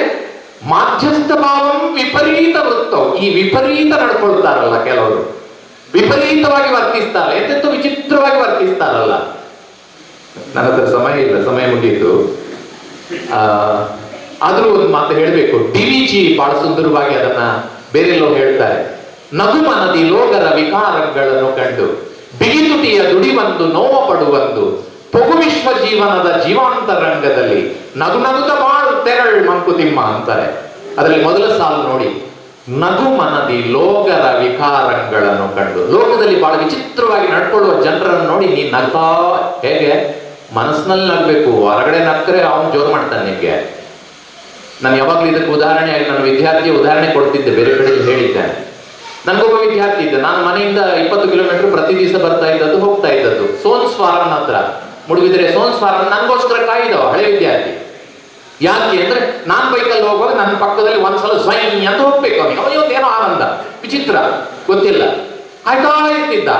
ಮಾಧ್ಯಸ್ಥ ಭಾವಂ ವಿಪರೀತ ವೃತ್ತವು. ಈ ವಿಪರೀತ ನಡ್ಕೊಳ್ತಾರಲ್ಲ ಕೆಲವರು, ವಿಪರೀತವಾಗಿ ವರ್ತಿಸ್ತಾರೆ, ಎಂತೆಂತೂ ವಿಚಿತ್ರವಾಗಿ ವರ್ತಿಸ್ತಾರಲ್ಲ. ನನ್ನ ಹತ್ರ ಸಮಯ ಇಲ್ಲ, ಸಮಯ ಮುಗಿಯಿತು. ಆದ್ರೂ ಒಂದು ಮಾತು ಹೇಳಬೇಕು. ಡಿ.ವಿ.ಜಿ ಬಹಳ ಸುಂದರವಾಗಿ ಅದನ್ನ ಬೇರೆಲ್ಲೋ ಹೇಳ್ತಾರೆ. ನಗು ಮನದಿ ಲೋಗರ ವಿಕಾರಗಳನ್ನು ಕಂಡು ಬಿಗಿತುಟಿಯ ದುಡಿವಂದು ನೋವ ಪಡುವಂದು ಪೊಗು ವಿಶ್ವ ಜೀವನದ ಜೀವಾಂತರಂಗದಲ್ಲಿ ನಗು ನಗುತ್ತ ಬಾಳು ತೆರಳ್ ಮಂಕುತಿಮ್ಮ ಅಂತಾರೆ. ಅದರಲ್ಲಿ ಮೊದಲ ಸಾಲು ನೋಡಿ, ನಗು ಮನದಿ ಲೋಗರ ವಿಕಾರಗಳನ್ನು ಕಂಡು. ಲೋಕದಲ್ಲಿ ಬಹಳ ವಿಚಿತ್ರವಾಗಿ ನಡ್ಕೊಳ್ಳುವ ಜನರನ್ನು ನೋಡಿ ನೀನ್ ನಗ್ತಾ, ಹೇಗೆ ಮನಸ್ಸಿನಲ್ಲಿ ನಗ್ಬೇಕು, ಹೊರಗಡೆ ನಕ್ಕರೆ ಅವನು ಜೋರು ಮಾಡ್ತಾನೆ ನಿಮ್ಗೆ. ನಾನು ಯಾವಾಗಲೂ ಇದಕ್ಕೆ ಉದಾಹರಣೆಯಾಗಿ ನನ್ನ ವಿದ್ಯಾರ್ಥಿಯ ಉದಾಹರಣೆ ಕೊಡ್ತಿದ್ದೆ, ಬೇರೆ ಕಡೆ ಹೇಳಿದ್ದೇನೆ. ನನಗೊಬ್ಬ ವಿದ್ಯಾರ್ಥಿ ಇದ್ದ, ನಾನು ಮನೆಯಿಂದ 20 ಕಿಲೋಮೀಟರ್ ಪ್ರತಿ ದಿವಸ ಬರ್ತಾ ಇದ್ದದ್ದು ಹೋಗ್ತಾ ಇದ್ದದ್ದು. ಸೋನ್ಸ್ ಫಾರಂ ಹತ್ರ ಮುಡುಗಿದ್ರೆ ಸೋನ್ಸ್ ಫಾರಂ ನನಗೋಸ್ಕರ ಕಾಯ್ದವ ಹಳೆ ವಿದ್ಯಾರ್ಥಿ. ಯಾಕೆ ಅಂದ್ರೆ ನಾನ್ ಬೈಕಲ್ಲಿ ಹೋಗುವಾಗ ನನ್ನ ಪಕ್ಕದಲ್ಲಿ ಒಂದ್ಸಲ ಸ್ವೈ ಅಂತ ಹೋಗ್ಬೇಕು ಅವನಿಗೆ. ಅವನಿಗೊಂದೇನೋ ಆನಂದ, ವಿಚಿತ್ರ, ಗೊತ್ತಿಲ್ಲ, ಆಯ್ತಾ ಇರ್ತಿದ್ದ.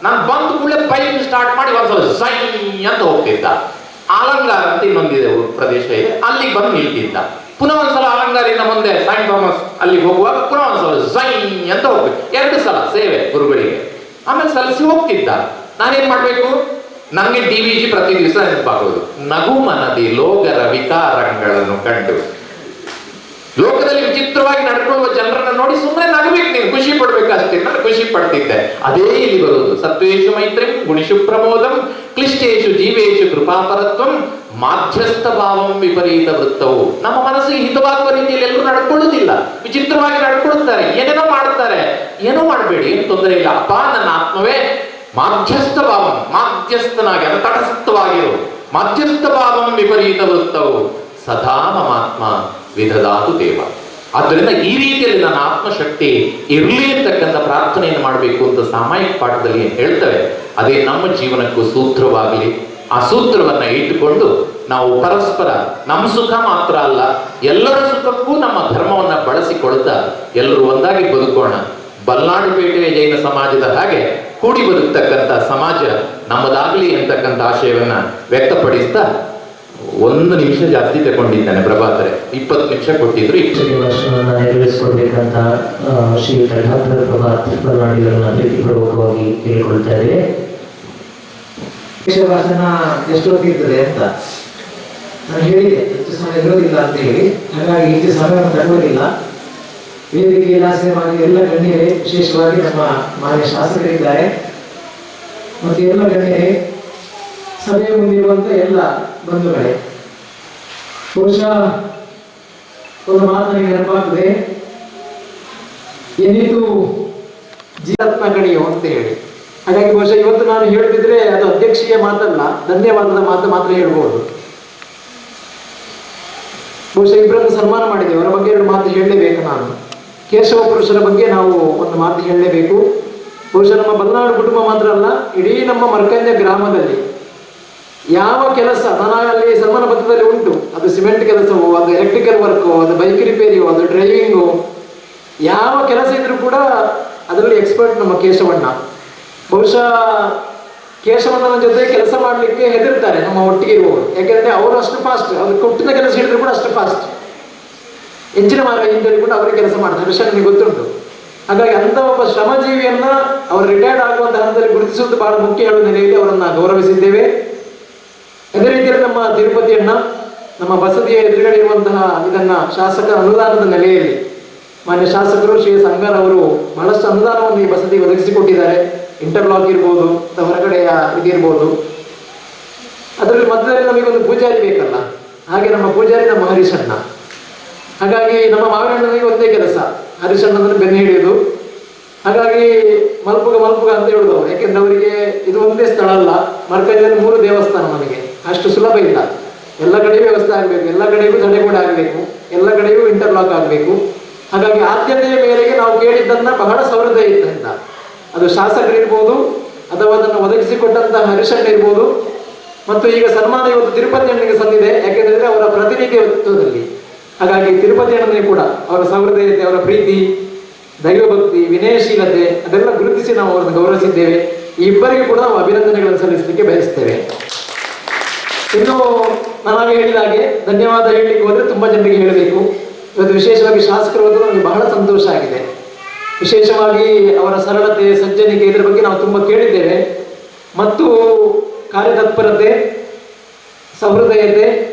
ನಾನು ಬಂದು ಕೂಡಲೇ ಬೈಕ್ ಸ್ಟಾರ್ಟ್ ಮಾಡಿ ಒಂದ್ಸಲ ಸ್ವೈ ಅಂತ ಹೋಗ್ತಿದ್ದ. ಆಲಂಗಾರ ಅಂತ ಇನ್ನೊಂದಿದೆ ಪ್ರದೇಶ ಇದೆ, ಅಲ್ಲಿಗೆ ಬಂದು ನಿಲ್ತಿದ್ದ. ಪುನಃ ಒಂದ್ಸಲ ಆಲಂಗಾರಿಂದ ಮುಂದೆ ಸೈಂಟ್ ಥಾಮಸ್ ಅಲ್ಲಿಗೆ ಹೋಗುವಾಗ ಪುನಃ ಒಂದ್ಸಲ ಝೈ ಅಂತ ಹೋಗ್ಬೇಕು. 2 ಸಲ ಸೇವೆ ಗುರುಗಳಿಗೆ, ಆಮೇಲೆ ಸಲ್ಲಿಸಿ ಹೋಗ್ತಿದ್ದ. ನಾನೇನ್ ಮಾಡ್ಬೇಕು? ನನಗೆ ಡಿ.ವಿ.ಜಿ ಪ್ರತಿ ದಿವಸ ನೆನಪಾಗೋದು. ನಗು ಮನದಿ ಲೋಗರ ವಿಕಾರಗಳನ್ನು ಕಂಡು. ಲೋಕದಲ್ಲಿ ವಿಚಿತ್ರವಾಗಿ ನಡ್ಕೊಳ್ಳುವ ಜನರನ್ನ ನೋಡಿ ಸುಮ್ಮನೆ ನಗಬೇಕು, ನೀನು ಖುಷಿ ಪಡ್ಬೇಕಷ್ಟೇ. ನಾನು ಖುಷಿ ಪಡ್ತಿದ್ದೆ. ಅದೇ ಇಲ್ಲಿ ಬರುವುದು. ಸತ್ವೇಶು ಮೈತ್ರಿಂ ಗುಣಿಷು ಪ್ರಮೋದಂ ಕ್ಲಿಷ್ಟೇಶು ಜೀವೇಶು ಕೃಪಾಪರತ್ವಂ ಮಾಧ್ಯಸ್ಥ ಭಾವಂ ವಿಪರೀತ ವೃತ್ತವು. ನಮ್ಮ ಮನಸ್ಸಿಗೆ ಹಿತವಾಗುವ ರೀತಿಯಲ್ಲಿ ಎಲ್ಲರೂ ನಡ್ಕೊಳ್ಳುವುದಿಲ್ಲ, ವಿಚಿತ್ರವಾಗಿ ನಡ್ಕೊಳ್ಳುತ್ತಾರೆ, ಏನೇನೋ ಮಾಡುತ್ತಾರೆ. ಏನೋ ಮಾಡಬೇಡಿ, ಏನು ತೊಂದರೆ ಇಲ್ಲ. ಅಪ್ಪ ನನ್ನ ಆತ್ಮವೇ ಮಾಧ್ಯಸ್ಥ ಭಾವಂ, ಮಾಧ್ಯಸ್ಥನಾಗಿ ಅದು ತಟಸ್ಥವಾಗಿರು. ಮಾಧ್ಯಸ್ಥ ಭಾವಂ ವಿಪರೀತ ವೃತ್ತವು ಸದಾ ಮಮಾತ್ಮ ವಿಧದಾತು ದೇವ. ಆದ್ದರಿಂದ ಈ ರೀತಿಯಲ್ಲಿ ನನ್ನ ಆತ್ಮಶಕ್ತಿ ಇರಲಿ ಅಂತಕ್ಕಂಥ ಪ್ರಾರ್ಥನೆಯನ್ನು ಮಾಡಬೇಕು ಅಂತ ಸಾಮಾಯಿಕ ಪಾಠದಲ್ಲಿ ಏನು ಹೇಳ್ತವೆ, ಅದೇ ನಮ್ಮ ಜೀವನಕ್ಕೂ ಸೂತ್ರವಾಗಲಿ. ಆ ಸೂತ್ರವನ್ನ ಇಟ್ಟುಕೊಂಡು ನಾವು ಪರಸ್ಪರ ನಮ್ಮ ಸುಖ ಮಾತ್ರ ಅಲ್ಲ, ಎಲ್ಲರ ಸುಖಕ್ಕೂ ನಮ್ಮ ಧರ್ಮವನ್ನ ಬಳಸಿಕೊಳ್ತಾ ಎಲ್ಲರೂ ಒಂದಾಗಿ ಬದುಕೋಣ. ಬಲ್ನಾಡು ಪೇಟೆಯ ಜೈನ ಸಮಾಜದ ಹಾಗೆ ಕೂಡಿ ಬದುಕ್ತಕ್ಕಂಥ ಸಮಾಜ ನಮ್ಮದಾಗಲಿ ಅಂತಕ್ಕಂಥ ಆಶಯವನ್ನ ವ್ಯಕ್ತಪಡಿಸ್ತಾ 1 ನಿಮಿಷ ಜಾಸ್ತಿ ತಗೊಂಡಿದ್ದಾನೆ ಪ್ರಭಾತರೆ, 20 ನಿಮಿಷ ಕೊಟ್ಟಿದ್ರು. ಭಾಷಣವನ್ನು ನೆರವೇರಿಸಿಕೊಡ್ಬೇಕಂತ ಶ್ರೀ ಡಾಕ್ಟರ್ ಪ್ರಭಾತ್ ಬಲ್ನಾಡಿಯವರನ್ನ ಪ್ರೀತಿಪೂರ್ವಕವಾಗಿ ಕೇಳಿಕೊಳ್ತಾ ಇದ್ದೇವೆ. ಭಾಷಣ ಎಷ್ಟೊತ್ತಿರ್ತದೆ ಅಂತ ನಾನು ಹೇಳಿದೆ, ಹೆಚ್ಚು ಸಮಯ ಇರೋದಿಲ್ಲ ಅಂತ ಹೇಳಿ. ಹಾಗಾಗಿ ಹೆಚ್ಚು ಸಮಯವನ್ನು ತಗೊಳ್ಳಿಲ್ಲ. ವೇದಿಕೆಯಲ್ಲಿ ಆಸೀನವಾಗಿ ಎಲ್ಲ ಗಣ್ಯರೇ, ವಿಶೇಷವಾಗಿ ನಮ್ಮ ಮಾನ್ಯ ಶಾಸಕರಿದ್ದಾರೆ ಮತ್ತು ಎಲ್ಲ ಗಣ್ಯರೇ, ಸಭೆಯ ಮುಂದಿರುವಂತ ಎಲ್ಲ ಬಂಧುಗಳೇ, ಬಹುಶಃ ಒಂದು ಮಾತು ನನಗೆ ನೆನಪಾಗ್ತದೆ, ಏನಿದು ಜೀವತ್ನ ಗಣಿಯೋ ಅಂತ ಹೇಳಿ. ಹಾಗಾಗಿ ಬಹುಶಃ ಇವತ್ತು ನಾನು ಹೇಳ್ತಿದ್ರೆ ಅದು ಅಧ್ಯಕ್ಷೀಯ ಮಾತಲ್ಲ, ಧನ್ಯವಾದದ ಮಾತು ಮಾತ್ರ ಹೇಳ್ಬೋದು. ಬಹುಶಃ ಇಬ್ಬರನ್ನು ಸನ್ಮಾನ ಮಾಡಿದ್ದೇವೆ, ಅವರ ಬಗ್ಗೆ 2 ಮಾತು ಹೇಳಲೇಬೇಕು. ನಾನು ಕೇಶವ ಪುರುಷರ ಬಗ್ಗೆ ನಾವು ಒಂದು ಮಾತು ಹೇಳಲೇಬೇಕು. ಬಹುಶಃ ನಮ್ಮ ಬಲ್ನಾಡು ಕುಟುಂಬ ಮಾತ್ರ ಅಲ್ಲ, ಇಡೀ ನಮ್ಮ ಮರ್ಕಂಜ ಗ್ರಾಮದಲ್ಲಿ ಯಾವ ಕೆಲಸ ಅಲ್ಲಿ ಸನ್ಮಾನ ಪತ್ರದಲ್ಲಿ ಉಂಟು, ಅದು ಸಿಮೆಂಟ್ ಕೆಲಸವೋ, ಅದು ಎಲೆಕ್ಟ್ರಿಕಲ್ ವರ್ಕೋ, ಅದು ಬೈಕ್ ರಿಪೇರಿಯೋ, ಅದು ಡ್ರೈವಿಂಗು, ಯಾವ ಕೆಲಸ ಇದ್ರೂ ಕೂಡ ಅದರಲ್ಲಿ ಎಕ್ಸ್ಪರ್ಟ್ ನಮ್ಮ ಕೇಶವಣ್ಣ. ಬಹುಶಃ ಕೇಶವಣ್ಣನ ಜೊತೆ ಕೆಲಸ ಮಾಡಲಿಕ್ಕೆ ಹೆದರ್ತಾರೆ ನಮ್ಮ ಒಟ್ಟಿಗೆ ಇರುವವರು. ಯಾಕೆಂದ್ರೆ ಅವರು ಅಷ್ಟು ಫಾಸ್ಟ್, ಅವ್ರು ಕೊಟ್ಟಿನ ಕೆಲಸ ಹಿಡಿದ್ರು ಕೂಡ ಅಷ್ಟು ಫಾಸ್ಟ್, ಹೆಚ್ಚಿನ ಮಾರ ಹಿಂದೆ ಕೂಡ ಅವರಿಗೆ ಕೆಲಸ ಮಾಡ್ತಾರೆ, ವಿಷಯ ನನಗೆ ಗೊತ್ತುಂಟು. ಹಾಗಾಗಿ ಅಂಥ ಒಬ್ಬ ಶ್ರಮಜೀವಿಯನ್ನ ಅವರು ರಿಟೈರ್ಡ್ ಆಗುವಂತಹ ಹಂತದಲ್ಲಿ ಗುರುತಿಸುವುದು ಬಹಳ ಮುಖ್ಯ ಹೇಳುವ ನೆಲೆಯಲ್ಲಿ ಅವರನ್ನ ಗೌರವಿಸಿದ್ದೇವೆ. ಅದೇ ರೀತಿಯಲ್ಲಿ ನಮ್ಮ ತಿರುಪತಿ ಅಣ್ಣ, ನಮ್ಮ ಬಸದಿಯ ಎದುರುಗಡೆ ಇರುವಂತಹ ಇದನ್ನ ಶಾಸಕ ಅನುದಾನದ ನೆಲೆಯಲ್ಲಿ ಮಾನ್ಯ ಶಾಸಕರು ಶ್ರೀ ಸಂಗಾರ್ ಅವರು ಬಹಳಷ್ಟು ಅನುದಾನವನ್ನು ಈ ಬಸದಿಗೆ ಒದಗಿಸಿಕೊಟ್ಟಿದ್ದಾರೆ. ಇಂಟರ್ಲಾಕ್ ಇರ್ಬೋದು ಅಥವಾ ಹೊರಗಡೆಯ ಇದಿರ್ಬೋದು. ಅದರಲ್ಲಿ ಮಧ್ಯದಲ್ಲಿ ನಮಗೊಂದು ಪೂಜಾರಿ ಬೇಕಲ್ಲ, ಹಾಗೆ ನಮ್ಮ ಪೂಜಾರಿ ನಮ್ಮ ಹರೀಶಣ್ಣ. ಹಾಗಾಗಿ ನಮ್ಮ ಮಾವಿನಣ್ಣನಿಗೆ ಒಂದೇ ಕೆಲಸ, ಹರೀಶಣ್ಣನನ್ನು ಬೆನ್ನು ಹಿಡಿಯುವುದು. ಹಾಗಾಗಿ ಮಲ್ಪುಗ ಅಂತ ಹೇಳುದು ಅವರು. ಯಾಕೆಂದ್ರೆ ಅವರಿಗೆ ಇದು ಒಂದೇ ಸ್ಥಳ ಅಲ್ಲ, ಮರ್ಕಂಜಲ್ಲಿ 3 ದೇವಸ್ಥಾನ, ನಮಗೆ ಅಷ್ಟು ಸುಲಭ ಇಲ್ಲ. ಎಲ್ಲ ಕಡೆಯೂ ವ್ಯವಸ್ಥೆ ಆಗಬೇಕು, ಎಲ್ಲ ಕಡೆಗೂ ತಡೆಗೋಡೆ ಆಗಬೇಕು, ಎಲ್ಲ ಕಡೆಯೂ ಇಂಟರ್ಲಾಕ್ ಆಗಬೇಕು. ಹಾಗಾಗಿ ಆದ್ಯತೆಯ ಮೇರೆಗೆ ನಾವು ಕೇಳಿದ್ದನ್ನ ಬಹಳ ಸೌಲಭ್ಯ ಇದ್ದರಿಂದ, ಅದು ಶಾಸಕರಿರ್ಬೋದು ಅಥವಾ ಅದನ್ನು ಒದಗಿಸಿಕೊಟ್ಟಂತಹ ಹರೀಶಣ್ಣ ಇರ್ಬೋದು. ಮತ್ತು ಈಗ ಸನ್ಮಾನ ಇವತ್ತು ತಿರುಪತಿ ಅಣ್ಣನಿಗೆ ಸಂದಿದೆ, ಯಾಕೆಂದ್ರೆ ಅವರ ಪ್ರತಿನಿಧಿತ್ವದಲ್ಲಿ. ಹಾಗಾಗಿ ತಿರುಪತಿ ಅಣ್ಣನಿಗೆ ಕೂಡ ಅವರ ಸೌಹೃದಯತೆ, ಅವರ ಪ್ರೀತಿ, ದೈವಭಕ್ತಿ, ವಿನಯಶೀಲತೆ ಅದೆಲ್ಲ ಗುರುತಿಸಿ ನಾವು ಅವರನ್ನು ಗೌರವಿಸಿದ್ದೇವೆ. ಈ ಇಬ್ಬರಿಗೂ ಕೂಡ ನಾವು ಅಭಿನಂದನೆಗಳನ್ನು ಸಲ್ಲಿಸಲಿಕ್ಕೆ ಬಯಸ್ತೇವೆ. ಇನ್ನು ನಾನು ಹೇಳಿದ ಹಾಗೆ ಧನ್ಯವಾದ ಹೇಳಲಿಕ್ಕೆ ಹೋದ್ರೆ ತುಂಬಾ ಜನರಿಗೆ ಹೇಳಬೇಕು. ಇವತ್ತು ವಿಶೇಷವಾಗಿ ಶಾಸಕರು ಹೋದ್ರೆ ನಮಗೆ ಬಹಳ ಸಂತೋಷ ಆಗಿದೆ. ವಿಶೇಷವಾಗಿ ಅವರ ಸರಳತೆ, ಸಜ್ಜನಿಕೆ, ಇದರ ಬಗ್ಗೆ ನಾವು ತುಂಬ ಕೇಳಿದ್ದೇವೆ. ಮತ್ತು ಕಾರ್ಯತತ್ಪರತೆ, ಸಹೃದಯತೆ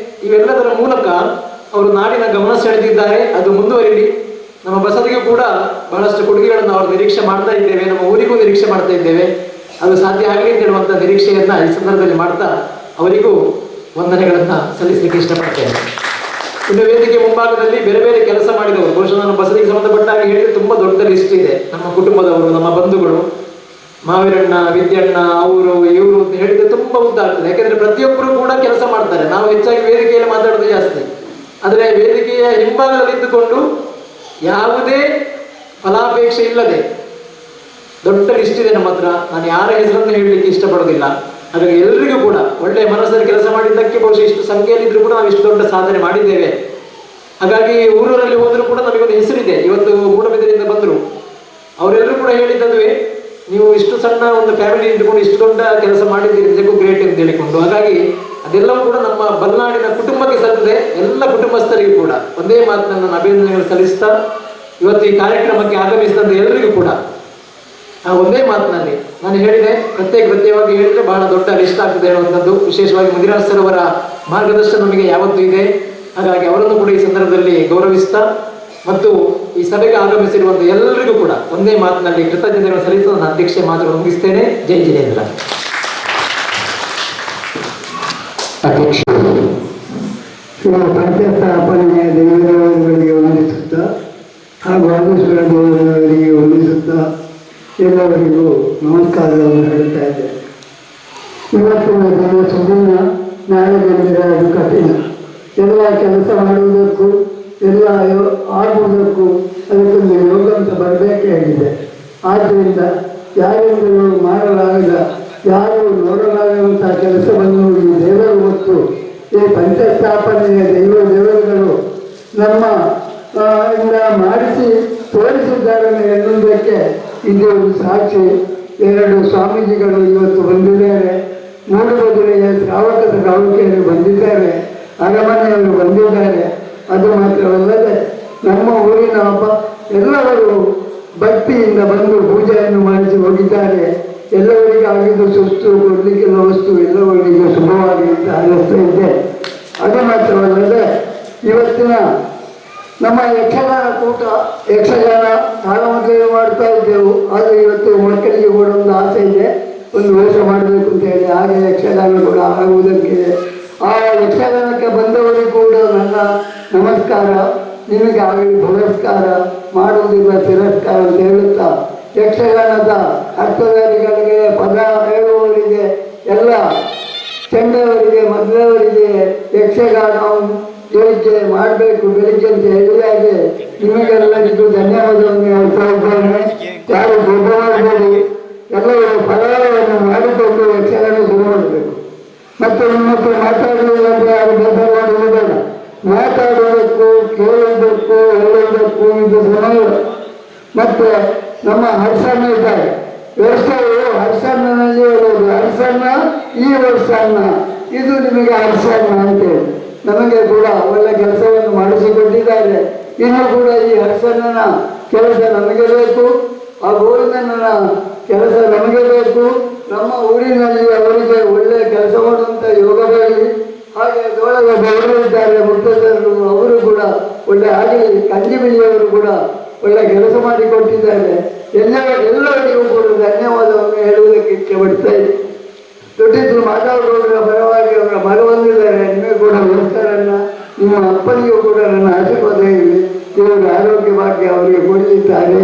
ಇವೆಲ್ಲದರ ಮೂಲಕ ಅವರು ನಾಡಿನ ಗಮನ ಸೆಳೆದಿದ್ದಾರೆ. ಅದು ಮುಂದುವರಿಲಿ. ನಮ್ಮ ಬಸದಿಗೂ ಕೂಡ ಬಹಳಷ್ಟು ಕೊಡುಗೆಗಳನ್ನು ಅವರು ನಿರೀಕ್ಷೆ ಮಾಡ್ತಾ ಇದ್ದೇವೆ, ನಮ್ಮ ಊರಿಗೂ ನಿರೀಕ್ಷೆ ಮಾಡ್ತಾ ಇದ್ದೇವೆ. ಅದು ಸಾಧ್ಯ ಆಗಲಿ ಅಂತ ಹೇಳುವಂಥ ನಿರೀಕ್ಷೆಯನ್ನ ಈ ಸಂದರ್ಭದಲ್ಲಿ ಮಾಡ್ತಾ ಅವರಿಗೂ ವಂದನೆಗಳನ್ನು ಸಲ್ಲಿಸಲಿಕ್ಕೆ ಇಷ್ಟಪಡ್ತೇನೆ. ಇನ್ನು ವೇದಿಕೆ ಮುಂಭಾಗದಲ್ಲಿ ಬೇರೆ ಬೇರೆ ಕೆಲಸ ಮಾಡಿದವರು, ಬಹುಶಃ ನಾನು ಬಸದಿಗೆ ಸಂಬಂಧಪಟ್ಟ ಹಾಗೆ ಹೇಳಿದ್ರೆ ತುಂಬ ದೊಡ್ಡ ಲಿಸ್ಟ್ ಇದೆ. ನಮ್ಮ ಕುಟುಂಬದವರು, ನಮ್ಮ ಬಂಧುಗಳು, ಮಾವಿರಣ್ಣ, ವಿದ್ಯಣ್ಣ, ಅವರು ಇವರು ಅಂತ ಹೇಳಿದ್ರೆ ತುಂಬ ಉದ್ದ ಆಗ್ತದೆ. ಯಾಕೆಂದ್ರೆ ಪ್ರತಿಯೊಬ್ಬರು ಕೂಡ ಕೆಲಸ ಮಾಡ್ತಾರೆ. ನಾವು ಹೆಚ್ಚಾಗಿ ವೇದಿಕೆಯಲ್ಲಿ ಮಾತಾಡೋದು ಜಾಸ್ತಿ, ಆದರೆ ವೇದಿಕೆಯ ಹಿಂಭಾಗದಲ್ಲಿ ಇದ್ದುಕೊಂಡು ಯಾವುದೇ ಫಲಾಪೇಕ್ಷೆ ಇಲ್ಲದೆ ದೊಡ್ಡ ಲಿಸ್ಟ್ ಇದೆ ನಮ್ಮ ಹತ್ರ. ನಾನು ಯಾರ ಹೆಸರನ್ನು ಹೇಳಲಿಕ್ಕೆ ಇಷ್ಟಪಡೋದಿಲ್ಲ. ಹಾಗಾಗಿ ಎಲ್ರಿಗೂ ಕೂಡ ಒಳ್ಳೆಯ ಮನಸ್ಸಲ್ಲಿ ಕೆಲಸ ಮಾಡಿದ್ದಕ್ಕೆ ಬಹುಶಃ ಇಷ್ಟು ಸಂಖ್ಯೆಯಲ್ಲಿದ್ದರೂ ಕೂಡ ನಾವು ಇಷ್ಟು ದೊಡ್ಡ ಸಾಧನೆ ಮಾಡಿದ್ದೇವೆ. ಹಾಗಾಗಿ ಊರೂರಲ್ಲಿ ಹೋದರೂ ಕೂಡ ನಮಗೊಂದು ಹೆಸರಿದೆ. ಇವತ್ತು ಮೂಡಬಿದರೆಯಿಂದ ಬಂದರು, ಅವರೆಲ್ಲರೂ ಕೂಡ ಹೇಳಿದ್ದದುವೆ, ನೀವು ಇಷ್ಟು ಸಣ್ಣ ಒಂದು ಫ್ಯಾಮಿಲಿ ಇದ್ದುಕೊಂಡು ಇಷ್ಟು ದೊಡ್ಡ ಕೆಲಸ ಮಾಡಿದ್ದೀರಿ, ನಿಜಕ್ಕೂ ಗ್ರೇಟ್ ಅಂತ ಹೇಳಿಕೊಂಡು. ಹಾಗಾಗಿ ಅದೆಲ್ಲವೂ ಕೂಡ ನಮ್ಮ ಬಲ್ನಾಡಿನ ಕುಟುಂಬಕ್ಕೆ ಸಲ್ಲದೆ ಎಲ್ಲ ಕುಟುಂಬಸ್ಥರಿಗೂ ಕೂಡ ಒಂದೇ ಮಾತನ್ನು ನಾನು ಅಭಿನಂದನೆಗಳು ಸಲ್ಲಿಸ್ತಾ, ಇವತ್ತು ಈ ಕಾರ್ಯಕ್ರಮಕ್ಕೆ ಆಗಮಿಸಿದಂತೆ ಎಲ್ಲರಿಗೂ ಕೂಡ ಒಂದೇ ಮಾತಿನಲ್ಲಿ ನಾನು ಹೇಳಿದೆ, ಪ್ರತ್ಯೇಕವಾಗಿ ಹೇಳಿದ್ರೆ ಬಹಳ ದೊಡ್ಡ ಲಿಸ್ಟ್ ಆಗ್ತದೆ ಹೇಳುವಂಥದ್ದು. ವಿಶೇಷವಾಗಿ ಮುದಿರಾಜ್ ಸರ್ ಅವರ ಮಾರ್ಗದರ್ಶನ ನಮಗೆ ಯಾವತ್ತೂ ಇದೆ. ಹಾಗಾಗಿ ಅವರನ್ನು ಕೂಡ ಈ ಸಂದರ್ಭದಲ್ಲಿ ಗೌರವಿಸ್ತಾ ಮತ್ತು ಈ ಸಭೆಗೆ ಆಗಮಿಸಿರುವಂಥ ಎಲ್ಲರಿಗೂ ಕೂಡ ಒಂದೇ ಮಾತಿನಲ್ಲಿ ಕೃತಜ್ಞತೆಗಳನ್ನು ಸಲ್ಲಿಸಿ ನನ್ನ ಅಧ್ಯಕ್ಷೆ ಮಾತುಗಳನ್ನು ಮುಗಿಸ್ತೇನೆ. ಜೈ ಜಿನೇಂದ್ರ. ಅಧ್ಯಕ್ಷರು ಇವರ ಪಂಚಸ್ಥಾಪನೆಯ ದೇವರುಗಳಿಗೆ ವಂದಿಸುತ್ತಾ ಹಾಗೂ ಆದೇಶ್ವರ ದೇವರುಗಳಿಗೆ ವಂದಿಸುತ್ತಾ ಎಲ್ಲರಿಗೂ ನಮಸ್ಕಾರಗಳನ್ನು ಹೇಳ್ತಾ ಇದ್ದೇನೆ. ಇವತ್ತಿನ ದಿನ ಸುದಿನ, ನಾಳೆ ಬಂದಿರ ಅದು ಕಠಿಣ. ಎಲ್ಲ ಕೆಲಸ ಮಾಡುವುದಕ್ಕೂ ಎಲ್ಲ ಆಗುವುದಕ್ಕೂ ಅದಕ್ಕೊಂದು ಯೋಗ ಅಂತ ಬರಬೇಕೇ ಆಗಿದೆ. ಆದ್ದರಿಂದ ಯಾರಿಂದಲೂ ಮಾಡಲಾಗದ, ಯಾರು ನೋಡಲಾಗದಂಥ ಕೆಲಸವನ್ನು ಈ ದೇವರು ಮತ್ತು ಈ ಪಂಚಸ್ಥಾಪನೆಯ ದೇವರುಗಳು ನಮ್ಮ ಇಂದ ಮಾಡಿಸಿ ತೋರಿಸಿದ್ದಾರೆ ಎನ್ನುವುದಕ್ಕೆ ಇದು ಒಂದು ಸಾಕ್ಷಿ. 2 ಸ್ವಾಮೀಜಿಗಳು ಇವತ್ತು ಬಂದಿದ್ದಾರೆ, ಮೂಡುಬದಿರೆಯ ಶ್ರಾವಕಿಯರು ಬಂದಿದ್ದಾರೆ, ಅರಮನೆಯವರು ಬಂದಿದ್ದಾರೆ. ಅದು ಮಾತ್ರವಲ್ಲದೆ ನಮ್ಮ ಊರಿನ ಎಲ್ಲವರು ಭಕ್ತಿಯಿಂದ ಬಂದು ಪೂಜೆಯನ್ನು ಮಾಡಿಸಿ ಹೋಗಿದ್ದಾರೆ. ಎಲ್ಲವರಿಗೆ ಆಗಿದ್ದು ಸುಸ್ತು ಕೊಡಲಿಕ್ಕಿಲ್ಲ ವಸ್ತು ಎಲ್ಲವರಿಗೆ ಶುಭವಾಗಿ ಅಂತ ಅನ್ನಿಸ್ತಾ ಇದೆ. ಅದು ಮಾತ್ರವಲ್ಲದೆ ಇವತ್ತಿನ ನಮ್ಮ ಯಕ್ಷಗಾನ ಕೂಟ, ಯಕ್ಷಗಾನ ತಾಳಮದ್ದಲೆ ಮಾಡ್ತಾ ಇದ್ದೆವು. ಆದರೆ ಇವತ್ತು ಮಕ್ಕಳಿಗೆ ಕೂಡ ಒಂದು ಆಸೆ ಇದೆ, ಒಂದು ವೇಷ ಮಾಡಬೇಕು ಅಂತ ಹೇಳಿ. ಹಾಗೆ ಯಕ್ಷಗಾನ ಕೂಡ ಆಗುವುದಕ್ಕೆ ಆ ಯಕ್ಷಗಾನಕ್ಕೆ ಬಂದವರಿಗೂ ಕೂಡ ನನ್ನ ನಮಸ್ಕಾರ. ನಿಮಗೆ ಆಗಲಿ ಪುರಸ್ಕಾರ, ಮಾಡುವುದಿಲ್ಲ ತಿರಸ್ಕಾರ ಅಂತ ಹೇಳುತ್ತಾ, ಯಕ್ಷಗಾನದ ಅರ್ಥಧಾರಿಗಳಿಗೆ, ಪದ ಹೇಳುವವರಿಗೆ, ಎಲ್ಲ ಚೆಂಡವರಿಗೆ, ಮೊದಲವರಿಗೆ ಯಕ್ಷಗಾನ ಬೆಳಿಗ್ಗೆ ಮಾಡಬೇಕು, ಬೆಳಿಗ್ಗೆ ಅಂತ ಹೇಳಿದಾಗೆ ನಿಮಗೆಲ್ಲರಿಗೂ ಧನ್ಯವಾದವನ್ನು ಹೇಳ್ತಾ ಇದ್ದೇನೆ. ಯಾರು ದೊಡ್ಡ ಮಾಡಬೇಡಿ, ಎಲ್ಲರೂ ಫಲವನ್ನು ಮಾಡಿಕೊಂಡು ಯಕ್ಷಗಾನ ಶುರು ಮಾಡಬೇಕು. ಮತ್ತು ನಿಮ್ಮ ಹತ್ರ ಮಾತಾಡಲಿಲ್ಲ ಅಂದರೆ ಯಾರು ಬೇಸರ ಮಾಡುವುದಿಲ್ಲ. ಮಾತಾಡುವುದಕ್ಕೂ ಕೇಳುವುದಕ್ಕೂ ಹೇಳುವುದಕ್ಕೂ ಇದು ಸಮಯ. ಮತ್ತು ನಮ್ಮ ಹರ್ಷಣ್ಣ ಇದ್ದಾರೆ, ವ್ಯವಸ್ಥೆಯು ಹರ್ಷಣ್ಣನಲ್ಲಿ ಹೇಳೋದು, ಹರ್ಷಣ್ಣ ಈ ವರ್ಷಣ್ಣ, ಇದು ನಿಮಗೆ ಹರ್ಷಣ್ಣ ಅಂತೇಳಿ ನಮಗೆ ಕೂಡ ಒಳ್ಳೆ ಕೆಲಸವನ್ನು ಮಾಡಿಸಿಕೊಟ್ಟಿದ್ದಾರೆ. ಇನ್ನು ಕೂಡ ಈ ಹರ್ಷಣ್ಣನ ಕೆಲಸ ನಮಗೆ ಬೇಕು, ಆ ಗೋವಿಂದಣ್ಣನ ಕೆಲಸ ನಮಗೆ ಬೇಕು. ನಮ್ಮ ಊರಿನಲ್ಲಿ ಅವರಿಗೆ ಒಳ್ಳೆ ಕೆಲಸ ಮಾಡುವಂಥ ಯೋಗ ಬರಲಿ. ಹಾಗೆ ದೋಳದ ಬೆವರು ಇದ್ದಾರೆ, ಮುಕ್ತರು, ಅವರು ಕೂಡ ಒಳ್ಳೆ ಆಗಲಿ. ಕಂಜಿಬಿಳಿಯವರು ಕೂಡ ಒಳ್ಳೆ ಕೆಲಸ ಮಾಡಿಕೊಟ್ಟಿದ್ದಾರೆ. ಎಲ್ಲರಿಗೂ ಕೂಡ ಧನ್ಯವಾದವನ್ನು ಹೇಳುವುದಕ್ಕೆ ಇಚ್ಛೆಪಡ್ತಾ ಇದ್ದೀನಿ. ದೊಡ್ಡಿದ್ರು ಮಾತಾಡೋದ್ರ ಪರವಾಗಿ ಅವರ ಮರವಂದಿದ್ದಾರೆ. ನಿಮಗೆ ಕೂಡ ನಮಸ್ಕಾರನ್ನ, ನಿಮ್ಮ ಅಪ್ಪನಿಗೂ ಕೂಡ ನನ್ನ ಆಶೀರ್ವಾದ ಇರಲಿ. ದೇವರು ಆರೋಗ್ಯ ಭಾಗ್ಯ ಅವರಿಗೆ ಕೊಡಲಿದ್ದಾರೆ.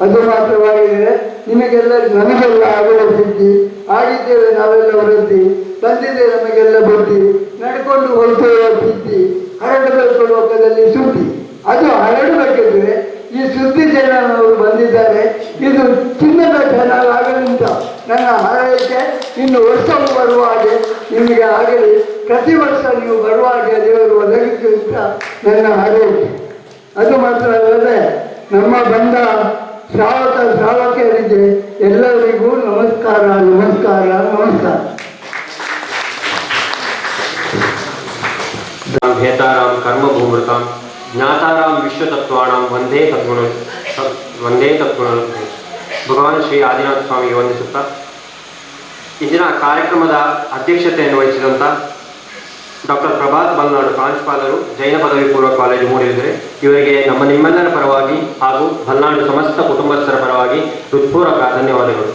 ಅದು ಮಾತ್ರವಾಗಿದ್ದರೆ ನಿಮಗೆಲ್ಲರಿಗೂ, ನಮಗೆಲ್ಲ ಆಗಲ ಸಿದ್ಧಿ ಆಗಿದ್ದೇವೆ, ನಾವೆಲ್ಲ ವೃದ್ಧಿ ಬಂದಿದೆ, ನಮಗೆಲ್ಲ ಬುದ್ಧಿ ನಡ್ಕೊಂಡು ಹೋಗ್ತಾ ಸಿದ್ಧಿ, ಹರಡಬೇಕು ಲೋಕದಲ್ಲಿ ಸುದ್ದಿ. ಅದು ಹರಡಬೇಕಿದ್ರೆ ಈ ಸುದ್ದಿ ಜನರು ಬಂದಿದ್ದಾರೆ. ಇದು ಚಿನ್ನದ ಚಾನಲ್ ಆಗಲಿಂತ ನನ್ನ ಹಾರೈಕೆ. ಇನ್ನು ವರ್ಷವೂ ಬರುವ ಹಾಗೆ ನಿಮಗೆ ಆಗಲಿ, ಪ್ರತಿ ವರ್ಷ ನೀವು ಬರುವ ಹಾಗೆ ದೇವರು ಒದಗಿಸುವಂತ ನನ್ನ ಹಾರೈಕೆ. ಅದು ಮಾತ್ರ ಅಲ್ಲದೆ ನಮ್ಮ ಬಂದ ಶ್ರಾವಕಿಯರಿಗೆ ಎಲ್ಲರಿಗೂ ನಮಸ್ಕಾರ, ನಮಸ್ಕಾರ, ನಮಸ್ಕಾರ. ಹೇತಾರಾಂ ಕರ್ಮಭೂಮೃತಾಂ ಜ್ಞಾತಾರಾಂ ವಿಶ್ವತತ್ವಾಣಂ ವಂದೇ ತದ್ಗುಣ ಭಗವಾನ್ ಶ್ರೀ ಆದಿನಾಥ ಸ್ವಾಮಿಗೆ ವಂದಿಸುತ್ತಾ, ಇಂದಿನ ಕಾರ್ಯಕ್ರಮದ ಅಧ್ಯಕ್ಷತೆಯನ್ನು ವಹಿಸಿದಂಥ ಡಾಕ್ಟರ್ ಪ್ರಭಾತ್ ಮಲ್ನಾಡು ಪ್ರಾಂಶುಪಾಲರು, ಜೈನ ಪದವಿ ಪೂರ್ವ ಕಾಲೇಜು ಮೂಡಿಗೆರೆ, ಇವರಿಗೆ ನಿಮ್ಮೆಲ್ಲರ ಪರವಾಗಿ ಹಾಗೂ ಮಲ್ನಾಡು ಸಮಸ್ತ ಕುಟುಂಬಸ್ಥರ ಪರವಾಗಿ ಹೃತ್ಪೂರ್ವಕ ಧನ್ಯವಾದಗಳು.